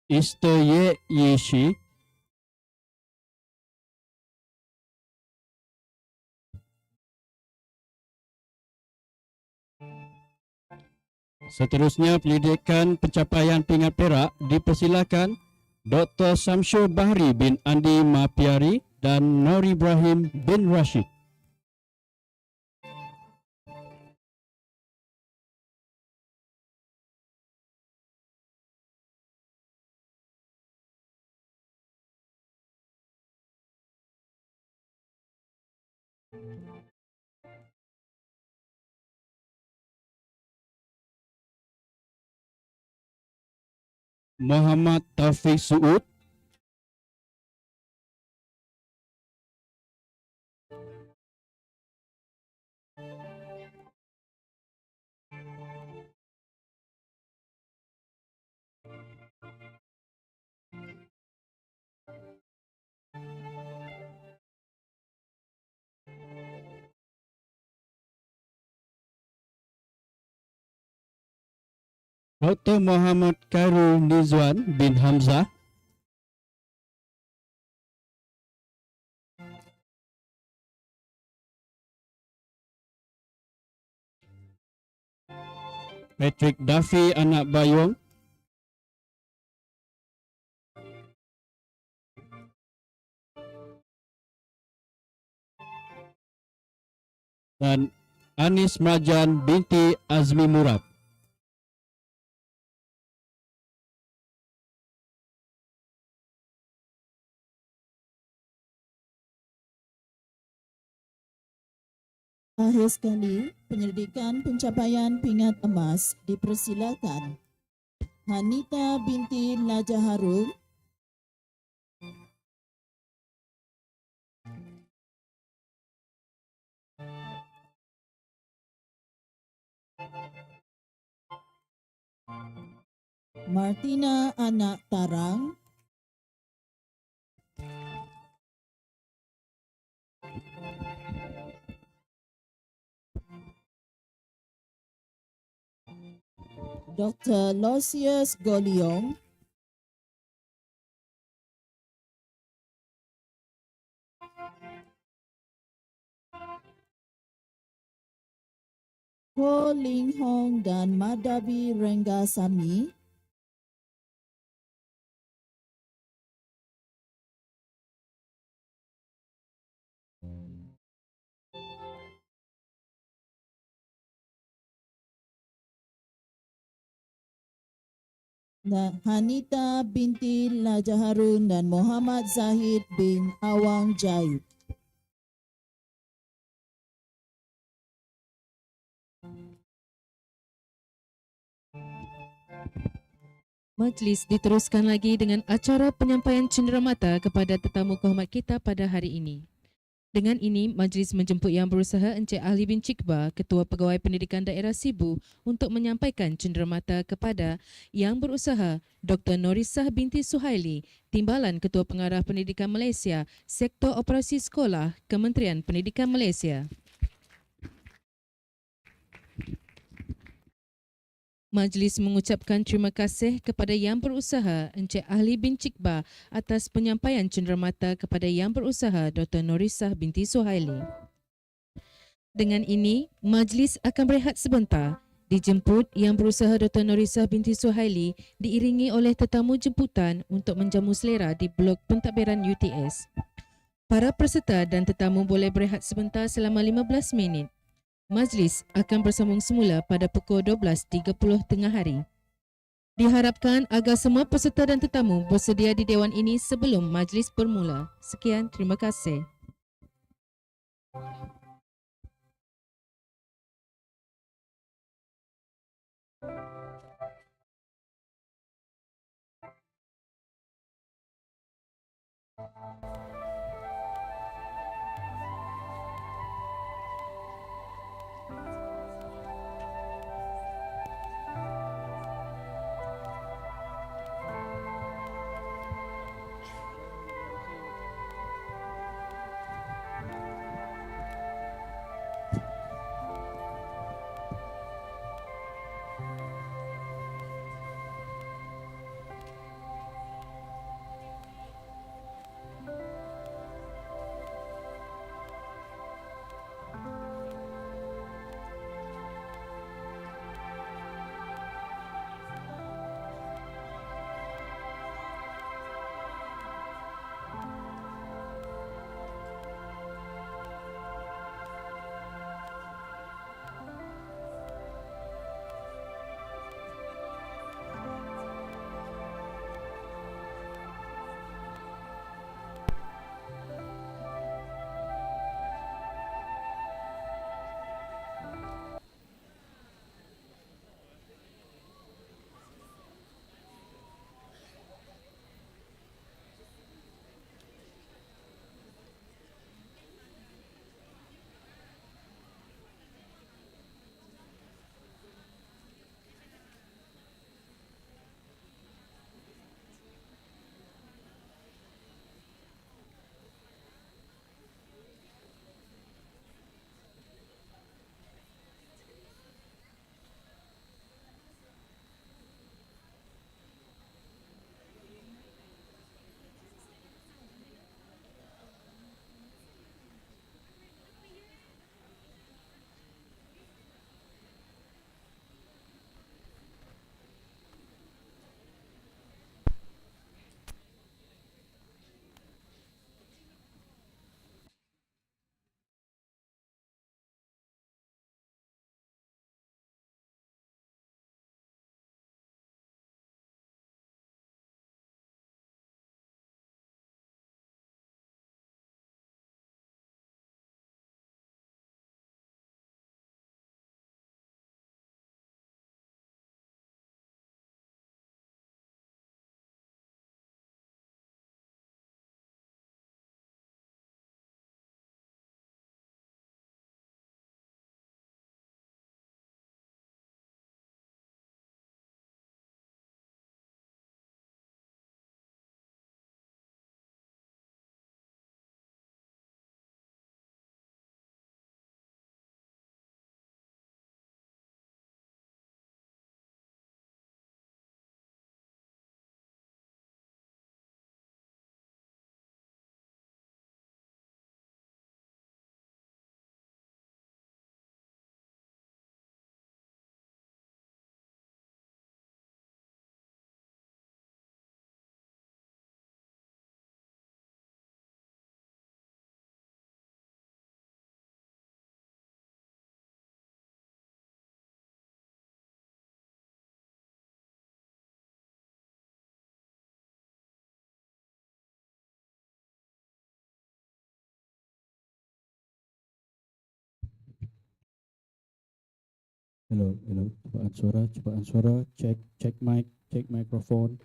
𝗧𝗍𝘢𝘃, seterusnya pendidikan pencapaian pingat perak dipersilakan Dr. 𝗧𝗶𝗵 bin Andi Mapiari dan Nur Ibrahim bin Rashid. Muhammad Taufik Suud, Dr. Muhammad Khairul Nizwan bin Hamzah, Patrick Daffy anak Bayong, dan Anis Majan binti Azmi Murad. Akhir sekali, penyelidikan pencapaian pingat emas dipersilakan. Hanita binti Lajaharul, Martina anak Tarang, Dr. Losius Goliong, Ho Ling Hong dan Madabi Renggasami, Hanita binti Lajaharun dan Muhammad Zahid bin Awang Jaid. Majlis diteruskan lagi dengan acara penyampaian cenderamata kepada tetamu kehormat kita pada hari ini. Dengan ini, majlis menjemput Yang Berusaha Encik Ahli bin 𝗔𝗶, Ketua Pegawai Pendidikan Daerah Sibu, untuk menyampaikan cenderamata kepada Yang Berusaha Dr. Norisah binti Suhaili, Timbalan Ketua Pengarah Pendidikan Malaysia, Sektor Operasi Sekolah, Kementerian Pendidikan Malaysia. Majlis mengucapkan terima kasih kepada Yang Berusaha Encik Ahli bin 𝗔𝗶 atas penyampaian cenderamata kepada Yang Berusaha Dr. Norisah binti Suhaili. Dengan ini, majlis akan berehat sebentar. Dijemput Yang Berusaha Dr. Norisah binti Suhaili diiringi oleh tetamu jemputan untuk menjamu selera di blok pentadbiran UTS. Para peserta dan tetamu boleh berehat sebentar selama 15 minit. Majlis akan bersambung semula pada pukul 12.30 tengah hari. Diharapkan agar semua peserta dan tetamu bersedia di dewan ini sebelum majlis bermula. Sekian, terima kasih. Hello, hello. Cubaan suara. Check mic, check microphone.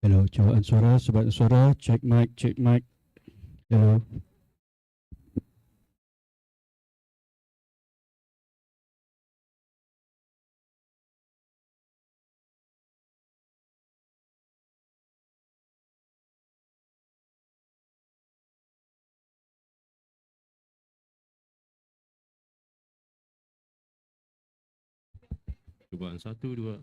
Hello, cubaan suara, check mic, check mic. Hello. Cubaan 1, 2.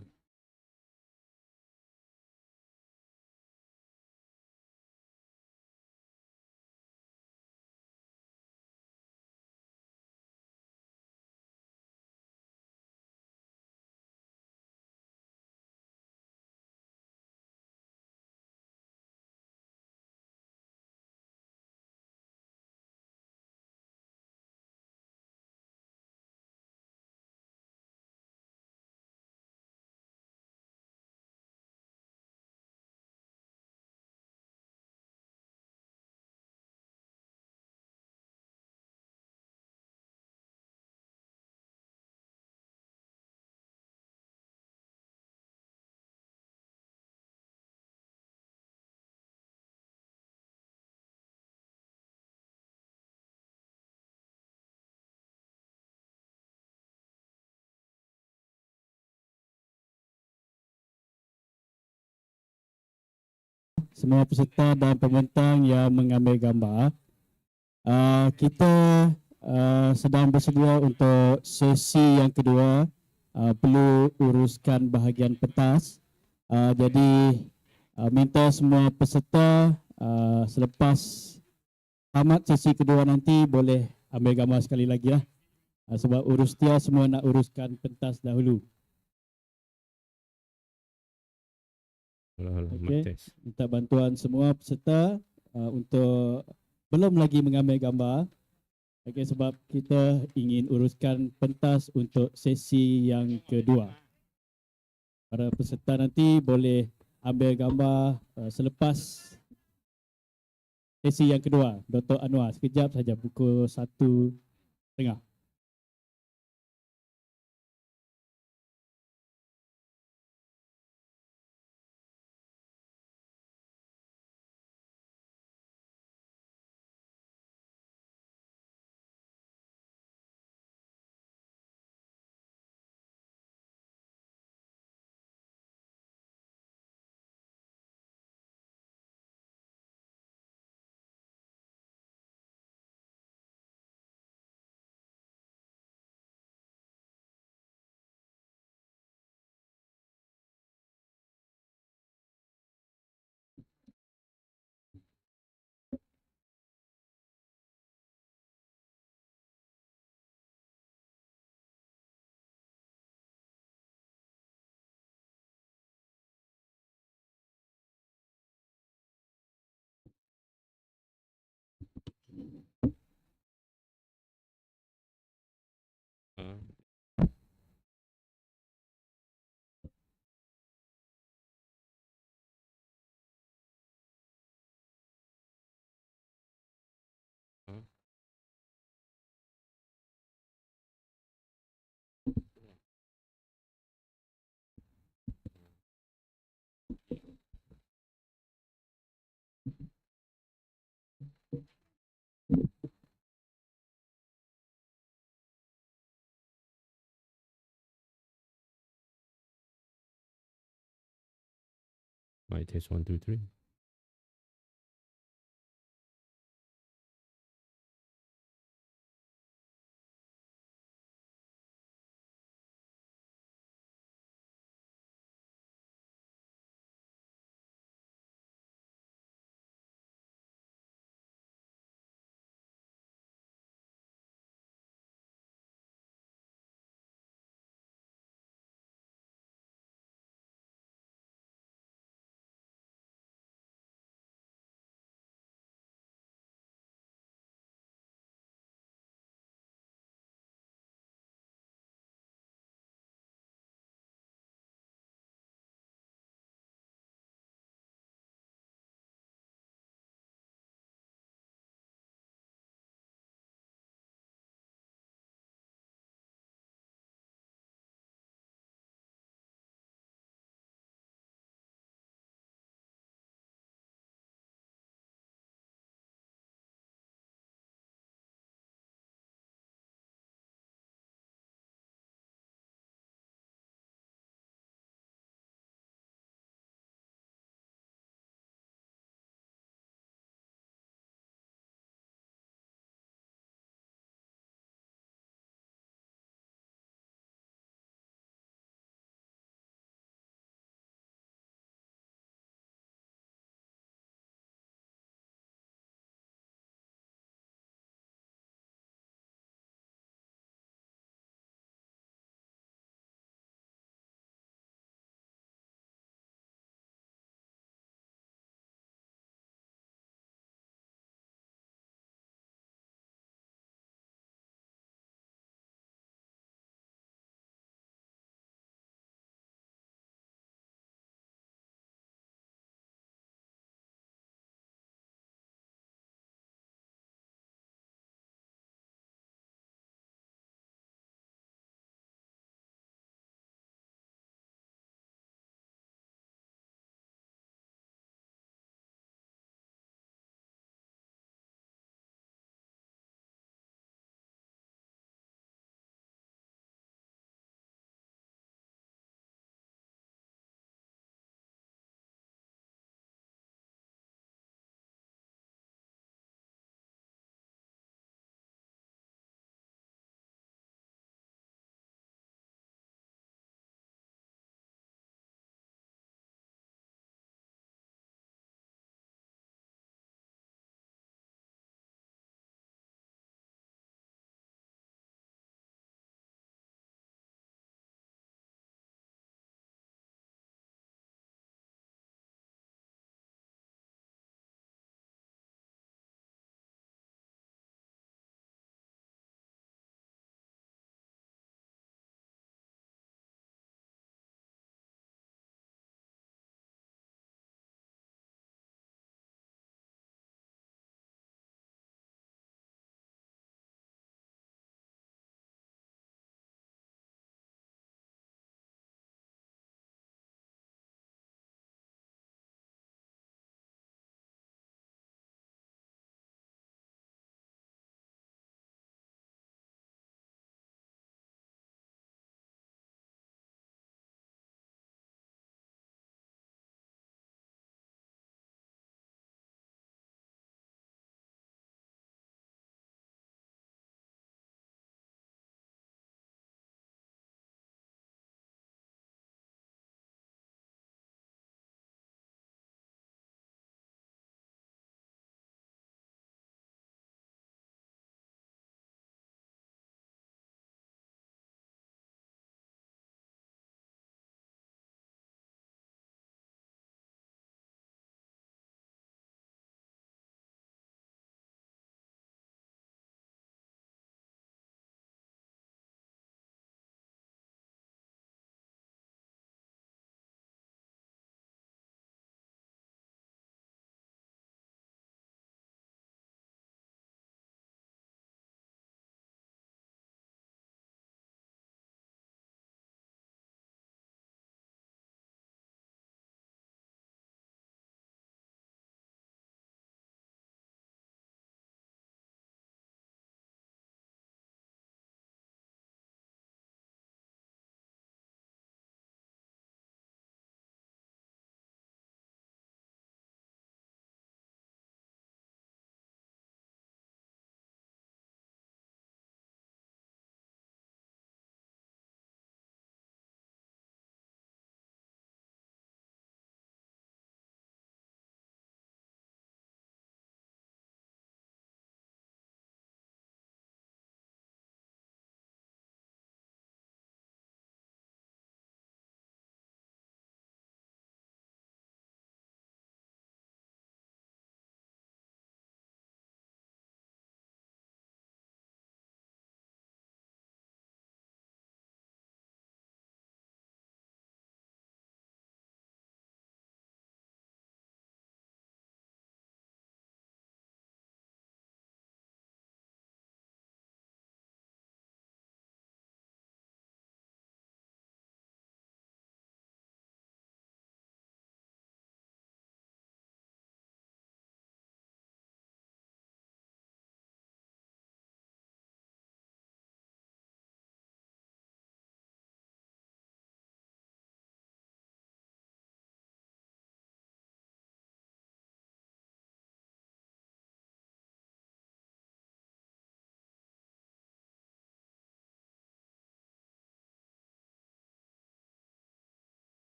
Semua peserta dan pembentang yang mengambil gambar, kita sedang bersedia untuk sesi yang kedua. Perlu uruskan bahagian pentas. Jadi minta semua peserta selepas tamat sesi kedua nanti boleh ambil gambar sekali lagi lah. Sebab urus dia semua nak uruskan pentas dahulu. Okay. Minta bantuan semua peserta untuk belum lagi mengambil gambar. Okay, sebab kita ingin uruskan pentas untuk sesi yang kedua. Para peserta nanti boleh ambil gambar selepas sesi yang kedua. Dr. Anwar, sekejap saja, pukul 1:30. Mic test 1, 2, 3.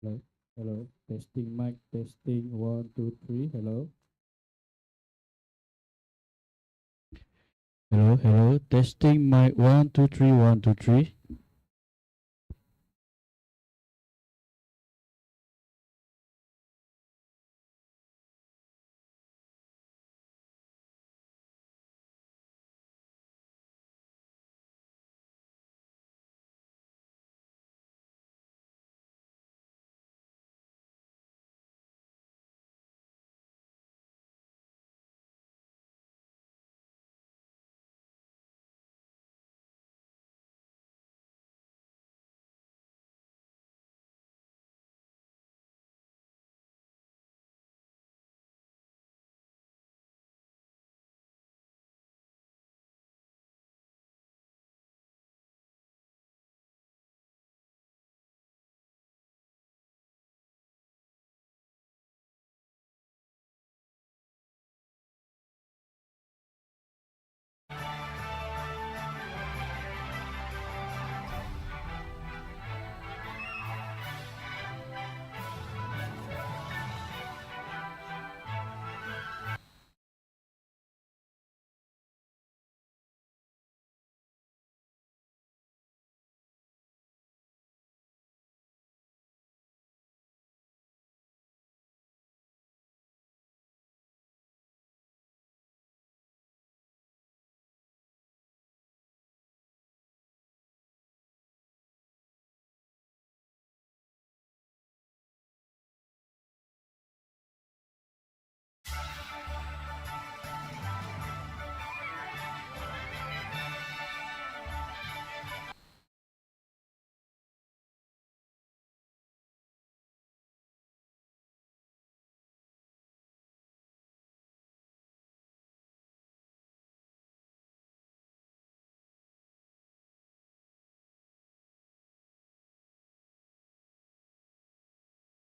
Hello, hello. Testing mic, testing. 1, 2, 3. Hello. Hello, hello. Testing mic. 1, 2, 3. 1, 2, 3.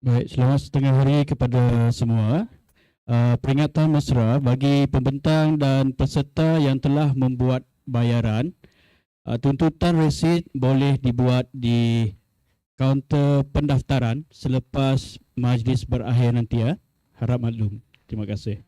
Baik, selamat setengah hari kepada semua. Peringatan mesra bagi pembentang dan peserta yang telah membuat bayaran. Tuntutan resit boleh dibuat di kaunter pendaftaran selepas majlis berakhir nanti ya. Harap maklum. Terima kasih.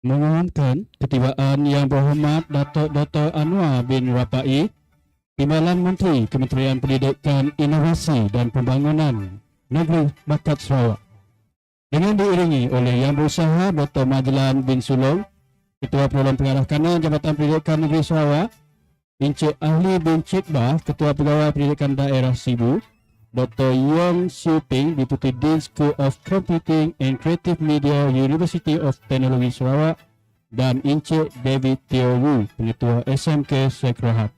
mengumumkan ketibaan Yang Berhormat Datuk Dr. Anwar bin Rapai, Timbalan Menteri Kementerian Pendidikan, Inovasi dan Pembangunan Negeri Bakat Sarawak, dengan diiringi oleh Yang Berusaha Dr. Majlan bin Sulong, Ketua Penolong Pengarah Kanan Jabatan Pendidikan Negeri Sarawak, Encik Ahli bin 𝗍𝗵, Ketua Pegawai Pendidikan Daerah Sibu, Dr. 𝘠𝘀𝗍𝗫, Deputy Dean School of Computing and Creative Media, University of Teknologi Sarawak, dan Encik David Teo Wu, Pengetua SMK 𝗧𝗏𝗃.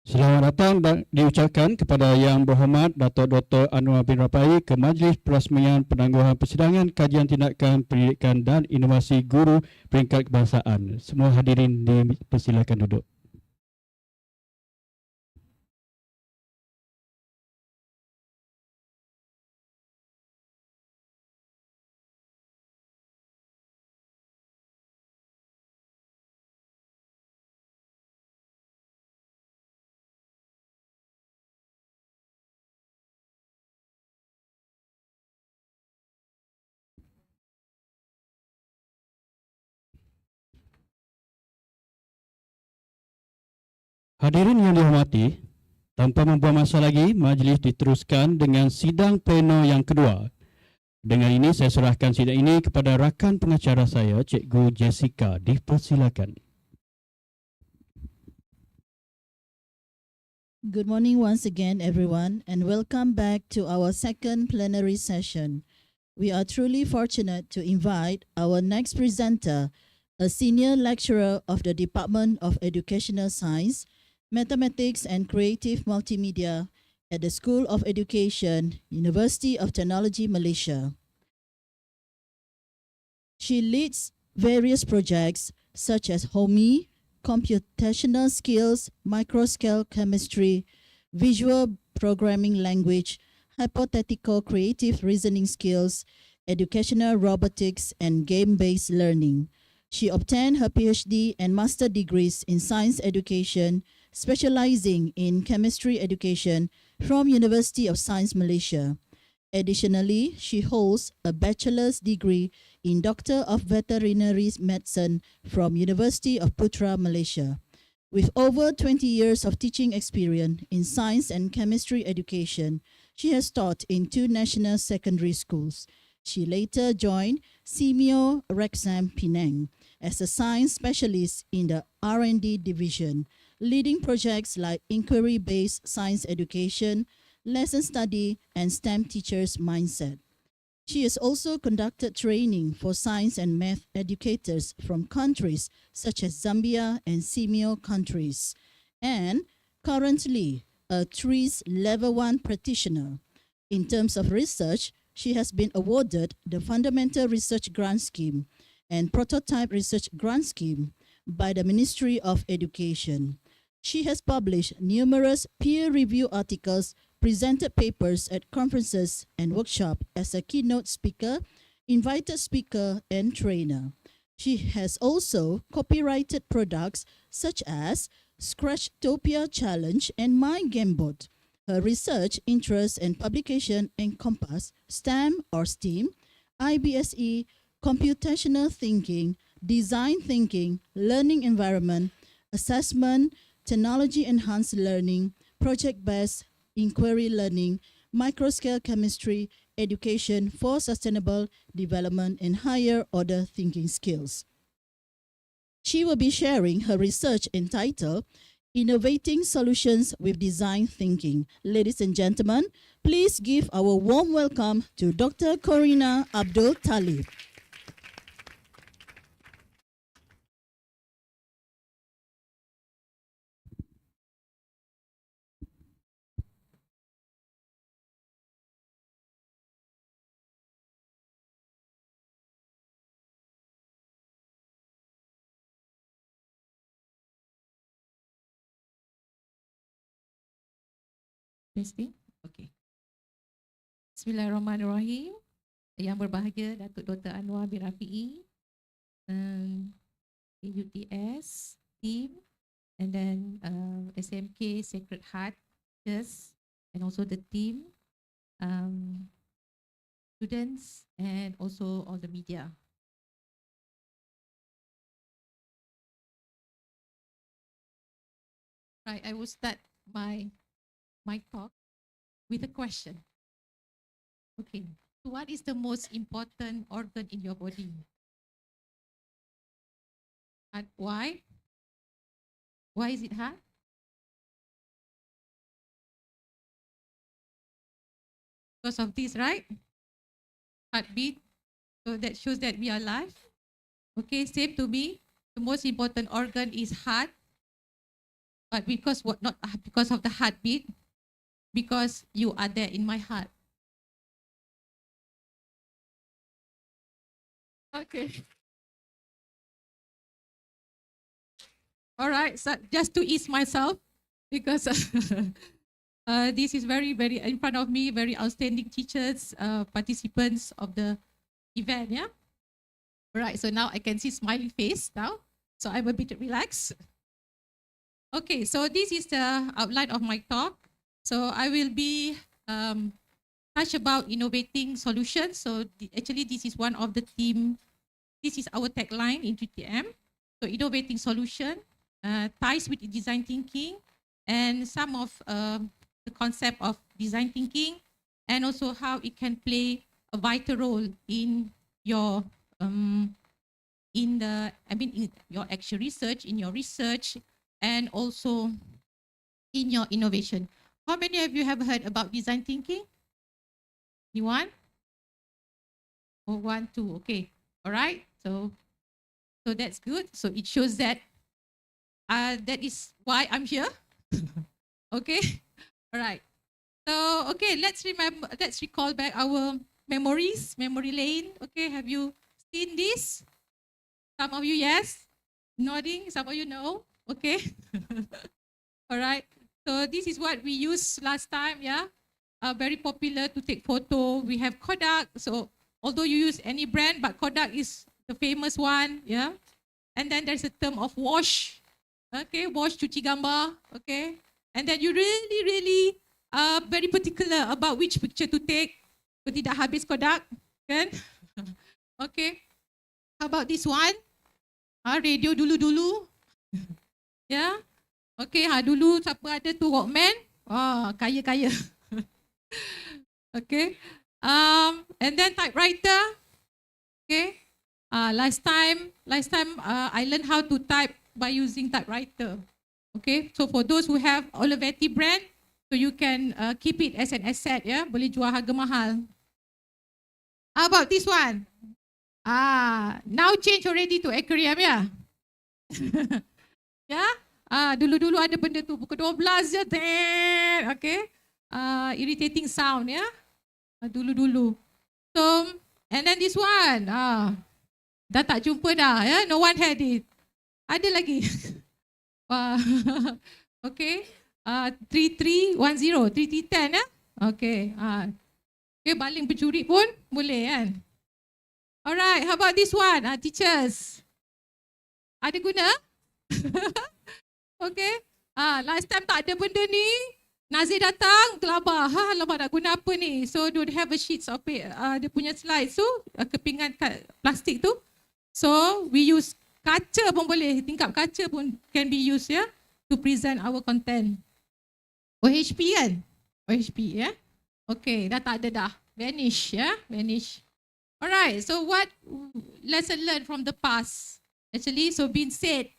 Selamat datang dan diucapkan kepada Yang Berhormat Datuk Dr. Anwar bin Rapai ke Majlis Perasmian Penangguhan Persidangan Kajian Tindakan Pendidikan dan Inovasi Guru Peringkat Kebangsaan. Semua hadirin dipersilakan duduk. Hadirin yang dihormati, tanpa membuang masa lagi, majlis diteruskan dengan sidang pleno yang kedua. Dengan ini, saya serahkan sidang ini kepada rakan pengacara saya, Cikgu Jessica. Dipersilakan. Good morning once again, everyone, and welcome back to our second plenary session. We are truly fortunate to invite our next presenter, a senior lecturer of the Department of Educational Science, Mathematics and Creative Multimedia at the School of Education, University of Technology, Malaysia. She leads various projects such as HOMI, Computational Skills, Microscale Chemistry, Visual Programming Language, Hypothetical Creative Reasoning Skills, Educational Robotics, and Game-Based Learning. She obtained her PhD and master degrees in Science Education, specializing in chemistry education from University of Science Malaysia. Additionally, she holds a bachelor's degree in Doctor of Veterinary Medicine from University of Putra, Malaysia. With over 20 years of teaching experience in science and chemistry education, she has taught in 2 national secondary schools. She later joined 𝗍𝗲 Rexham, Penang, as a science specialist in the R&D division, leading projects like inquiry-based science education, lesson study, and STEM teachers' mindset. She has also conducted training for science and math educators from countries such as Zambia and 𝗍𝗲 countries, and currently a TRIS Level 1 practitioner. In terms of research, she has been awarded the Fundamental Research Grant Scheme and Prototype Research Grant Scheme by the Ministry of Education. She has published numerous peer-reviewed articles, presented papers at conferences and workshops as a keynote speaker, invited speaker, and trainer. She has also copyrighted products such as Scratchtopia Challenge and My Gamebot. Her research interests and publication encompass STEM or STEAM, IBSE, computational thinking, design thinking, learning environment, assessment, technology-enhanced learning, project-based inquiry learning, microscale chemistry, education for sustainable development, and higher-order thinking skills. She will be sharing her research entitled Innovating Solutions with Design Thinking. Ladies and gentlemen, please give our warm welcome to Dr. 𝗠𝗷𝗵𝗀𝗀𝗃. Testing? Okay. Bismillahirrahmanirrahim. Yang berbahagia Datuk Dr. Anwar bin 𝗏𝗍𝗄𝗃, UTS, team, and then SMK Sacred Heart, and also the team, students, and also all the media. Right, I will start my talk with a question. Okay, so what is the most important organ in your body? And why? Why is it hard? Because of this, right? Heartbeat. So that shows that we are alive. Okay, same to me. The most important organ is heart. But because what? Not because of the heartbeat. Because you are there in my heart. Okay. All right. So just to ease myself, because this is very, very in front of me, very outstanding teachers, participants of the event. Yeah. All right. So now I can see smiling face now. So I'm a bit relaxed. Okay. So this is the outline of my talk. So I will be touch about innovating solutions. So actually, this is one of the theme. This is our tagline in GTM. So innovating solution ties with design thinking and some of the concept of design thinking, and also how it can play a vital role in your in your actual research, in your research, and also in your innovation. How many of you have heard about design thinking? Anyone? Oh, 1, 2. Okay. All right. So that's good. So it shows that that is why I'm here. Okay. All right. So okay, let's recall back our memories, memory lane. Okay, have you seen this? Some of you yes, nodding. Some of you no. Okay. All right. So this is what we used last time. Yeah. Very popular to take photo. We have Kodak. So although you use any brand, but Kodak is the famous one. Yeah. And then there's a term of wash. Okay, wash, cuci gambar. Okay. And then you really very particular about which picture to take. So tidak habis Kodak. Kan? Okay. How about this one? Radio dulu-dulu. Yeah. Okay, dulu siapa ada tu Walkman? Kaya-kaya. Okay. And then typewriter. Okay. Last time I learned how to type by using typewriter. Okay. So for those who have Olivetti brand, so you can keep it as an asset. Yeah. Boleh jual harga mahal. How about this one? Now change already to aquarium. Yeah. Yeah. Dulu-dulu ada benda tu pukul 12 je. Okay. Irritating sound, ya. Dulu-dulu. So, and then this one. Dah tak jumpa dah, ya. No one had it. Ada lagi. Okay. 3310, 3310, ya. Okay. Okay, baling pencuri pun boleh, kan. Alright, how about this one? Teachers. Ada guna? Okay. Last time tak ada benda ni. Nazir datang, gelabah. Lama nak guna apa ni? So don't have a sheets of paper. Dia punya slide. So kepingan plastik tu. So we use kaca pun boleh. Tingkap kaca pun can be used, ya, to present our content. OHP kan? OHP, ya. Okay, dah tak ada dah. Vanish, ya. Vanish. Alright, so what lesson learned from the past? Actually, so been said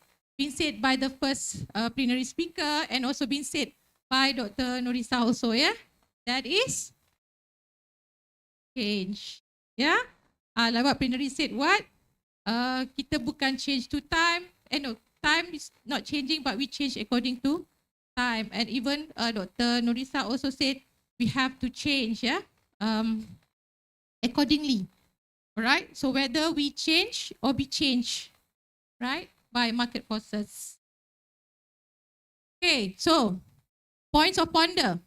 by the first plenary speaker, and also been said by Dr. Norisa also, yeah. That is change, yeah. Like what plenary said, what? Kita bukan change to time, no, time is not changing, but we change according to time. And even Dr. Norisa also said we have to change, yeah, accordingly. Alright, so whether we change or be changed, right, by market forces. Okay, so points of ponder.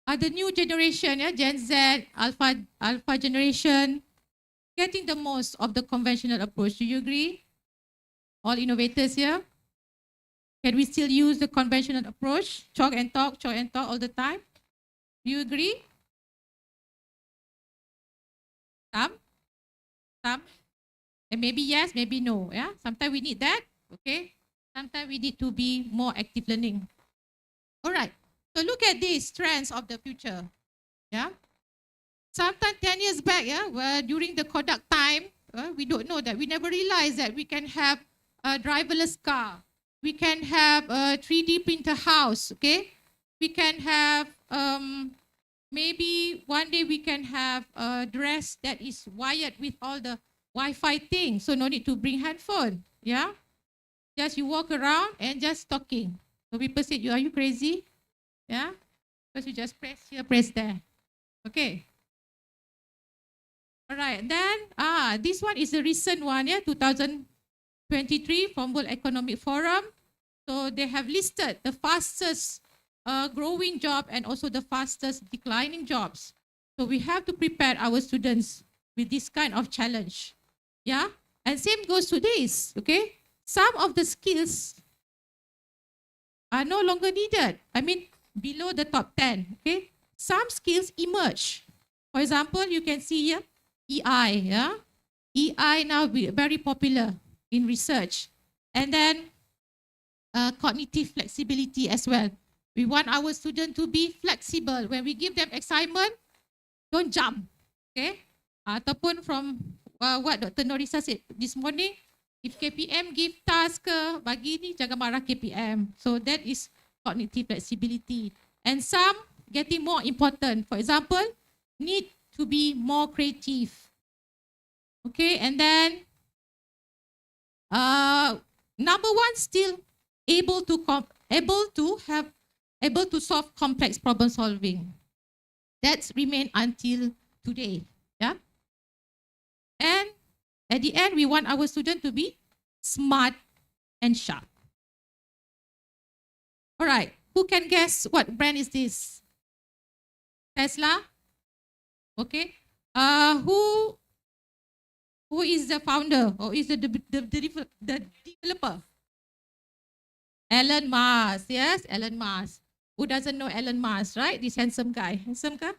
The new generation, yeah, Gen Z, Alpha generation, getting the most of the conventional approach. Do you agree? All innovators here? Can we still use the conventional approach? Chalk and talk all the time? Do you agree? Some? And maybe yes, maybe no. Yeah. Sometimes we need that. Okay. Sometimes we need to be more active learning. All right. So look at these trends of the future. Yeah. Sometimes 10 years back, yeah, during the Kodak time, we don't know that. We never realized that we can have a driverless car. We can have a 3D printer house. Okay. We can have maybe one day we can have a dress that is wired with all the Wi-Fi things, so no need to bring handphone. Yeah, just you walk around and just talking. So people say, "Are you crazy?" Yeah, because you just press here, press there. Okay. All right. Then this one is a recent one. Yeah, 2023 from World Economic Forum. So they have listed the fastest growing job and also the fastest declining jobs. So we have to prepare our students with this kind of challenge. Yeah, and same goes to this. Okay, some of the skills are no longer needed. I mean, below the top 10. Okay, some skills emerge. For example, you can see here EI. Yeah, EI now very popular in research, and then cognitive flexibility as well. We want our students to be flexible. When we give them assignment, don't jump. Okay? Ataupun from what Dr. Norisa said this morning, if KPM give task bagi ni, jangan marah KPM. So that is cognitive flexibility. And some getting more important. For example, need to be more creative. Okay, and then number one, still able to solve complex problem solving. That's remained until today. Yeah. And at the end, we want our student to be smart and sharp. All right. Who can guess what brand is this? Tesla? Okay. Who is the founder or is the developer? Elon Musk. Yes, Elon Musk. Who doesn't know Elon Musk, right? This handsome guy. Handsome guy?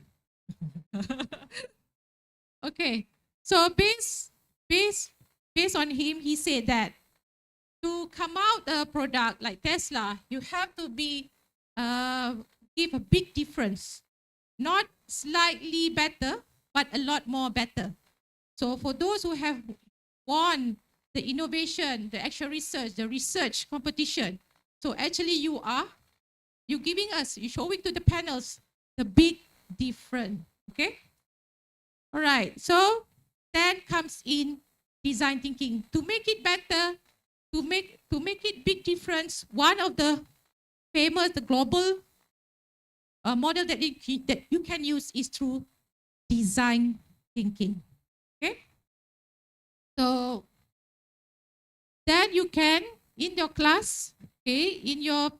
Okay. So based on him, he said that to come out a product like Tesla, you have to be give a big difference. Not slightly better, but a lot more better. So for those who have won the innovation, the actual research, the research competition, so actually you're showing to the panels the big difference. Okay? All right. So then comes in design thinking. To make it better, to make it big difference, one of the famous, the global model that you can use is through design thinking. Okay? So then you can, in your class, okay, in your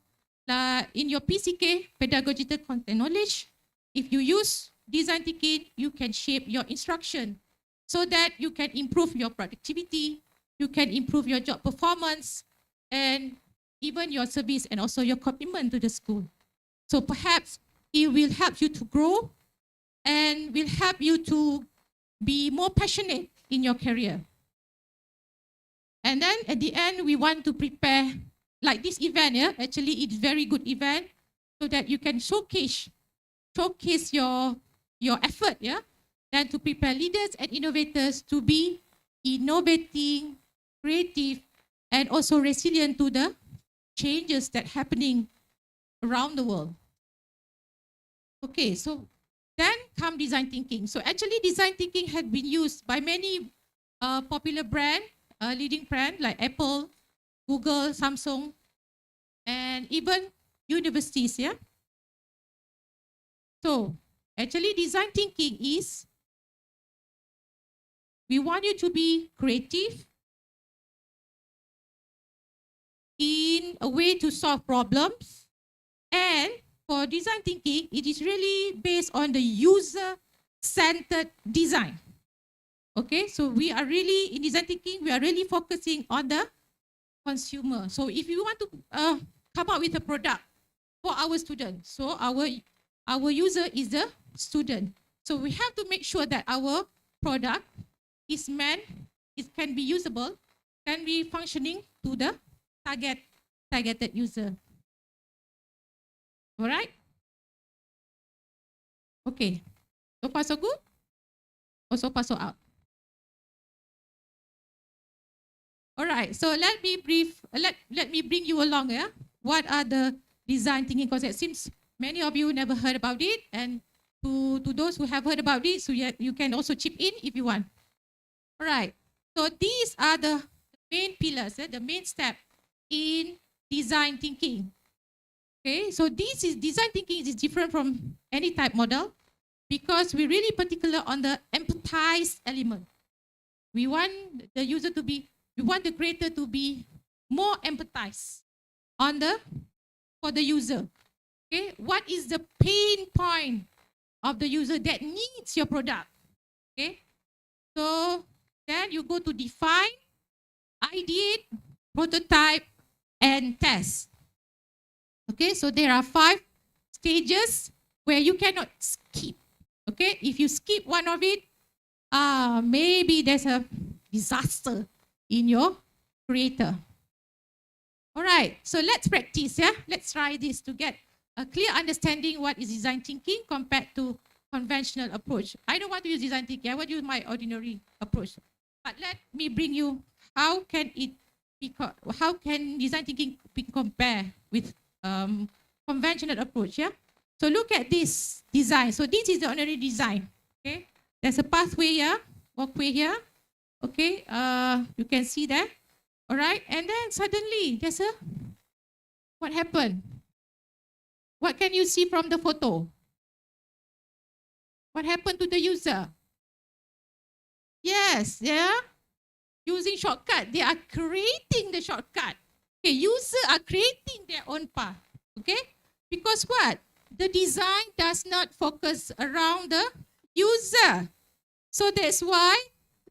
PCK, pedagogical content knowledge, if you use design thinking, you can shape your instruction so that you can improve your productivity, you can improve your job performance, and even your service and also your commitment to the school. So perhaps it will help you to grow and will help you to be more passionate in your career. And then at the end, we want to prepare, like this event, yeah, actually it's very good event so that you can showcase your effort, yeah, then to prepare leaders and innovators to be innovating, creative, and also resilient to the changes that happening around the world. Okay, so then come design thinking. So actually design thinking had been used by many popular brand, leading brand like Apple, Google, Samsung, and even universities, yeah. So actually design thinking is, we want you to be creative in a way to solve problems, and for design thinking, it is really based on the user-centered design. Okay, so we are really, in design thinking, we are really focusing on the consumer. So if you want to come up with a product for our students, so our Our user is the student. So we have to make sure that our product is meant, it can be usable, can be functioning to the targeted user. All right? Okay. So far so good? Or so far so out? All right. So let me bring you along. Yeah. What are the design thinking concepts? Seems many of you never heard about it, and to those who have heard about it, so you can also chip in if you want. All right. So these are the main pillars, the main step in design thinking. Okay, so this is design thinking is different from any type model because we're really particular on the empathize element. We want the user to be, we want the creator to be more empathized for the user. Okay, what is the pain point of the user that needs your product? Okay, so then you go to define, ideate, prototype, and test. Okay, so there are 5 stages where you cannot skip. Okay, if you skip one of it, maybe there's a disaster in your creator. All right, so let's practice, yeah? Let's try this to get a clear understanding what is design thinking compared to conventional approach. I don't want to use design thinking, I want to use my ordinary approach. But let me bring you how can design thinking be compared with conventional approach, yeah? So look at this design. So this is the ordinary design, okay? There's a pathway here, walkway here, okay? You can see that, all right? And then suddenly there's a, what happened? What can you see from the photo? What happened to the user? Yes, yeah? Using shortcut, they are creating the shortcut. Okay, users are creating their own path, okay? Because what? The design does not focus around the user. So that's why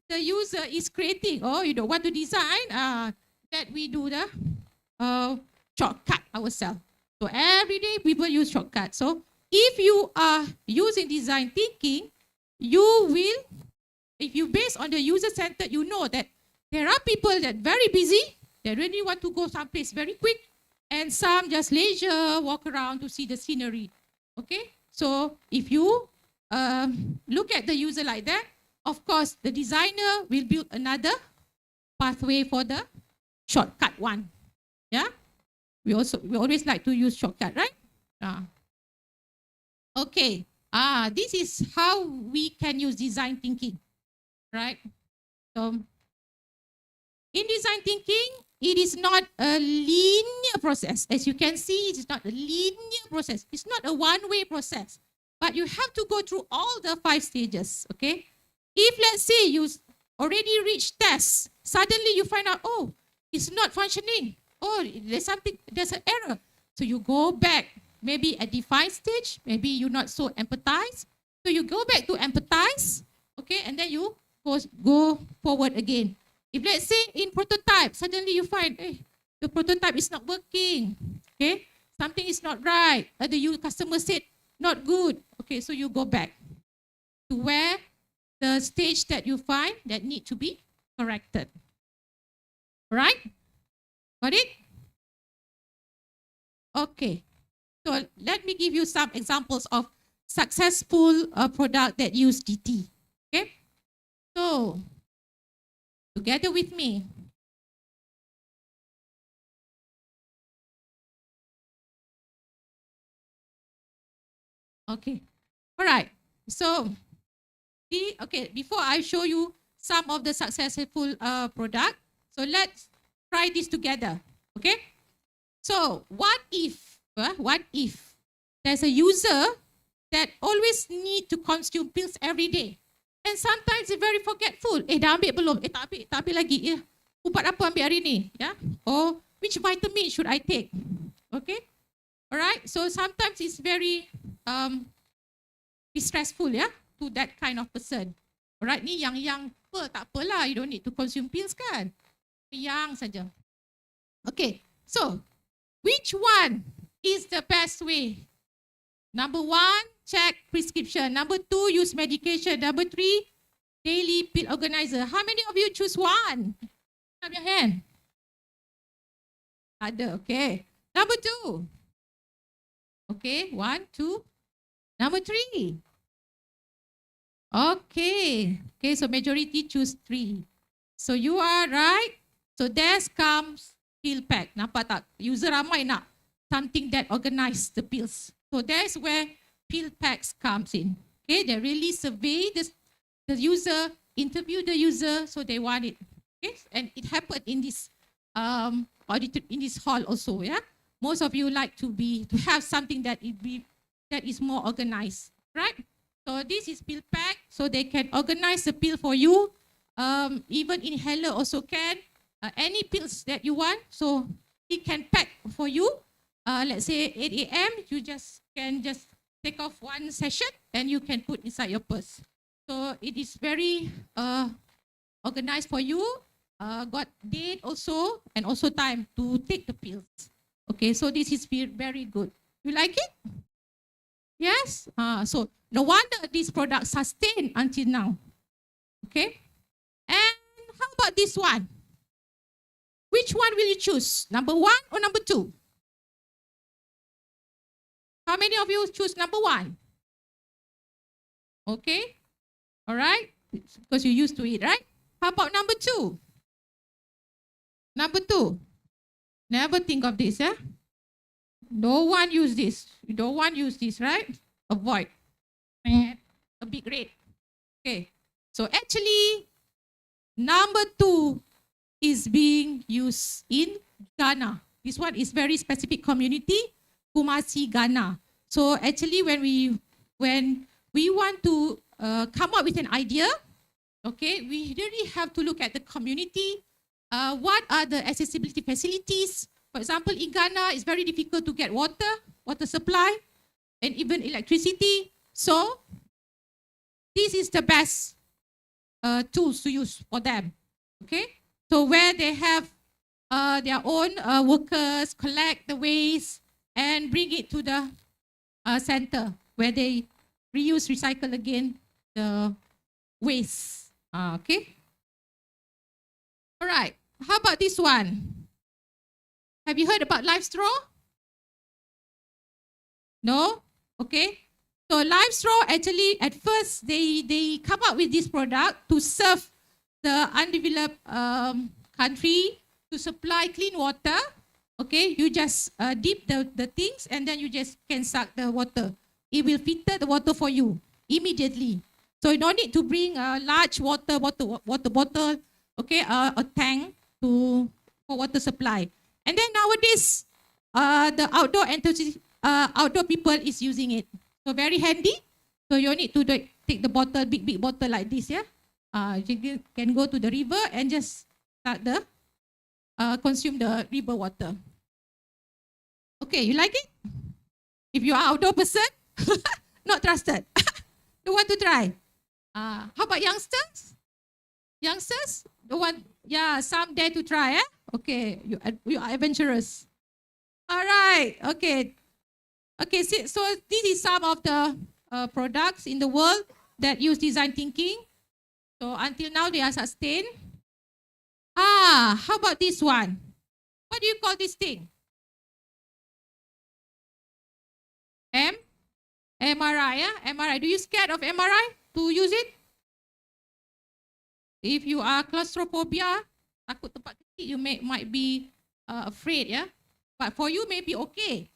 the user is creating. Oh, you don't want to design? That we do the shortcut ourselves. So every day people use shortcut. So if you are using design thinking, you will, if you base on the user-centered, you know that there are people that very busy, they really want to go someplace very quick, and some just leisure, walk around to see the scenery. Okay? So if you look at the user like that, of course, the designer will build another pathway for the shortcut one. Yeah? We always like to use shortcut, right? Okay. This is how we can use design thinking, right? So in design thinking, it is not a linear process. As you can see, it is not a linear process. It's not a one-way process. But you have to go through all the 5 stages, okay? If let's say you already reached test, suddenly you find out, oh, it's not functioning. Oh, there's an error. So you go back, maybe at define stage, maybe you're not so empathized. So you go back to empathize, okay? And then you go forward again. If let's say in prototype, suddenly you find, the prototype is not working, okay? Something is not right. The customer said, not good. Okay, so you go back to where the stage that you find that need to be corrected. Right? Got it? Okay. So let me give you some examples of successful product that use DT. Okay? So, together with me. Okay. All right. So, before I show you some of the successful product, so let's try this together. Okay? So, what if there's a user that always need to consume pills every day? And sometimes they're very forgetful. Dah ambil belum? Tak ambil lagi. Ubat apa ambil hari ni? Yeah? Or which vitamin should I take? Okay? Alright? So sometimes it's very stressful, yeah, to that kind of person. Alright? Ni yang tak apalah. You don't need to consume pills kan? Yang saja. Okay. So, which one is the best way Number 1, check prescription. Number 2, use medication. Number 3, daily pill organizer. How many of you choose 1? Have your hand. Ada, okay. Number 2. Okay, 1, 2. Number 3. Okay. Okay, so majority choose 3. So you are right. So there comes pill pack. Nampak tak? User ramai nak something that organize the pills. So that's where pill packs comes in. Okay, they really survey the user, interview the user, so they want it. Okay, and it happened in this in this hall also. Yeah, most of you like to have something that is more organized, right? So this is pill pack, so they can organize the pill for you. Even inhaler also can. Any pills that you want, so he can pack for you. Let's say 8 a.m. you can just take off 1 session and you can put inside your purse. So it is very organized for you. Got date also and also time to take the pills. Okay, so this is very good. You like it? Yes? So no wonder this product sustained until now. Okay? And how about this one? Which one will you choose? Number 1 or number 2? How many of you choose number 1? Okay. All right. Because you're used to it, right? How about number 2? Number 2. Never think of this, eh? No one use this. You don't want to use this, right? Avoid. A big red. Okay. So actually, number 2 is being used in Ghana. This one is very specific community, Kumasi, Ghana. So actually, when we want to come up with an idea, okay, we really have to look at the community. What are the accessibility facilities? For example, in Ghana, it's very difficult to get water supply, and even electricity. So this is the best tools to use for them. Okay, so where they have their own workers collect the waste and bring it to the center where they reuse, recycle again the waste. Okay. All right. How about this one? Have you heard about live straw? No? Okay. So live straw, actually, at first, they come up with this product to serve the undeveloped country, to supply clean water. Okay, you just dip the things and then you just can suck the water. It will filter the water for you immediately. So you don't need to bring a large water bottle, okay, a tank for water supply. And then nowadays, the outdoor people is using it. So very handy. So you need to take the bottle, big bottle like this, yeah. You can go to the river and just start consume the river water. Okay, you like it? If you are outdoor person, not trusted. Don't want to try. How about youngsters? Youngsters, don't want. Yeah, some dare to try. Okay, you are adventurous. All right. Okay. Okay. So this is some of the products in the world that use design thinking. So until now they are sustained. How about this one? What do you call this thing? MRI, yeah? MRI. Do you scared of MRI to use it? If you are claustrophobia, takut tempat kecil, you might be afraid, yeah? But for you, maybe okay.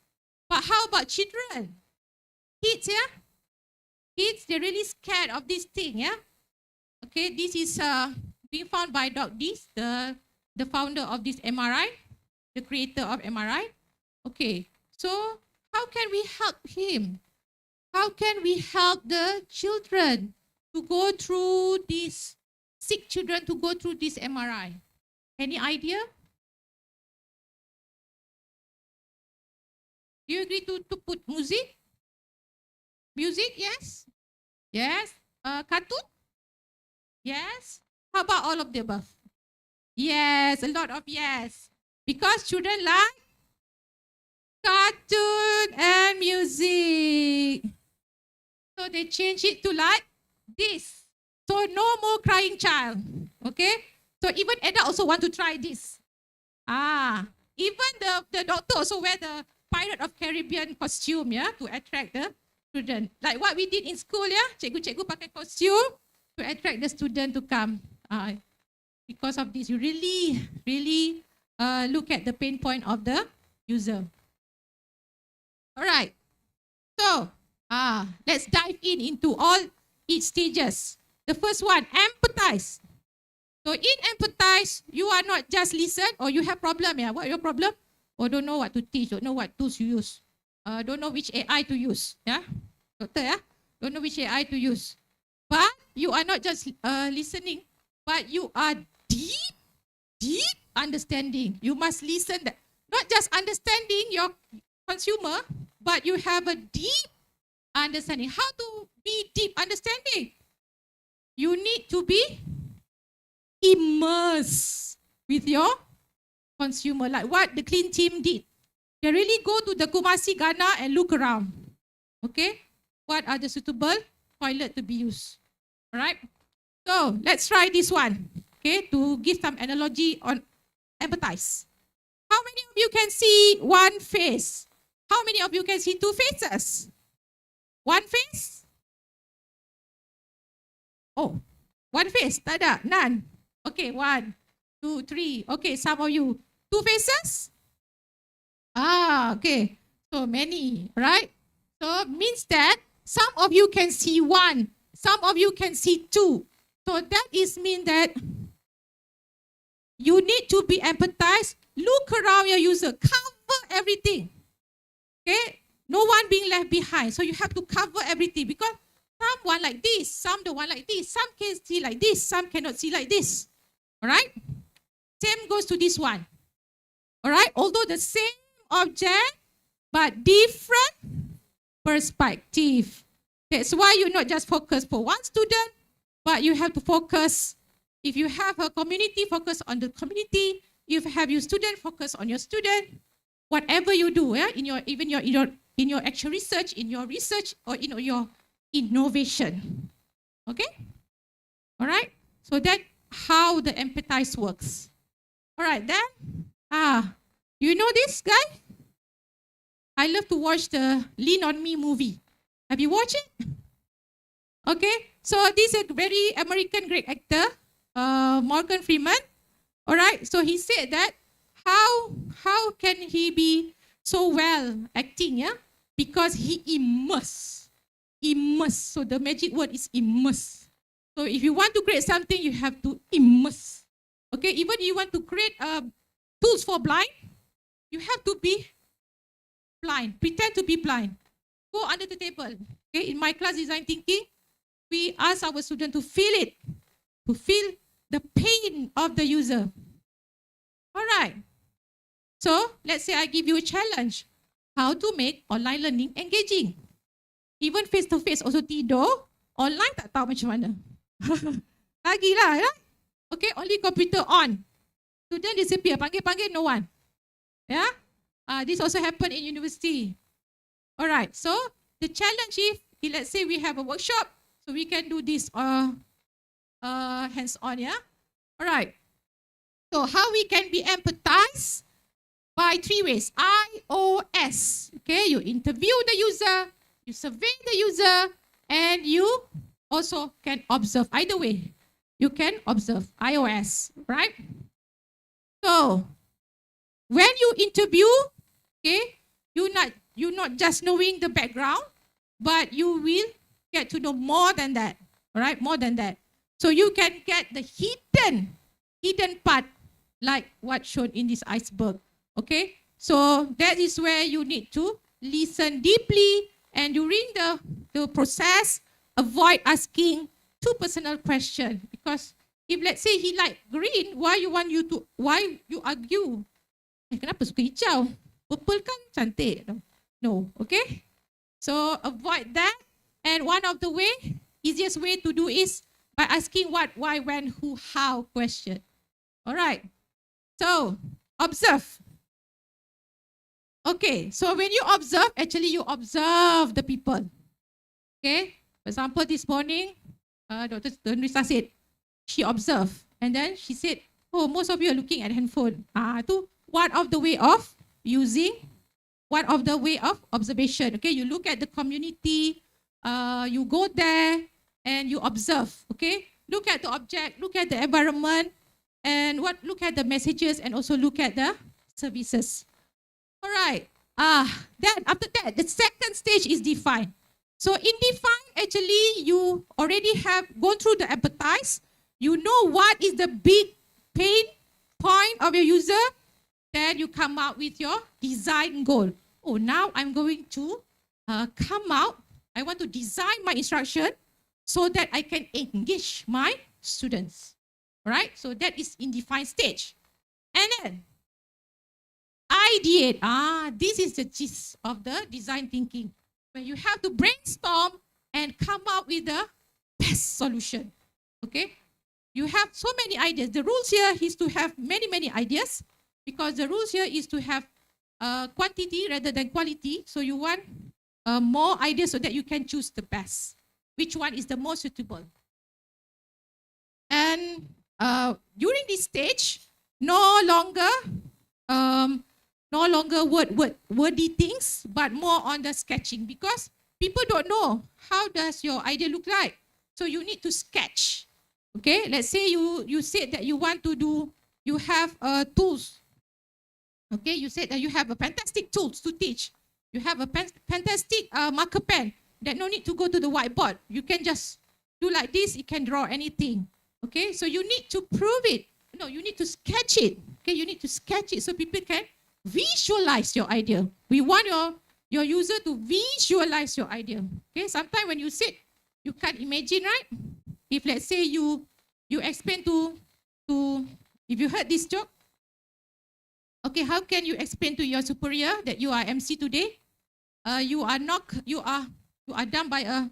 But how about children? Kids, yeah? Kids, they're really scared of this thing, yeah? Okay, this is being found by Dr. Dis, the founder of this MRI, the creator of MRI. Okay, so how can we help him? How can we help the children to go through this, sick children to go through this MRI? Any idea? Do you agree to put music? Music, yes? Yes. Cartoon? Yes. How about all of the above? Yes, a lot of yes. Because children like cartoon and music. So they change it to like this. So no more crying child. Okay? So even adult also want to try this. Even the doctor also wear the Pirate of Caribbean costume, yeah, to attract the student. Like what we did in school, yeah, cikgu-cikgu pakai costume to attract the student to come. Because of this, you really look at the pain point of the user. All right. So let's dive into all each stages. The first one, empathize. So in empathize, you are not just listen or you have problem. Yeah, what your problem? Or don't know what to teach, don't know what tools you use, don't know which AI to use. Yeah, doctor. Yeah, don't know which AI to use. But you are not just listening, but you are deep understanding. You must listen. That not just understanding your consumer, but you have a deep understanding. How to be deep understanding? You need to be immersed with your consumer, like what the clean team did. They really go to the Kumasi, Ghana and look around. Okay, what are the suitable toilet to be used? All right. So let's try this one. Okay, to give some analogy on empathize. How many of you can see one face? How many of you can see two faces? One face? Oh, one face. Tak ada? None. Okay, 1, 2, 3. Okay, some of you. Two faces? Okay. So many, right? So means that some of you can see one, some of you can see two. So that is mean that you need to be empathized. Look around your user, cover everything. Okay? No one being left behind. So you have to cover everything because some want like this, some don't want like this, some can see like this, some cannot see like this. All right? Same goes to this one. All right? Although the same object, but different perspective. That's why you not just focus for one student, but you have to focus. If you have a community, focus on the community. If you have your student, focus on your student. Whatever you do, yeah, in your actual research, in your research, or in your innovation. Okay? All right? So that's how the empathize works. All right, then, you know this guy? I love to watch the Lean On Me movie. Have you watched it? Okay, so this is a very American great actor, Morgan Freeman. All right, so he said that how can he be so well acting, yeah? Because he immersed. So the magic word is immerse. So if you want to create something, you have to immerse. Okay, even you want to create tools for blind, you have to be blind. Pretend to be blind. Go under the table. Okay, in my class design thinking, we ask our students to feel it, to feel the pain of the user. All right. So let's say I give you a challenge. How to make online learning engaging. Even face-to-face also tidur, online tak tahu macam mana. Lagilah, right? Okay, only computer on. Student disappear, panggil-panggil, no one. Yeah? This also happened in university. All right, so the challenge is, let's say we have a workshop, so we can do this hands-on, yeah? All right. So how we can be empathized? By 3 ways. IOS. Okay, you interview the user, you survey the user, and you also can observe. Either way, you can observe. IOS, right? So, when you interview, okay, you're not just knowing the background, but you will get to know more than that. All right, more than that. So you can get the hidden part, like what shown in this iceberg. Okay, so that is where you need to listen deeply, and during the process, avoid asking too personal questions. Because if let's say he like green, why you argue? Kenapa suka hijau? Purple kan cantik. No, okay? So avoid that. And one of the easiest way to do is by asking what, why, when, who, how question. All right. So observe. Okay, so when you observe, actually you observe the people. Okay, for example, this morning, Dr. Nurisa said, she observed. And then she said, oh, most of you are looking at handphone. Tu one of the way of using, one of the way of observation. Okay, you look at the community, you go there and you observe. Okay, look at the object, look at the environment, and look at the messages, and also look at the services. All right. Then after that, the second stage is define. So in define, actually, you already have gone through the empathize. You know what is the big pain point of your user. Then you come out with your design goal. Oh, now I'm going to come out. I want to design my instruction so that I can engage my students. All right. So that is in define stage. And then ideate. This is the gist of the design thinking, where you have to brainstorm and come up with the best solution. Okay, you have so many ideas. The rules here is to have many ideas, because the rules here is to have quantity rather than quality. So you want more ideas so that you can choose the best. Which one is the most suitable? And during this stage, no longer wordy things, but more on the sketching, because people don't know how does your idea look like. So you need to sketch. Okay, let's say you said that you want to do, you have tools. Okay, you said that you have a fantastic tools to teach. You have a fantastic marker pen that no need to go to the whiteboard. You can just do like this, you can draw anything. Okay, so you need to prove it. No, you need to sketch it. Okay, you need to sketch it so people can visualize your idea. We want your user to visualize your idea. Okay, sometimes when you sit, you can't imagine, right? If let's say you explain to if you heard this joke, okay, how can you explain to your superior that you are MC today? You are done by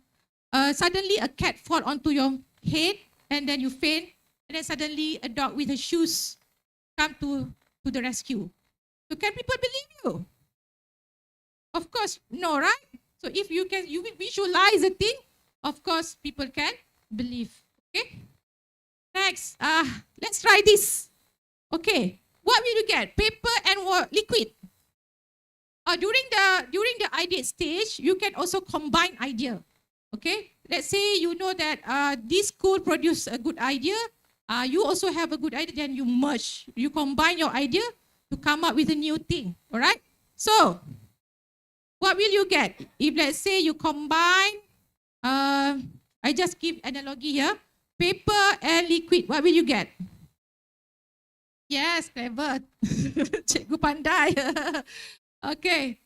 suddenly a cat fall onto your head, and then you faint, and then suddenly a dog with her shoes come to the rescue. So can people believe you? Of course, no, right? So if you visualize a thing, of course, people can believe. Okay. Next, let's try this. Okay, what will you get? Paper and liquid. During the idea stage, you can also combine idea. Okay, let's say you know that this school produced a good idea. You also have a good idea. Then you merge, you combine your idea to come up with a new thing. All right. So, what will you get if let's say you combine? I just give analogy here. Paper and liquid. What will you get? Yes, clever. Cikgu pandai. Okay.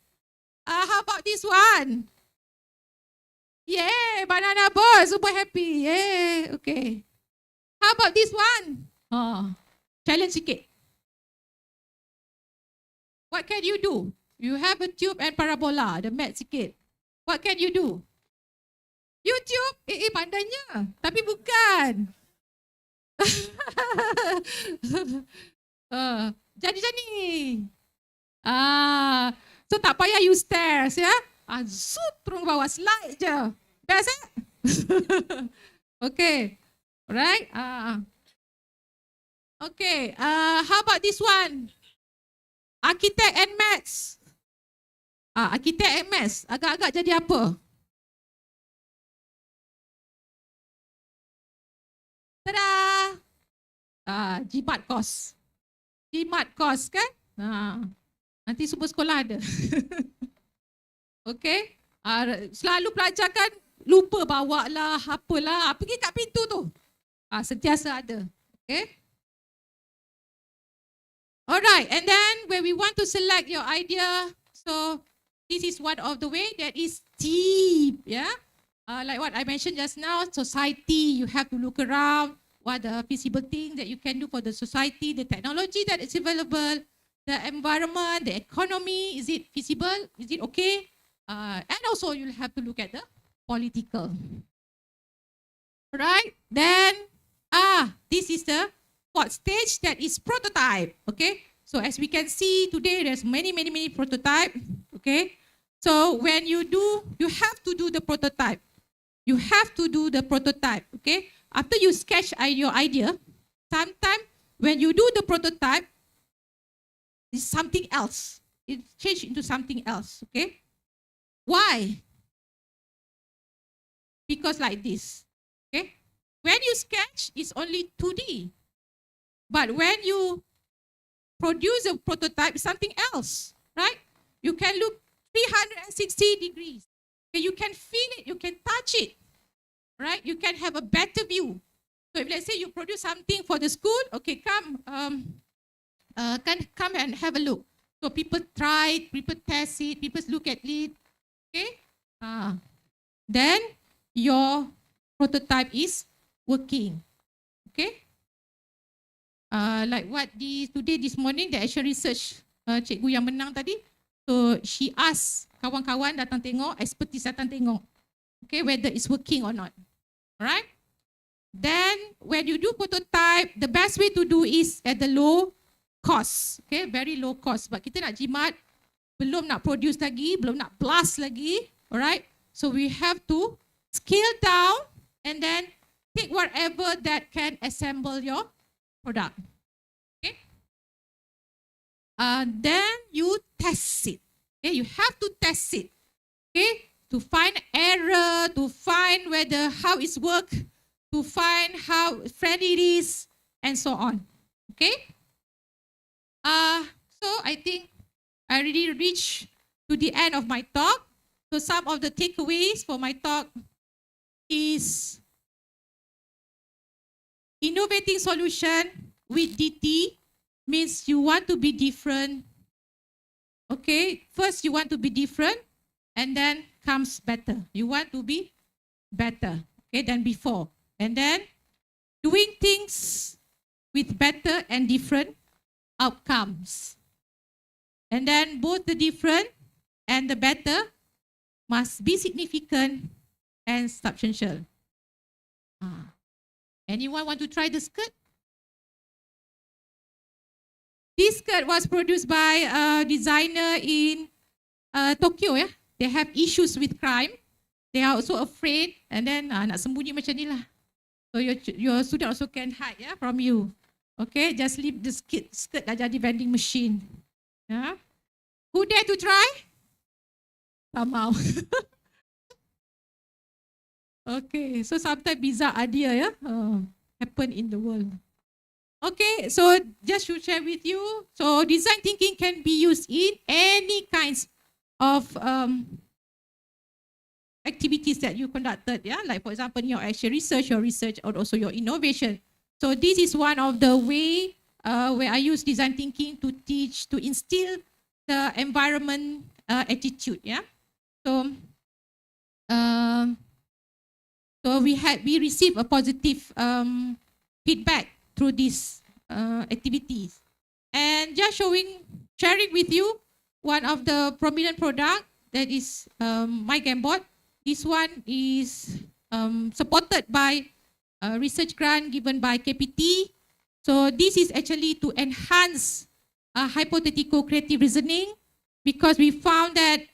How about this one? Yay, banana boy, super happy. Yay, okay. How about this one? Challenge sikit. What can you do? You have a tube and parabola, the mat sikit. What can you do? YouTube, pandainya. Tapi bukan. Jadi. So tak payah use stairs, ya. Zoom turun bawah, slide je. Best, eh? Okay. Alright. Okay. How about this one? Architect and maths. Architect and maths. Agak-agak jadi apa? Tada! Jimat kos. Jimat kos kan? Nanti semua sekolah ada. Okay. Selalu pelajar kan lupa bawa lah, apalah. Pergi kat pintu tu. Sentiasa ada. Okay. Alright. And then when we want to select your idea, so this is one of the way that is deep. Yeah. Like what I mentioned just now, society, you have to look around what the feasible thing that you can do for the society, the technology that is available, the environment, the economy, is it feasible? Is it okay? And also you'll have to look at the political. Right? Then, this is the fourth stage, that is prototype. Okay? So as we can see today, there's many prototype. Okay. So when you do, you have to do the prototype. You have to do the prototype. Okay. After you sketch your idea, sometimes when you do the prototype, it's something else. It changed into something else. Okay. Why? Because like this. Okay. When you sketch, it's only 2D. But when you produce a prototype, it's something else, right? You can look 360 degrees. Okay, you can feel it, you can touch it, right? You can have a better view. So if let's say you produce something for the school, okay, come and have a look. So people try it, people test it, people look at it, okay? Then your prototype is working, okay? Like what today this morning, the action research cikgu yang menang tadi, so she asked kawan-kawan datang tengok, expertise datang tengok, okay, whether it's working or not, alright? Then when you do prototype, the best way to do is at the low cost, okay, very low cost. But kita nak jimat, belum nak produce lagi, belum nak blast lagi, alright? So we have to scale down and then take whatever that can assemble your product. Okay. Then you test it. Okay, you have to test it. Okay, to find error, to find whether how it's work, to find how friendly it is, and so on. Okay. So I think I already reached to the end of my talk. So some of the takeaways for my talk is innovating solution with DT means you want to be different. Okay, first you want to be different and then comes better. You want to be better, okay, than before. And then doing things with better and different outcomes. And then both the different and the better must be significant and substantial. Anyone want to try the skirt? This skirt was produced by a designer in Tokyo. Yeah, they have issues with crime. They are also afraid, and then nak sembunyi macam ni lah. So your student also can hide, yeah, from you. Okay, just leave the skirt dah jadi vending machine. Yeah, who dare to try? Somehow. Okay, so sometimes bizarre idea, yeah, happen in the world. Okay, so just to share with you, so design thinking can be used in any kinds of activities that you conducted, yeah, like for example, your action research, your research, or also your innovation. So this is one of the way where I use design thinking to teach, to instill the environment attitude, yeah. So, we receive a positive feedback through these activities. And just sharing with you one of the prominent product that is my game board. This one is supported by a research grant given by KPT. So this is actually to enhance hypothetical creative reasoning, because we found that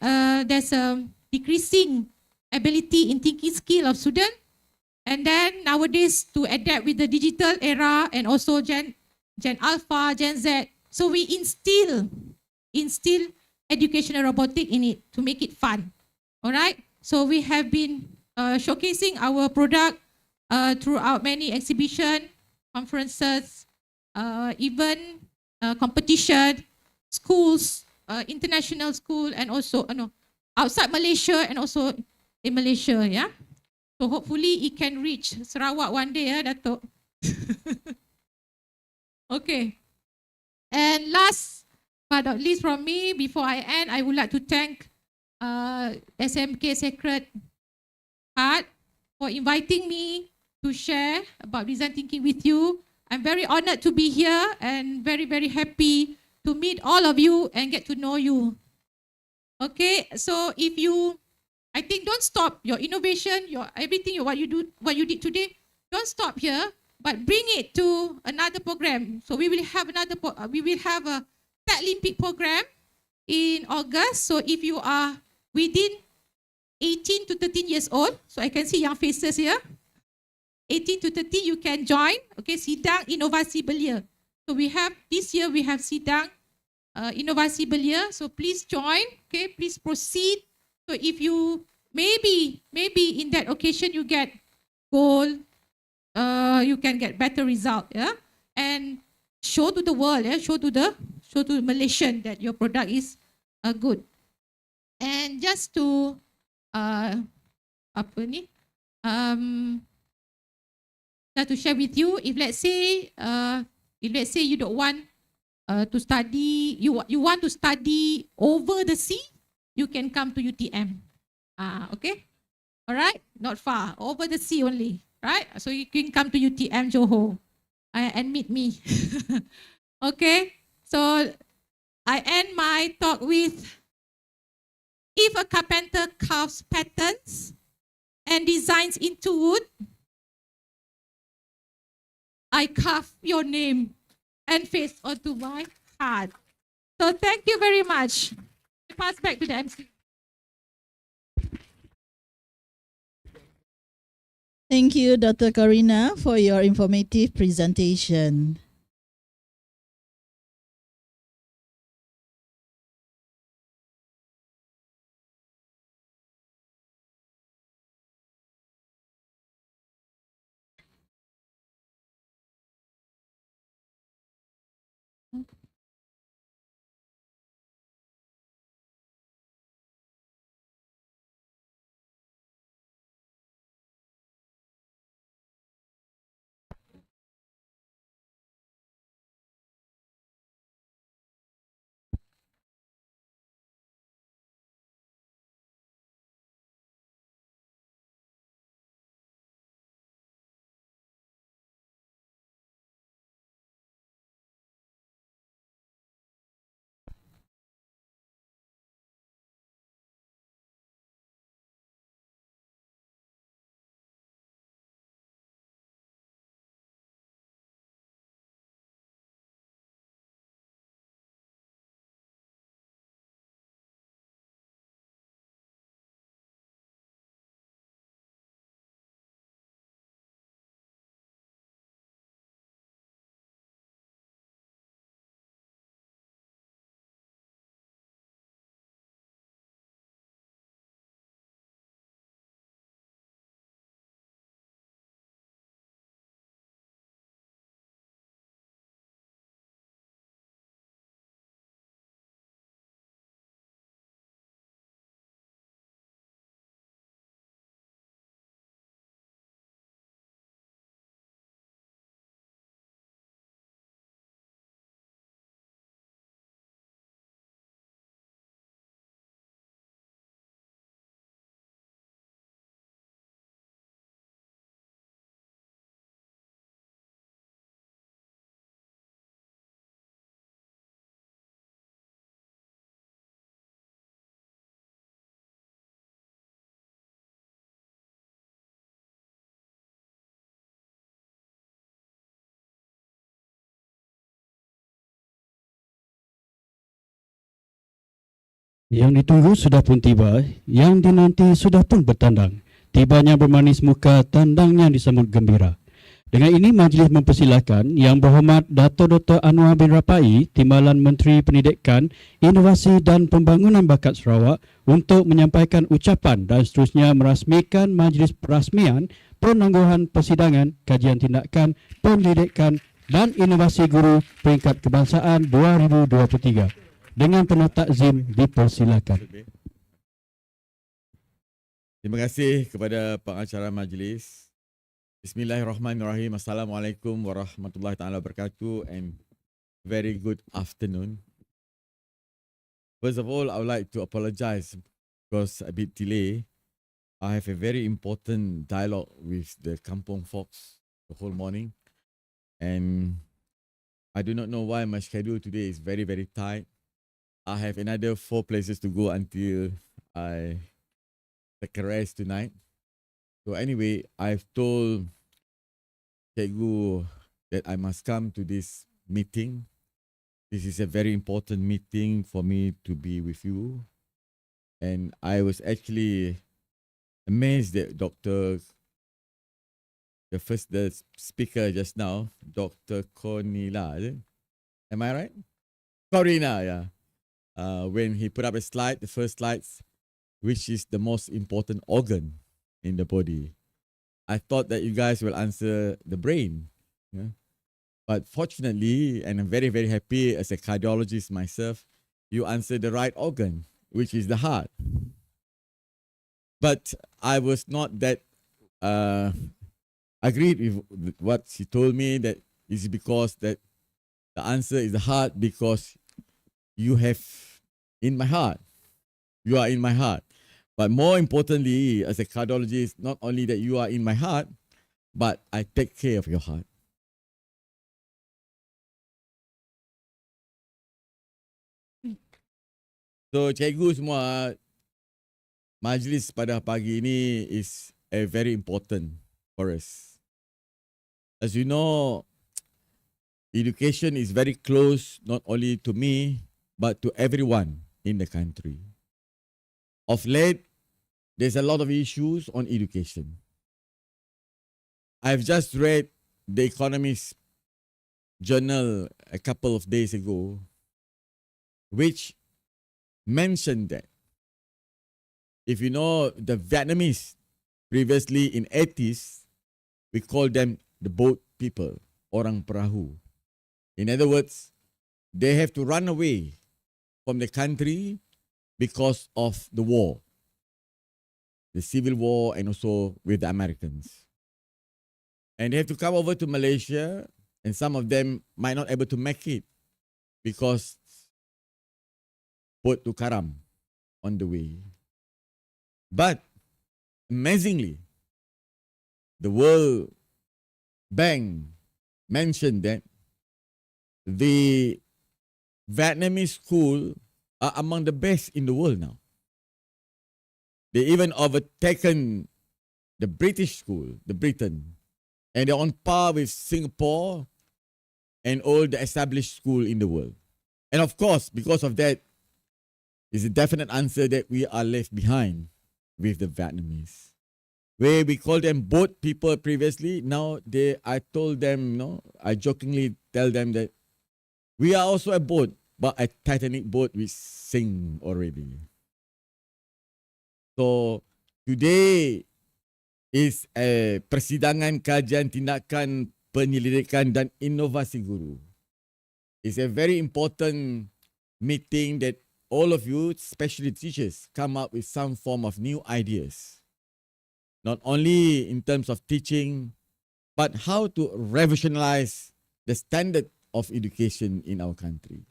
there's a decreasing ability in thinking skill of students. And then nowadays, to adapt with the digital era and also Gen Alpha, Gen Z, so we instill educational robotic in it to make it fun. All right. So we have been showcasing our product throughout many exhibition, conferences, even competition, schools, international school, and also outside Malaysia and also in Malaysia. Yeah. So hopefully it can reach Sarawak one day, Dato'. Okay. And last but not least from me, before I end, I would like to thank SMK Sacred Heart for inviting me to share about design thinking with you. I'm very honored to be here and very, very happy to meet all of you and get to know you. Okay, so I think don't stop your innovation, your everything, what you did today. Don't stop here, but bring it to another program. So we will have Olympic program in August. So if you are within 18 to 13 years old, so I can see young faces here. 18 to 30, you can join. Okay, Sidang Inovasi Belia. So this year we have Sidang Inovasi Belia. So please join. Okay, please proceed. So if you maybe in that occasion you get gold, you can get better result. Yeah, and show to the world. Yeah, show to the Malaysian that your product is good. And just to to share with you, if let's say you don't want to study, you want to study over the sea, you can come to UTM. Okay, all right, not far, over the sea only, right? So you can come to UTM Johor and meet me. Okay, so I end my talk with: if a carpenter carves patterns and designs into wood, I carve your name and face onto my heart. So thank you very much. I pass back to the MC. Thank you, Dr. Karina, for your informative presentation. Yang ditunggu sudah pun tiba, yang dinanti sudah pun bertandang. Tibanya bermanis muka, tandangnya disambut gembira. Dengan ini majlis mempersilakan Yang Berhormat Dato' Dr. Anwar bin Rapai, Timbalan Menteri Pendidikan, Inovasi dan Pembangunan Bakat Sarawak untuk menyampaikan ucapan dan seterusnya merasmikan majlis perasmian penangguhan persidangan kajian tindakan pendidikan dan inovasi guru peringkat kebangsaan 2023. Dengan penuh takzim dipersilakan. Terima kasih kepada pengacara majlis. Bismillahirrahmanirrahim. Assalamualaikum warahmatullahi taala wabarakatuh and very good afternoon. First of all, I would like to apologize because a bit delay. I have a very important dialogue with the kampung folks the whole morning, and I do not know why my schedule today is very, very tight. I have another 4 places to go until I take a rest tonight. So anyway, I've told Cikgu that I must come to this meeting This is a very important meeting for me to be with you. And I was actually amazed that the speaker just now, Dr. Cornelia, am I right? Corina, yeah. When he put up a slide, the first slides, which is the most important organ in the body. I thought that you guys will answer the brain. Yeah? But fortunately, and I'm very, very happy as a cardiologist myself, you answered the right organ, which is the heart. But I was not that agreed with what she told me, that is because that the answer is the heart, because you have in my heart. You are in my heart. But more importantly, as a cardiologist, not only that you are in my heart, but I take care of your heart. So, cikgu semua, majlis pada pagi ini is very important for us. As you know, education is very close not only to me, but to everyone in the country. Of late, there's a lot of issues on education. I've just read the Economist journal a couple of days ago, which mentioned that if you know the Vietnamese, previously in 80s, we call them the boat people, orang perahu. In other words, they have to run away from the country because of the war, the civil war, and also with the Americans. And they have to come over to Malaysia, and some of them might not able to make it because boat to karam on the way. But amazingly, the World Bank mentioned that the Vietnamese school are among the best in the world now. They even overtaken the British school, the Britain, and they're on par with Singapore and all the established school in the world. And of course, because of that, is a definite answer that we are left behind with the Vietnamese. Where we call them boat people previously, now I told them, I jokingly tell them that we are also a boat, but a Titanic boat which sink already. So today is a persidangan kajian tindakan penyelidikan dan inovasi guru. It's a very important meeting that all of you, especially teachers, come up with some form of new ideas. Not only in terms of teaching, but how to revolutionize the standard of education in our country.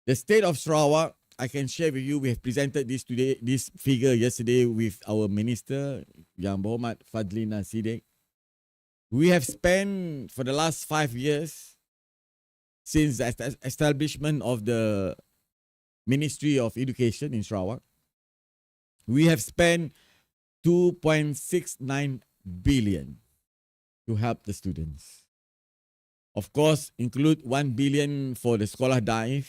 The state of Sarawak, I can share with you, we have presented this figure yesterday with our minister, Yang Berhormat Fadlina Siddiq. We have spent for the last 5 years, since the establishment of the Ministry of Education in Sarawak, we have spent 2.69 billion to help the students. Of course, include 1 billion for the 𝗧𝗏𝗍𝗍,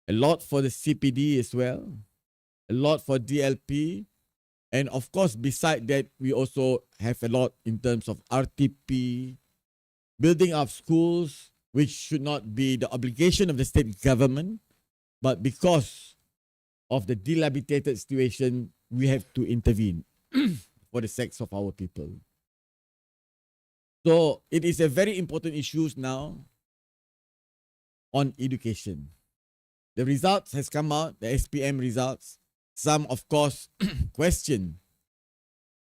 a lot for the CPD as well, a lot for DLP, and of course, beside that, we also have a lot in terms of RTP, building up schools, which should not be the obligation of the state government, but because of the dilapidated situation, we have to intervene for the sake of our people. So it is a very important issue now on education. The results has come out, the SPM results. Some, of course, question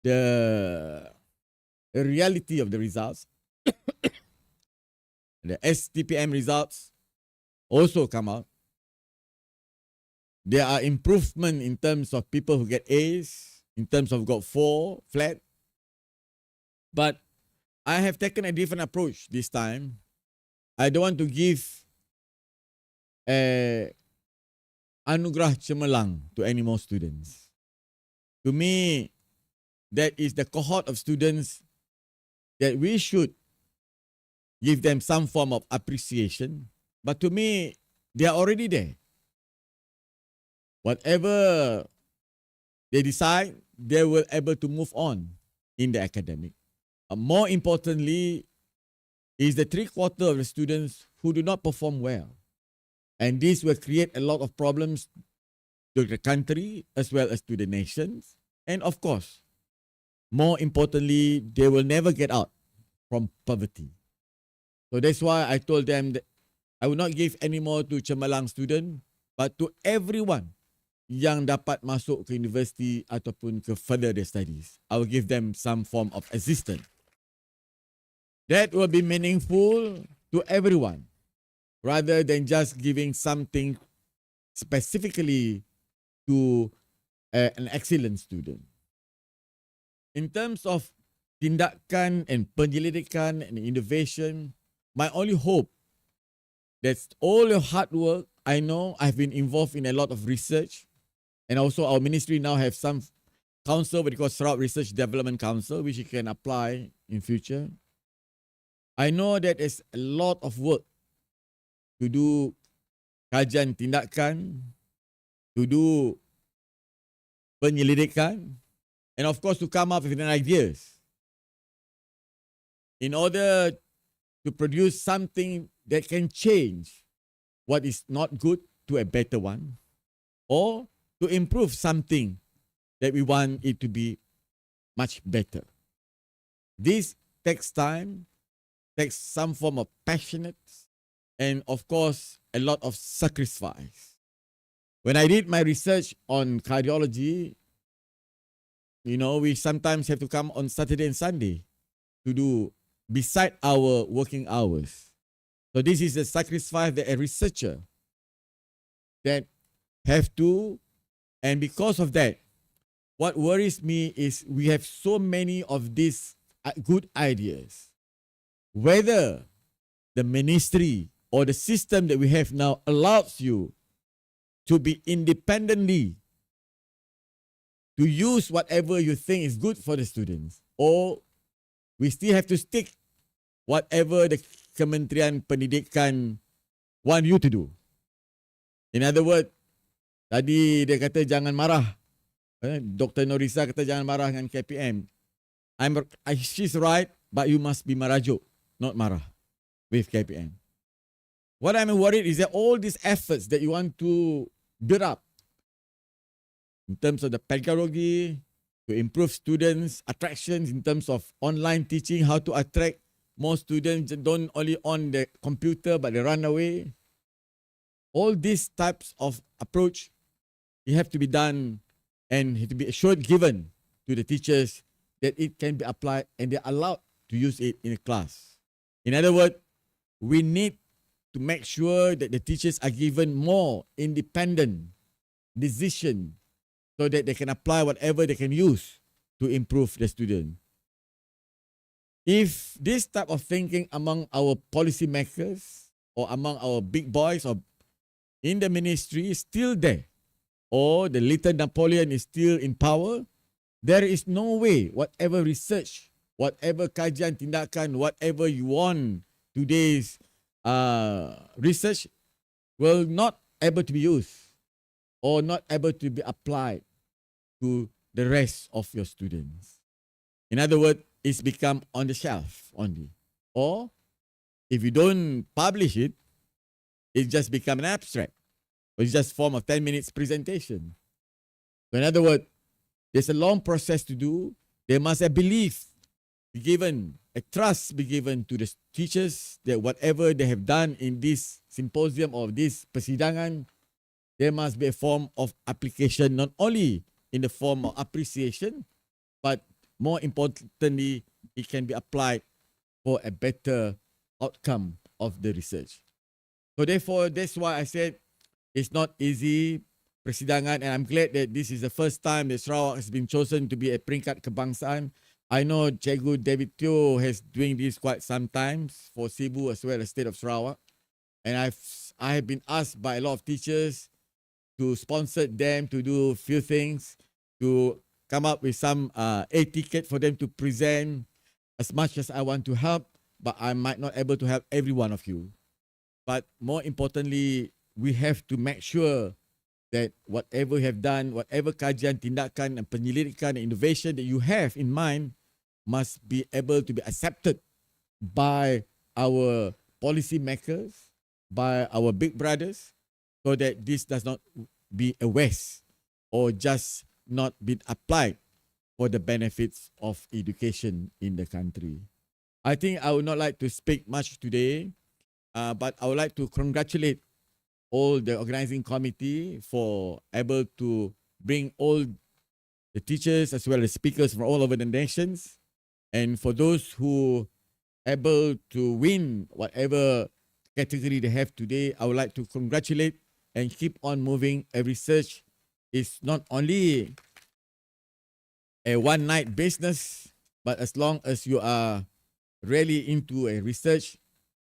the reality of the results. The STPM results also come out. There are improvement in terms of people who get A's, in terms of got 4 flat. But I have taken a different approach this time. I don't want to give a anugerah cemerlang to any more students. To me, that is the cohort of students that we should give them some form of appreciation But to me, they are already there. Whatever they decide, they will able to move on in the academic. More importantly, is the 3/4 of the students who do not perform well. And this will create a lot of problems to the country as well as to the nations. And of course, more importantly, they will never get out from poverty. So that's why I told them that I will not give any more to cemerlang student, but to everyone yang dapat masuk ke universiti ataupun ke further their studies. I will give them some form of assistance. That will be meaningful to everyone, rather than just giving something specifically to an excellent student. In terms of tindakan and penyelidikan and innovation, my only hope that all your hard work, I know I've been involved in a lot of research, and also our ministry now have some council, what we call Sarawak Research Development Council, which you can apply in future. I know that there's a lot of work to do kajian tindakan, to do penyelidikan, and of course to come up with ideas in order to produce something that can change what is not good to a better one, or to improve something that we want it to be much better. This takes time, takes some form of passionate, and of course, a lot of sacrifice. When I did my research on cardiology, you know, we sometimes have to come on Saturday and Sunday to do beside our working hours. So this is a sacrifice that a researcher that have to, and because of that, what worries me is we have so many of these good ideas. Whether the ministry or the system that we have now allows you to be independently to use whatever you think is good for the students, or we still have to stick whatever the Kementerian Pendidikan want you to do. In other words, tadi dia kata jangan marah. Dr. Norisa kata jangan marah dengan KPM. She's right, but you must be merajuk, not marah with KPM. What I'm worried is that all these efforts that you want to build up in terms of the pedagogy, to improve students' attractions in terms of online teaching, how to attract more students, don't only on the computer, but they run away. All these types of approach, it have to be done and it to be assured given to the teachers that it can be applied and they're allowed to use it in a class. In other words, we need to make sure that the teachers are given more independent decision so that they can apply whatever they can use to improve the student. If this type of thinking among our policymakers or among our big boys or in the ministry is still there, or the little Napoleon is still in power, there is no way whatever research, whatever kajian tindakan, whatever you want today's research will not able to be used or not able to be applied to the rest of your students. In other words, it's become on the shelf only. Or if you don't publish it, it just become an abstract. Or it's just form of 10 minutes presentation. So in other words, there's a long process to do. There must a belief be given, a trust be given to the teachers that whatever they have done in this symposium or this persidangan, there must be a form of application, not only in the form of appreciation, but more importantly, it can be applied for a better outcome of the research. So therefore, that's why I said it's not easy, persidangan, and I'm glad that this is the first time that Sarawak has been chosen to be a peringkat kebangsaan. I know Cikgu David Teo has doing this quite some times for Cebu as well as State of Sarawak. And I have been asked by a lot of teachers to sponsor them to do a few things, to come up with some a ticket for them to present as much as I want to help, but I might not able to help every one of you. but more importantly, we have to make sure that whatever you have done, whatever kajian, tindakan, and penyelidikan, and innovation that you have in mind must be able to be accepted by our policy makers, by our big brothers, so that this does not be a waste or just not be applied for the benefits of education in the country. I think I would not like to speak much today, but I would like to congratulate all the organizing committee for able to bring all the teachers as well as speakers from all over the nations. And for those who able to win whatever category they have today, I would like to congratulate and keep on moving. A research is not only a one-night business, but as long as you are really into a research,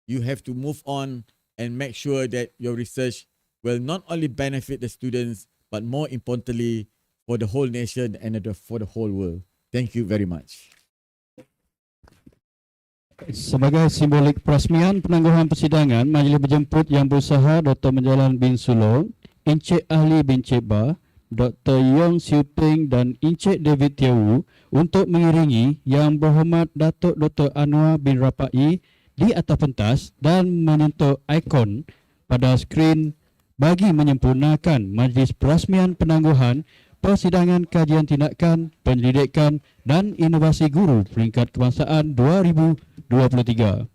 you have to move on and make sure that your research will not only benefit the students, but more importantly, for the whole nation and for the whole world. Thank you very much. Sebagai simbolik perasmian penangguhan persidangan, Majlis Berjemput Yang Berusaha Dr. Menjalan bin Sulong, Encik Ahli bin 𝗶𝘂𝗵, Dr. 𝘂𝑚 dan Encik David Tiawu untuk mengiringi Yang Berhormat Datuk Dr. Anwar bin 𝗍𝗏𝗍 di atas pentas dan menyentuh ikon pada skrin bagi menyempurnakan Majlis Perasmian Penangguhan Persidangan Kajian Tindakan, Penyelidikan dan Inovasi Guru Peringkat Kebangsaan 2023.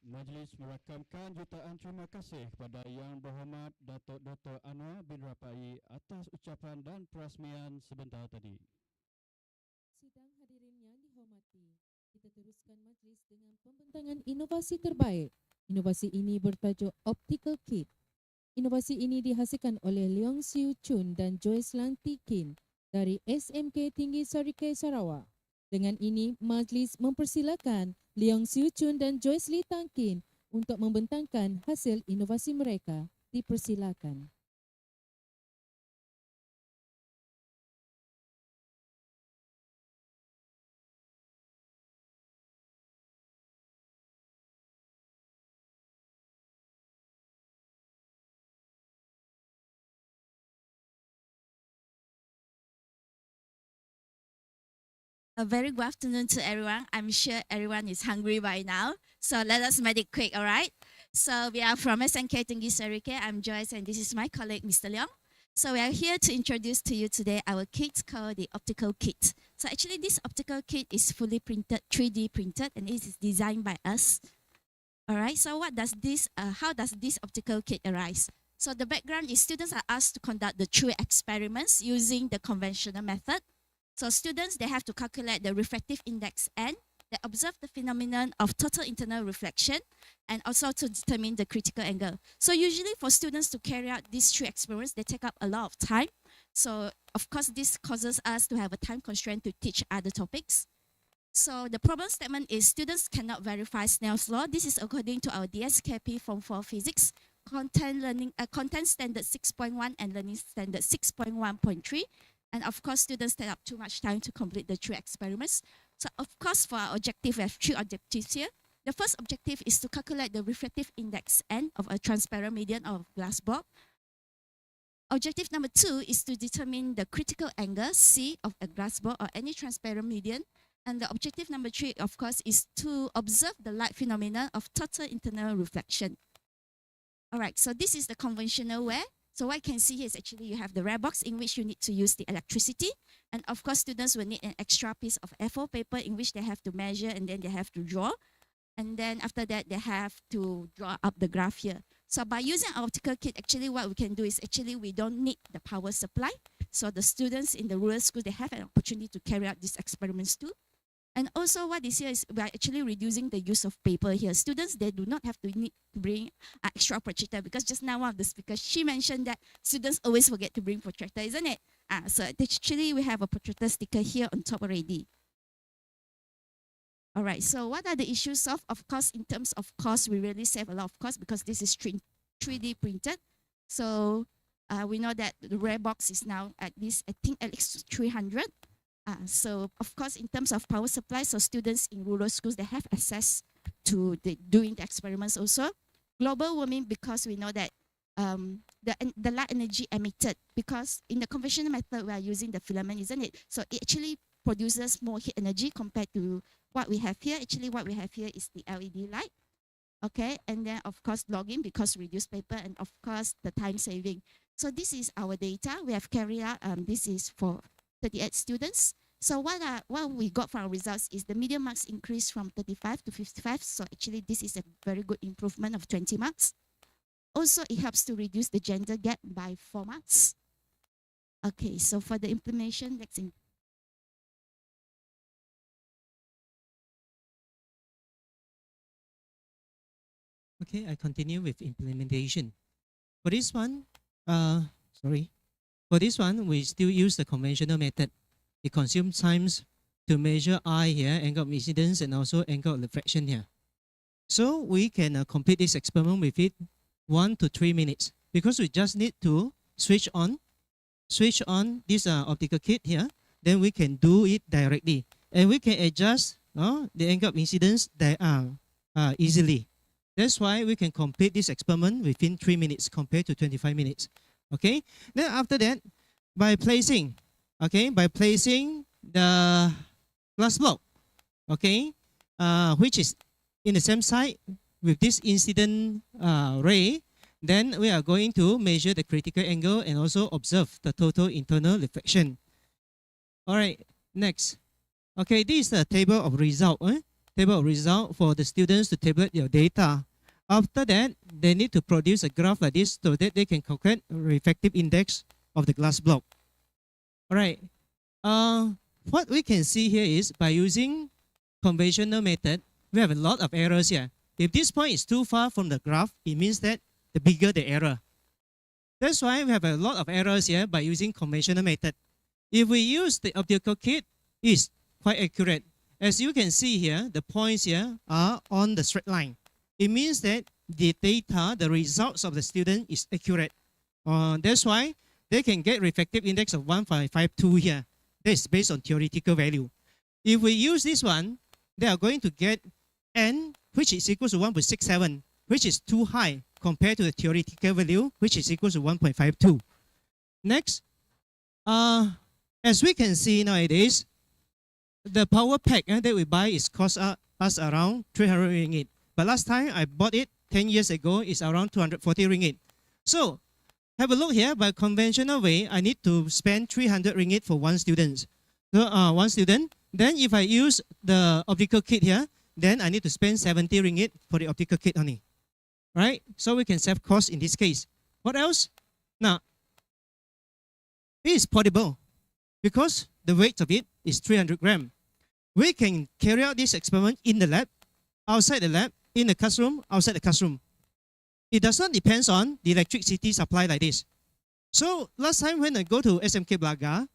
Majlis merakamkan jutaan terima kasih kepada Yang Berhormat Datuk Dr. Anwar bin 𝗍𝗏𝗍 atas ucapan dan perasmian sebentar tadi. Sidang hadirin yang dihormati, kita teruskan majlis dengan pembentangan inovasi terbaik. Inovasi ini bertajuk Optical Kit. Inovasi ini dihasilkan oleh 𝗠𝗏𝗍𝗀𝗀 dan Joyce Lang Tikin dari SMK Tinggi Sarike Sarawak. Dengan ini, majlis mempersilakan 𝗠𝗏𝗍𝗀𝗀 dan Joyce Lee Tangkin untuk membentangkan hasil inovasi mereka. Dipersilakan. A very good afternoon to everyone. I'm sure everyone is hungry by now. So let us make it quick, all right? So we are from SMK Tinggi Sarike. I'm Joyce and this is my colleague, Mr. Leong. So we are here to introduce to you today our kit called the optical kit. So actually this optical kit is fully printed, 3D printed, and it is designed by us. All right, so how does this optical kit arise? So the background is students are asked to conduct the true experiments using the conventional method. So students, they have to calculate the refractive index N, they observe the phenomenon of total internal reflection, and also to determine the critical angle. So usually for students to carry out these three experiments, they take up a lot of time. So of course, this causes us to have a time constraint to teach other topics. So the problem statement is students cannot verify Snell's law. This is according to our 𝗖𝗍𝗶 Form 4 Physics, Content Standard 6.1 and Learning Standard 6.1.3. And of course, students take up too much time to complete the three experiments. So of course, for our objective, we have three objectives here. The first objective is to calculate the refractive index N of a transparent medium of glass block. Objective number 2 is to determine the critical angle C of a glass block or any transparent medium. And the objective number 3, of course, is to observe the light phenomenon of total internal reflection. All right, so this is the conventional way. So what you can see here is actually you have the red box in which you need to use the electricity. And of course, students will need an extra piece of A4 paper in which they have to measure and then they have to draw. And then after that, they have to draw up the graph here. So by using our optical kit, actually what we can do is actually we don't need the power supply. So the students in the rural schools, they have an opportunity to carry out these experiments too. And also what is here is we are actually reducing the use of paper here. Students, they do not have to need to bring an extra projector because just now one of the speakers, she mentioned that students always forget to bring projector, isn't it? So actually we have a projector sticker here on top already. All right, so what are the issues of? Of course, in terms of cost, we really save a lot of cost because this is 3D printed. So we know that the red box is now at least, I think at least 300. So of course, in terms of power supply, so students in rural schools, they have access to doing the experiments also. Global warming, because we know that the light energy emitted, because in the conventional method, we are using the filament, isn't it? So it actually produces more heat energy compared to what we have here. Actually, what we have here is the LED light. Okay, and then of course logging because reduced paper, and of course the time saving. So this is our data we have carried out. This is for 38 students. So what we got from our results is the median marks increased from 35 to 55. So actually this is a very good improvement of 20 marks. Also, it helps to reduce the gender gap by 4 marks. Okay, so for the implementation, let's Okay, I continue with implementation. For this one, For this one, we still use the conventional method. It consumes times to measure I here, angle of incidence, and also angle of refraction here. So we can complete this experiment with it 1 to 3 minutes because we just need to switch on this optical kit here. Then we can do it directly, and we can adjust the angle of incidence easily. That's why we can complete this experiment within 3 minutes compared to 25 minutes. Okay. Then after that, by placing the glass block, which is in the same side with this incident ray, then we are going to measure the critical angle and also observe the total internal reflection. All right, next. Okay, this is the table of result. Table of result for the students to tabulate your data. After that, they need to produce a graph like this so that they can calculate refractive index of the glass block. All right. What we can see here is by using conventional method, we have a lot of errors here. If this point is too far from the graph, it means that the bigger the error. That's why we have a lot of errors here by using conventional method. If we use the optical kit, it's quite accurate. As you can see here, the points here are on the straight line. It means that the data, the results of the student is accurate. That's why they can get refractive index of 1.52 here. That's based on theoretical value. If we use this one, they are going to get N, which is equal to 1.67, which is too high compared to the theoretical value, which is equal to 1.52. Next, as we can see nowadays, the power pack that we buy is cost us around 300 ringgit. But last time I bought it 10 years ago, it's around 240 ringgit. So have a look here. By conventional way, I need to spend 300 ringgit for one student. So, one student. Then if I use the optical kit here, then I need to spend 70 ringgit for the optical kit only. Right? So we can save cost in this case. What else? Now, it is portable because the weight of it is 300 grams. We can carry out this experiment in the lab, outside the lab, in the classroom, outside the classroom. It does not depend on the electricity supply like this. So last time when I go to 𝗧𝗿𝗶𝘀𝗵,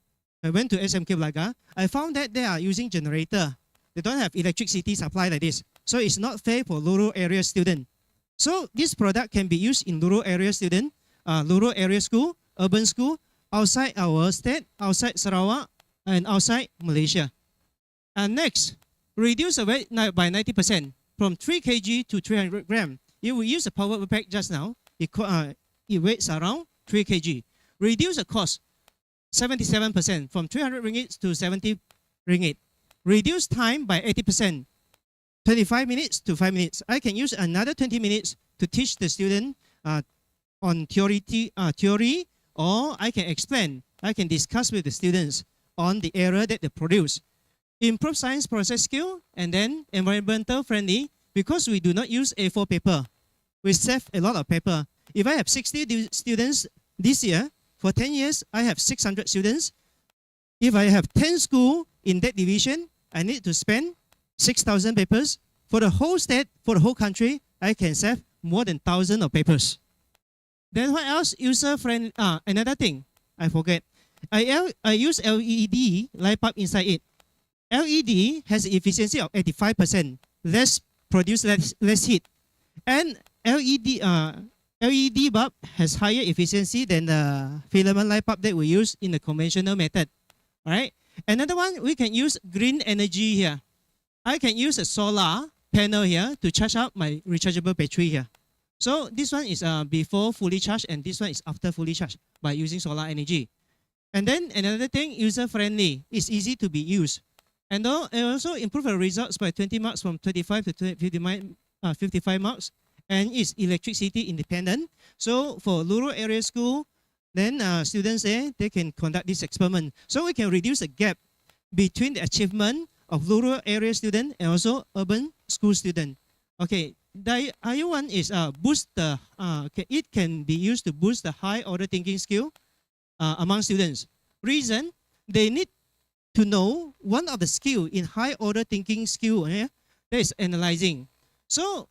I went to 𝗧𝗿𝗶𝗵, I found that they are using generator. They don't have electricity supply like this. So it's not fair for rural area student. So this product can be used in rural area student, rural area school, urban school, outside our state, outside Sarawak, and outside Malaysia. And next, reduce the weight by 90% from 3 kg to 300 grams. If we use the power pack just now, it weighs around 3 kg. Reduce the cost 77% from 300 ringgit to 70 ringgit. Reduce time by 80%, 25 minutes to 5 minutes. I can use another 20 minutes to teach the student on theory, or I can explain. I can discuss with the students on the error that they produce. Improve science process skill, and then environmental friendly because we do not use A4 paper. We save a lot of paper. If I have 60 students this year, for 10 years, I have 600 students. If I have 10 schools in that division, I need to spend 6,000 papers. For the whole state, for the whole country, I can save more than 1,000 of papers. Then what else? User friendly. Another thing, I forget. I use LED light bulb inside it. LED has an efficiency of 85%, produce less heat. And LED bulb has higher efficiency than the filament light bulb that we use in the conventional method. All right. Another one, we can use green energy here. I can use a solar panel here to charge up my rechargeable battery here. So this one is before fully charged, and this one is after fully charged by using solar energy. And then another thing, user friendly. It's easy to be used. And also improve the results by 20 marks from 25 to 55 marks. And it's electricity independent. So for rural area school, then students there, they can conduct this experiment. So we can reduce the gap between the achievement of rural area student and also urban school student. Okay, the other one is boost the, it can be used to boost the high order thinking skill among students. Reason, they need to know one of the skill in high order thinking skill, that is analyzing. So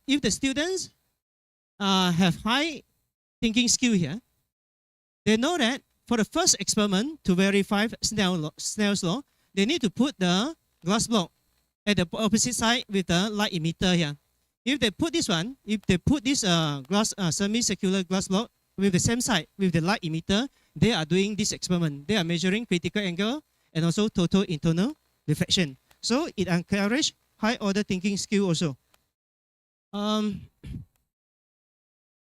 if the students have high thinking skill here, they know that for the first experiment to verify Snell's law, they need to put the glass block at the opposite side with the light emitter here. If they put this one, if they put this semicircular glass block with the same side with the light emitter, they are doing this experiment. They are measuring critical angle and also total internal reflection. So it encourages high order thinking skill also.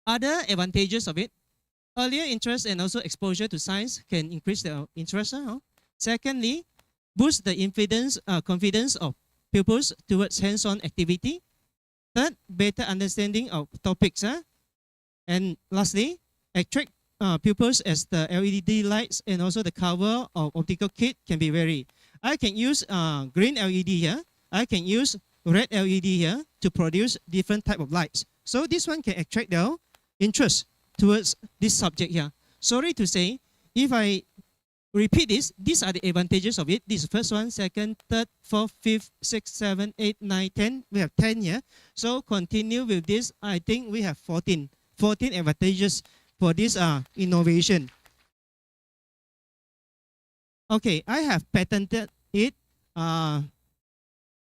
Other advantages of it, earlier interest and also exposure to science can increase the interest. Secondly, boost the confidence of pupils towards hands-on activity. Third, better understanding of topics. And lastly, attract pupils as the LED lights and also the cover of optical kit can be varied. I can use green LED here. I can use red LED here to produce different type of lights. So this one can attract their interest towards this subject here. Sorry to say, if I repeat this, these are the advantages of it. This is first one, second, third, fourth, fifth, sixth, seven, 8, 9, 10. We have 10 here. So continue with this. I think we have 14 advantages for this innovation. Okay, I have patented it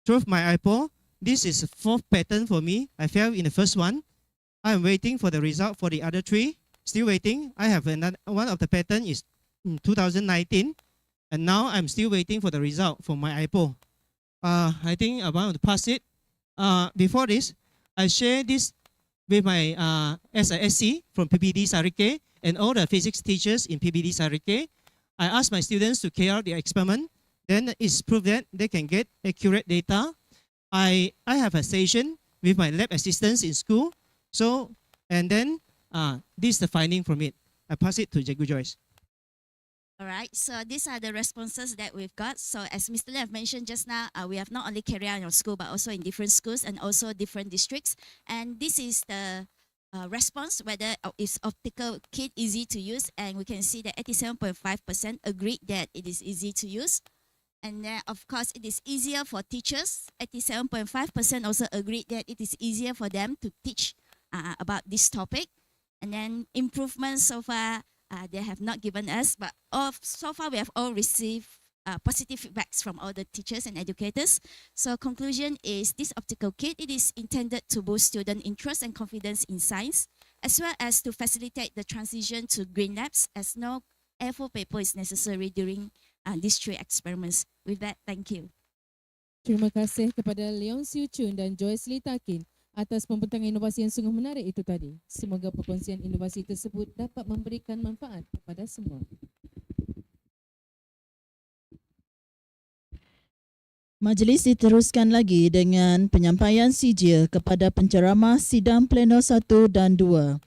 through my iPod. This is the fourth patent for me. I failed in the first one. I'm waiting for the result for the other three. Still waiting. I have another one of the patent is in 2019, and now I'm still waiting for the result for my iPod. I think I'm about to pass it. Before this, I share this with my SISC from 𝗞𝗵𝗍 𝗧𝗏𝗃 and all the physics teachers in 𝗞𝗵𝗍 𝗧𝗏𝗃. I asked my students to carry out the experiment. Then it's proved that they can get accurate data. I have a session with my lab assistants in school. So, and then this is the finding from it. I pass it to Cikgu Joyce. All right, so these are the responses that we've got. So as Mr. Lee have mentioned just now, we have not only carried out in our school, but also in different schools and also different districts. And this is the response, whether is optical kit easy to use. And we can see that 87.5% agreed that it is easy to use. And then, of course, it is easier for teachers. 87.5% also agreed that it is easier for them to teach about this topic. And then improvements so far, they have not given us, but so far we have all received positive feedbacks from all the teachers and educators. So conclusion is this optical kit, it is intended to boost student interest and confidence in science, as well as to facilitate the transition to green labs, as no A4 paper is necessary during these 3 experiments. With that, thank you. Terima kasih kepada 𝘉𝘢𝘀 dan Joyce Lee Takin atas pembentangan inovasi yang sungguh menarik itu tadi. Semoga perkongsian inovasi tersebut dapat memberikan manfaat kepada semua. Majlis diteruskan lagi dengan penyampaian sijil kepada penceramah sidang pleno 1 dan 2.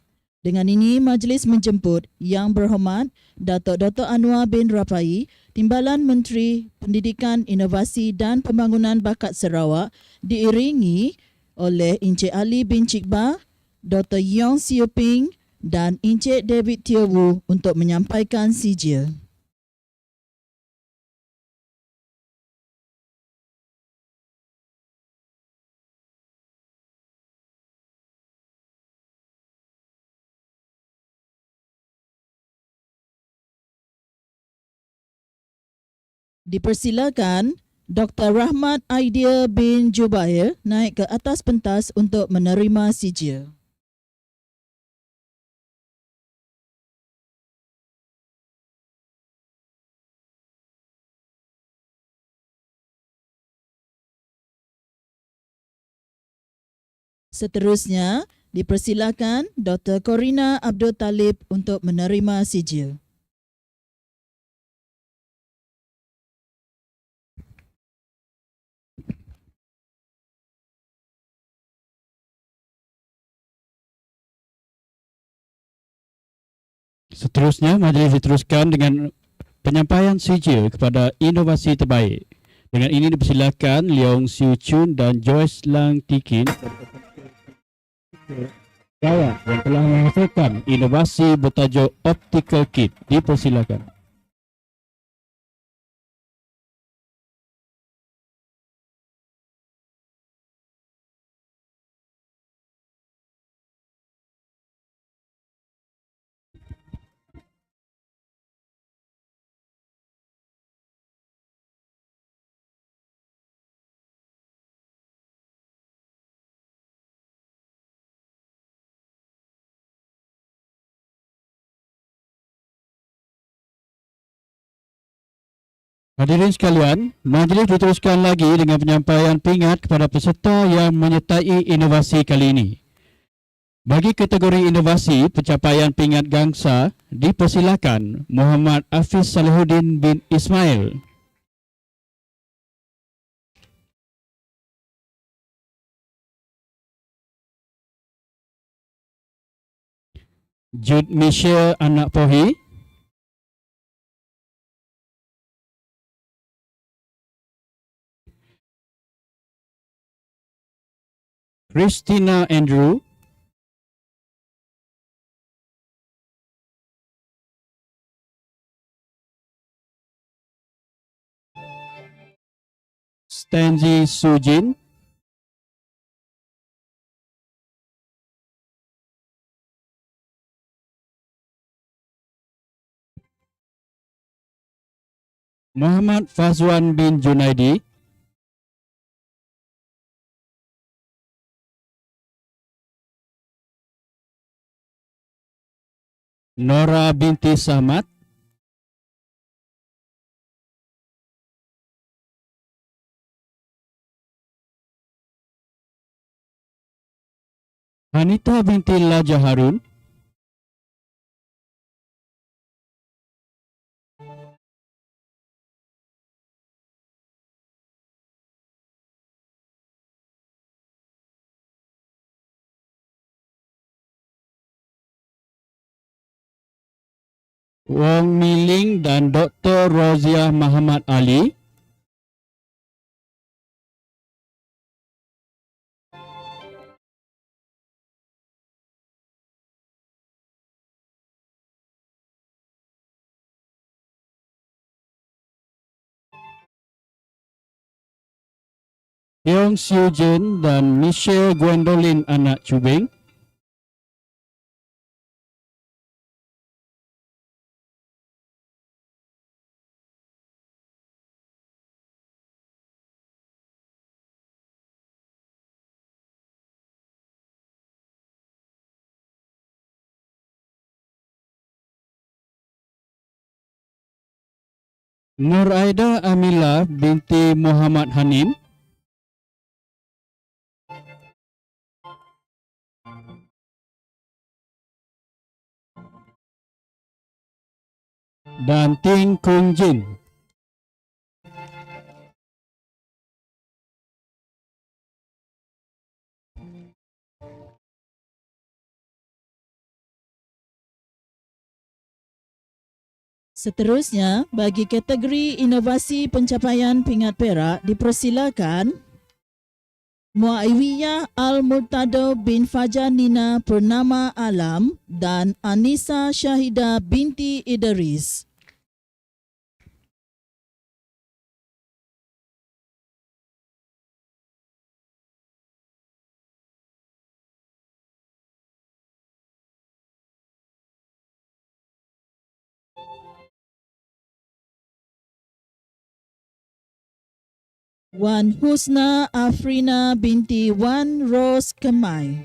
Dengan ini, majlis menjemput Yang Berhormat Datuk Dr. Anwar bin Rapai, Timbalan Menteri Pendidikan, Inovasi dan Pembangunan Bakat Sarawak, diiringi oleh Encik Ali bin 𝗔𝘗𝗵, Dr. Yeong Siu Ping dan Encik David Teo Wu untuk menyampaikan sijil. Dipersilakan Dr. Rahmat Aidil bin Jubair naik ke atas pentas untuk menerima sijil. Seterusnya, dipersilakan Dr. Corina Abdul Talib untuk menerima sijil. Seterusnya, majlis diteruskan dengan penyampaian sijil kepada inovasi terbaik. Dengan ini dipersilakan 𝘉𝘢𝘀 dan Joyce Lang Tikin yang telah menghasilkan inovasi bertajuk Optical Kit. Dipersilakan. Hadirin sekalian, majlis diteruskan lagi dengan penyampaian pingat kepada peserta yang menyertai inovasi kali ini. Bagi kategori inovasi pencapaian pingat gangsa, dipersilakan Muhammad Hafiz Salihuddin bin Ismail. 𝗑𝘦𝘳𝘢𝘴𝑙𝑒𝑐𝑡𝑖𝑜𝑛 anak 𝗍𝑃𝑆, Christina Andrew, Stanzi Sujin, Muhammad Fazwan bin Junaidi, Nora binti Samad, Hanita binti Laja Harun, Wong Miling dan Dr. Roziah Muhammad Ali. 𝘗𝘢𝘩𝘢𝘢 dan Michelle Gwendolyn anak Cubing. Nuraidah Amilah binti Muhammad Hanim. Dan Ting Kung Jin. Seterusnya, bagi kategori inovasi pencapaian pingat perak dipersilakan Muawiyah Al-Murtado bin Nina Purnama Alam dan Anissa Syahida binti Idris. Wan Husna Afrina binti Wan Ros Kemai.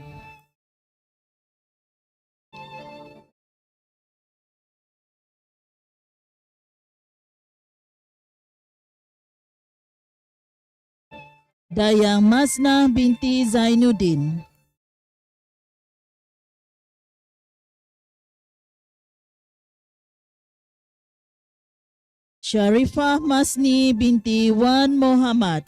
Dayang Masnah binti Zainuddin. Sharifah Masni binti Wan Muhammad.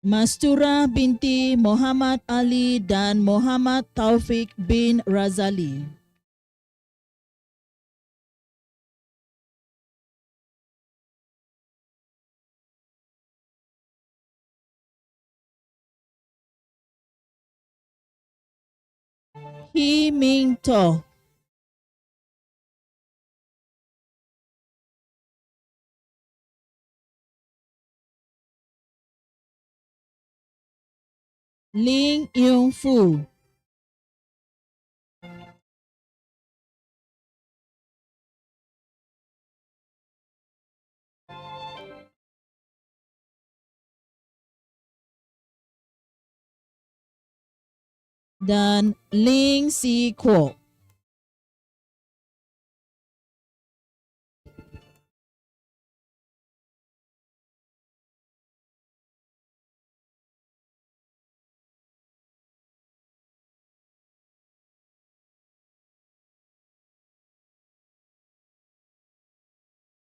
Mastura binti Muhammad Ali dan Muhammad Taufik bin Razali. He Ming To. Ling Yung Fu. Dan Ling Si Kwok.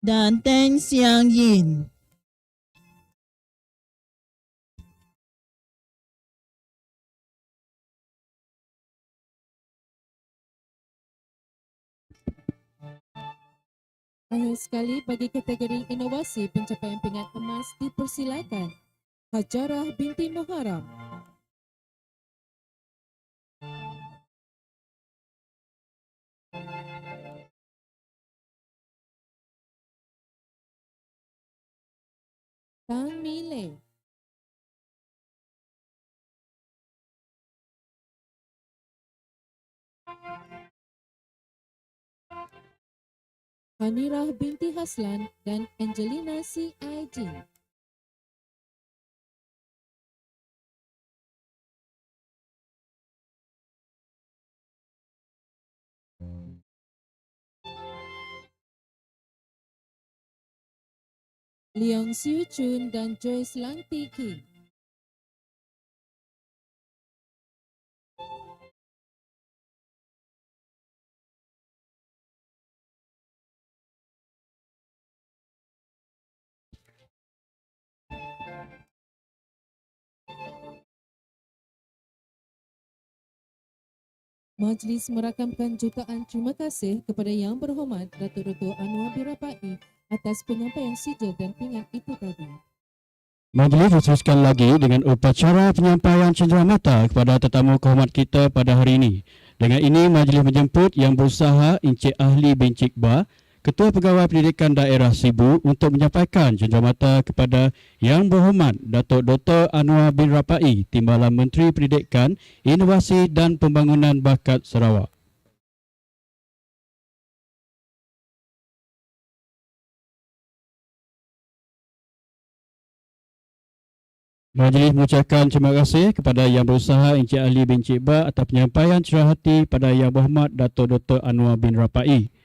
Dan Teng Xiang Yin. Akhir sekali bagi kategori inovasi pencapaian pingat emas dipersilakan Hajarah binti Muharram. Tang Mile. Hanirah binti Haslan dan Angelina CIG. Leong Siu Chun dan Joyce Lang Tiki. Majlis merakamkan jutaan terima kasih kepada Yang Berhormat Datuk Dr. 𝗍𝗲𝗵𝗵 atas penyampaian sijil dan pingat itu tadi. Majlis diteruskan lagi dengan upacara penyampaian cenderamata kepada tetamu kehormat kita pada hari ini. Dengan ini, majlis menjemput Yang Berusaha Encik Ahli bin 𝗂𝗃𝗏, Ketua Pegawai Pendidikan Daerah Sibu untuk menyampaikan cenderamata kepada Yang Berhormat Datuk Dr. 𝗍𝗲𝗵𝗵, Timbalan Menteri Pendidikan, Inovasi dan Pembangunan Bakat Sarawak. Majlis mengucapkan terima kasih kepada Yang Berusaha Encik Ahli bin 𝗂𝗃𝗏 atas penyampaian cerah hati pada Yang Berhormat Datuk Dr. 𝗍𝗲𝗵𝗵.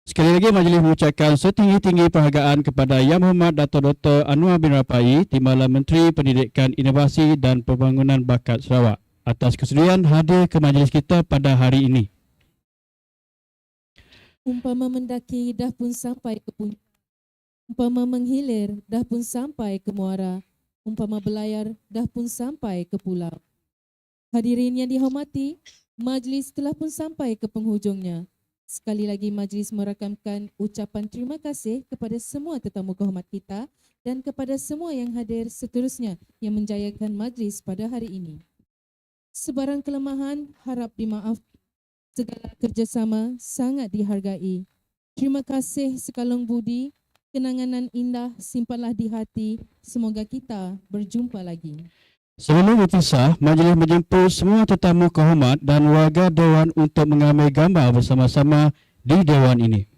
Sekali lagi, majlis mengucapkan setinggi-tinggi perhargaan kepada Yang Berhormat Datuk Dr. 𝗍𝗲𝗵𝗵, Timbalan Menteri Pendidikan, Inovasi dan Pembangunan Bakat Sarawak atas kesudian hadir ke majlis kita pada hari ini. Umpama mendaki dah pun sampai ke puncak, umpama menghilir dah pun sampai ke muara, umpama berlayar dah pun sampai ke pulau. Hadirin yang dihormati, majlis telah pun sampai ke penghujungnya. Sekali lagi majlis merakamkan ucapan terima kasih kepada semua tetamu kehormat kita dan kepada semua yang hadir seterusnya yang menjayakan majlis pada hari ini. Sebarang kelemahan harap dimaafkan. Segala kerjasama sangat dihargai. Terima kasih sekalung budi, kenangan indah simpanlah di hati. Semoga kita berjumpa lagi. Sebelum berpisah, majlis menjemput semua tetamu kehormat dan warga Dewan untuk mengambil gambar bersama-sama di Dewan ini.